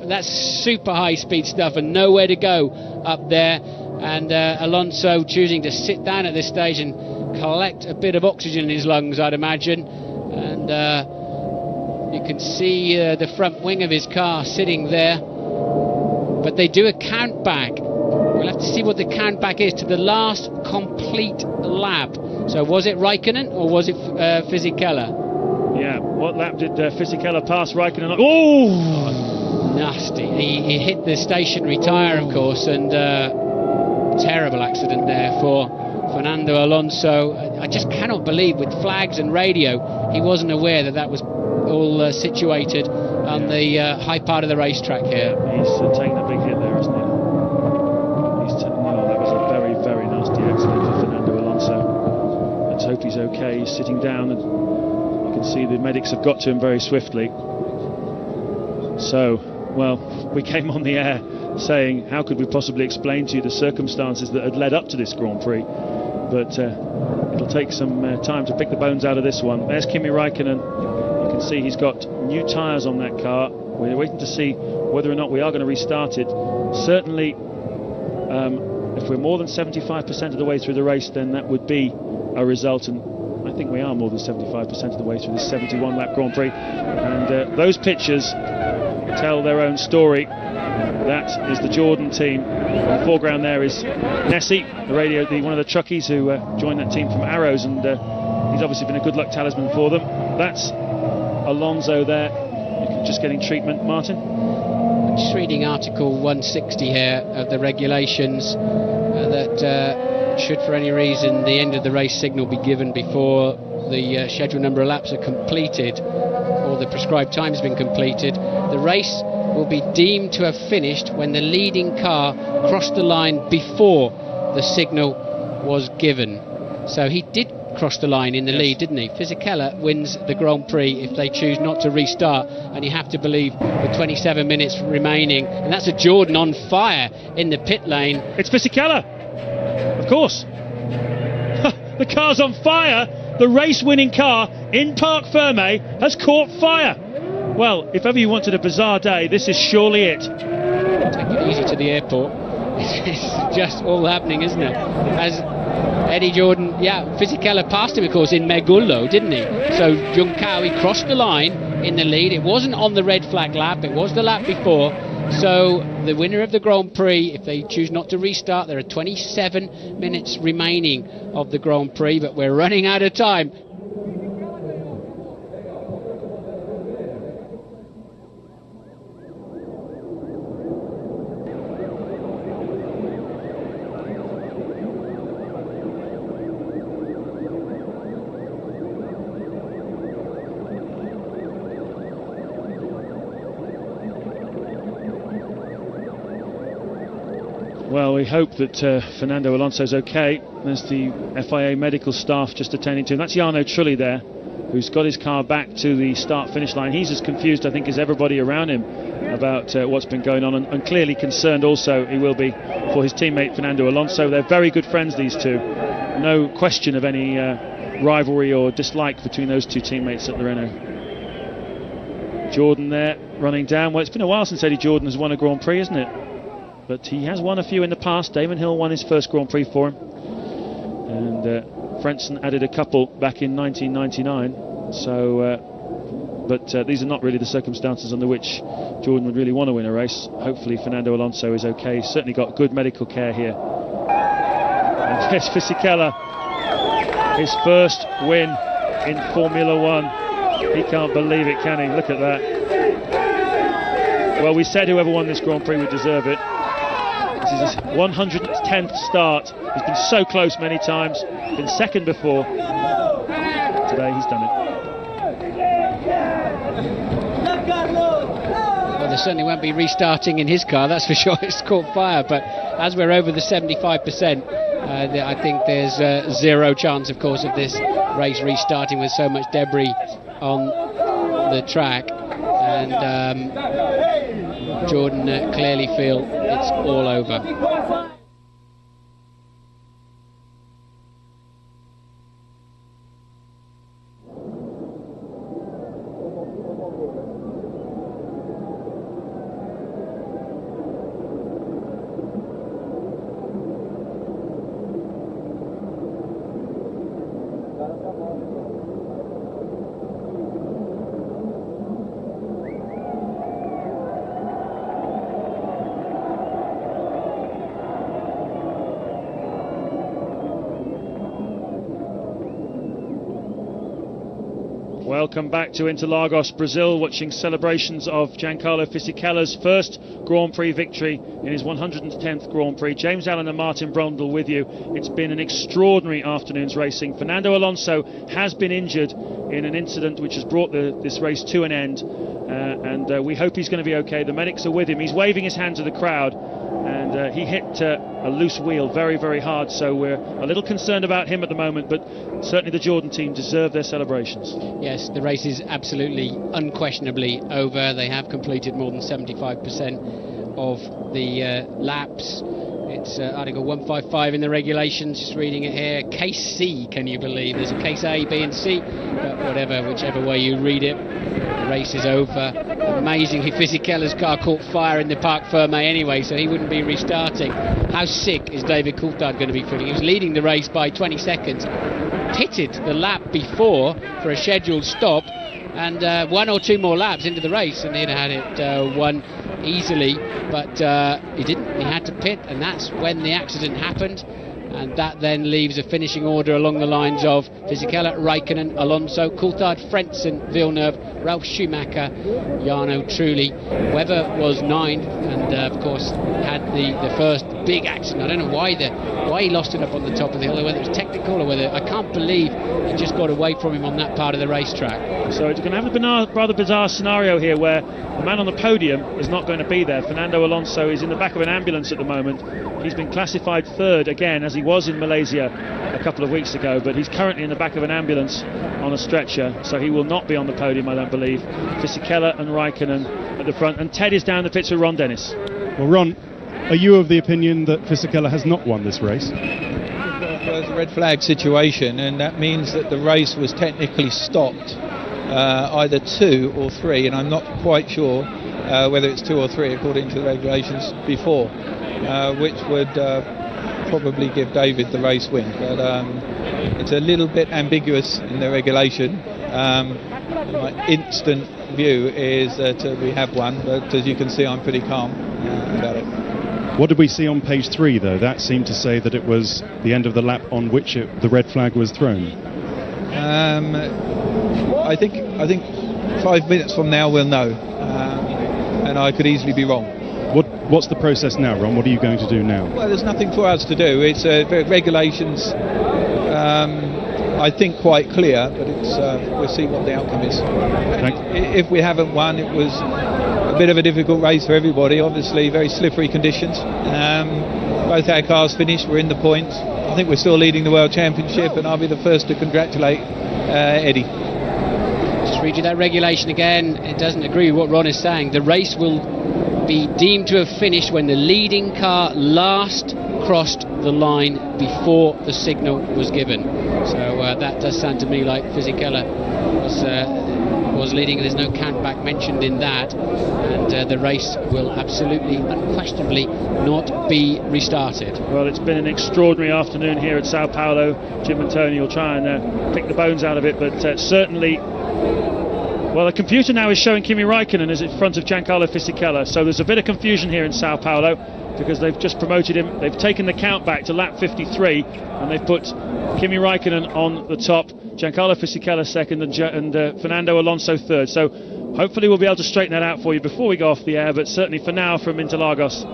that's super high speed stuff and nowhere to go up there. And Alonso choosing to sit down at this stage and collect a bit of oxygen in his lungs, I'd imagine. And you can see the front wing of his car sitting there. But they do a count back. We'll have to see what the count back is to the last complete lap. So was it Raikkonen or was it Fisichella? Yeah, what lap did Fisichella pass Raikkonen? Oh! Nasty. He hit the stationary tyre, of course, and terrible accident there for Fernando Alonso. I just cannot believe, with flags and radio, he wasn't aware that was all situated on the high part of the racetrack here. He's taken a big hit there, hasn't he? That was a very, very nasty accident for Fernando Alonso. Let's hope he's okay. He's sitting down, and you can see the medics have got to him very swiftly. So, well, we came on the air saying how could we possibly explain to you the circumstances that had led up to this Grand Prix, but it'll take some time to pick the bones out of this one. There's Kimi Räikkönen. You can see he's got new tyres on that car. We're waiting to see whether or not we are going to restart it. Certainly if we're more than 75% of the way through the race, then that would be a result, and I think we are more than 75% of the way through this 71 lap Grand Prix, and those pictures tell their own story. That is the Jordan team. In the foreground there is Nessie, one of the truckies who joined that team from Arrows, and he's obviously been a good luck talisman for them. That's Alonso there, just getting treatment. Martin? I'm just reading Article 160 here of the regulations that should for any reason the end of the race signal be given before the scheduled number of laps are completed or the prescribed time has been completed, the race will be deemed to have finished when the leading car crossed the line before the signal was given. So he did cross the line in the lead, didn't he? Fisichella wins the Grand Prix if they choose not to restart, and you have to believe with 27 minutes remaining, and that's a Jordan on fire in the pit lane. It's Fisichella, of course. The car's on fire, the race-winning car in Parc Fermé has caught fire. Well, if ever you wanted a bizarre day, this is surely it. Take it easy to the airport. It's just all happening, isn't it? As Eddie Jordan, Fisichella passed him, of course, in Megullo, didn't he? So Junkai crossed the line in the lead. It wasn't on the red flag lap, it was the lap before. So the winner of the Grand Prix, if they choose not to restart, there are 27 minutes remaining of the Grand Prix, but we're running out of time. Well, we hope that Fernando Alonso's okay. There's the FIA medical staff just attending to him. That's Jarno Trulli there, who's got his car back to the start-finish line. He's as confused, I think, as everybody around him about what's been going on, and clearly concerned also he will be for his teammate Fernando Alonso. They're very good friends, these two. No question of any rivalry or dislike between those two teammates at the Renault. Jordan there, running down. Well, it's been a while since Eddie Jordan has won a Grand Prix, isn't it? But he has won a few in the past. Damon Hill won his first Grand Prix for him, and Frentzen added a couple back in 1999. So, but these are not really the circumstances under which Jordan would really want to win a race. Hopefully Fernando Alonso is okay. He's certainly got good medical care here. And there's Fisichella, his first win in Formula One. He can't believe it, can he? Look at that. Well, we said whoever won this Grand Prix would deserve it. This is his 110th start. He's been so close many times. Been second before. Today he's done it. Well, there certainly won't be restarting in his car, that's for sure. It's caught fire, but as we're over the 75%, I think there's zero chance, of course, of this race restarting with so much debris on the track. And Jordan clearly feel it's all over. Welcome back to Interlagos, Brazil, watching celebrations of Giancarlo Fisichella's first Grand Prix victory in his 110th Grand Prix. James Allen and Martin Brundle with you. It's been an extraordinary afternoon's racing. Fernando Alonso has been injured in an incident which has brought this race to an end, and we hope he's going to be okay. The medics are with him. He's waving his hand to the crowd, and he hit a loose wheel very, very hard, so we're a little concerned about him at the moment, but certainly the Jordan team deserve their celebrations. Yes, the race is absolutely, unquestionably over. They have completed more than 75% of the laps. It's Article 155 in the regulations, just reading it here. Case C, can you believe? There's a case A, B and C, but whichever way you read it, the race is over. Amazingly, Fisichella's car caught fire in the Parc Fermé anyway, so he wouldn't be restarting. How sick is David Coulthard going to be feeling? He was leading the race by 20 seconds, pitted the lap before for a scheduled stop, and one or two more laps into the race, and he'd had it won easily, but he didn't. He had to pit, and that's when the accident happened. And that then leaves a finishing order along the lines of Fisichella, Raikkonen, Alonso, Coulthard, Frentzen, Villeneuve, Ralf Schumacher, Jarno Trulli. Webber was 9th, and of course had the first big accident. I don't know why he lost it up on the top of the hill, whether it was technical or whether, I can't believe it just got away from him on that part of the racetrack. So it's going to have a rather bizarre scenario here where the man on the podium is not going to be there. Fernando Alonso is in the back of an ambulance at the moment. He's been classified 3rd again, as he was in Malaysia a couple of weeks ago, but he's currently in the back of an ambulance on a stretcher, so he will not be on the podium, I don't believe. Fisichella and Raikkonen at the front, and Ted is down the pits with Ron Dennis. Well, Ron, are you of the opinion that Fisichella has not won this race? was a red flag situation, and that means that the race was technically stopped, either 2 or 3, and I'm not quite sure whether it's 2 or 3 according to the regulations before, which would probably give David the race win, but it's a little bit ambiguous in the regulation. My instant view is that we have won, but as you can see, I'm pretty calm about it. What did we see on page 3 though? That seemed to say that it was the end of the lap on which the red flag was thrown. I think 5 minutes from now we'll know, and I could easily be wrong. What's the process now, Ron? What are you going to do now? Well, there's nothing for us to do. It's regulations. I think quite clear, but we'll see what the outcome is. If we haven't won, it was a bit of a difficult race for everybody. Obviously, very slippery conditions. Both our cars finished. We're in the points. I think we're still leading the World Championship, and I'll be the first to congratulate Eddie. Just read you that regulation again. It doesn't agree with what Ron is saying. The race will be deemed to have finished when the leading car last crossed the line before the signal was given. So that does sound to me like Fisichella was leading. There's no countback mentioned in that, and the race will absolutely, unquestionably not be restarted. Well, it's been an extraordinary afternoon here at Sao Paulo. Jim and Tony will try and pick the bones out of it, but certainly. Well, the computer now is showing Kimi Raikkonen as in front of Giancarlo Fisichella, so there's a bit of confusion here in Sao Paulo because they've just promoted him. They've taken the count back to lap 53 and they've put Kimi Raikkonen on the top, Giancarlo Fisichella second, and Fernando Alonso third. So hopefully we'll be able to straighten that out for you before we go off the air, but certainly for now from Interlagos.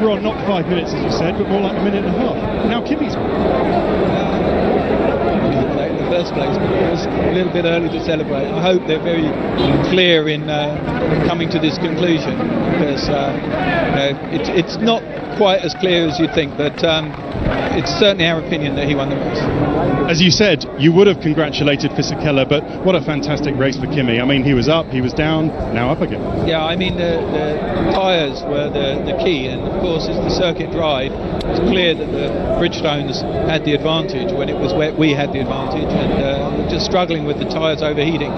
Ron, not 5 minutes as you said, but more like a minute and a half. Now Kimi's in the first place, but it was a little bit early to celebrate. I hope they're very clear in coming to this conclusion, because it's not quite as clear as you'd think, but it's certainly our opinion that he won the race. As you said, you would have congratulated Fisichella, but what a fantastic race for Kimi. I mean, he was up, he was down, now up again. Yeah, I mean, the tyres were the key, and of course, as the circuit dried, it's clear that the Bridgestones had the advantage when it was wet. We had the advantage, and we're just struggling with the tyres overheating.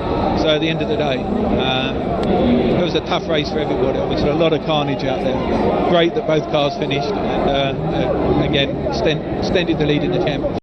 So at the end of the day, it was a tough race for everybody. Obviously, a lot of carnage out there. Great that both cars finished, and again, extended the lead in the championship.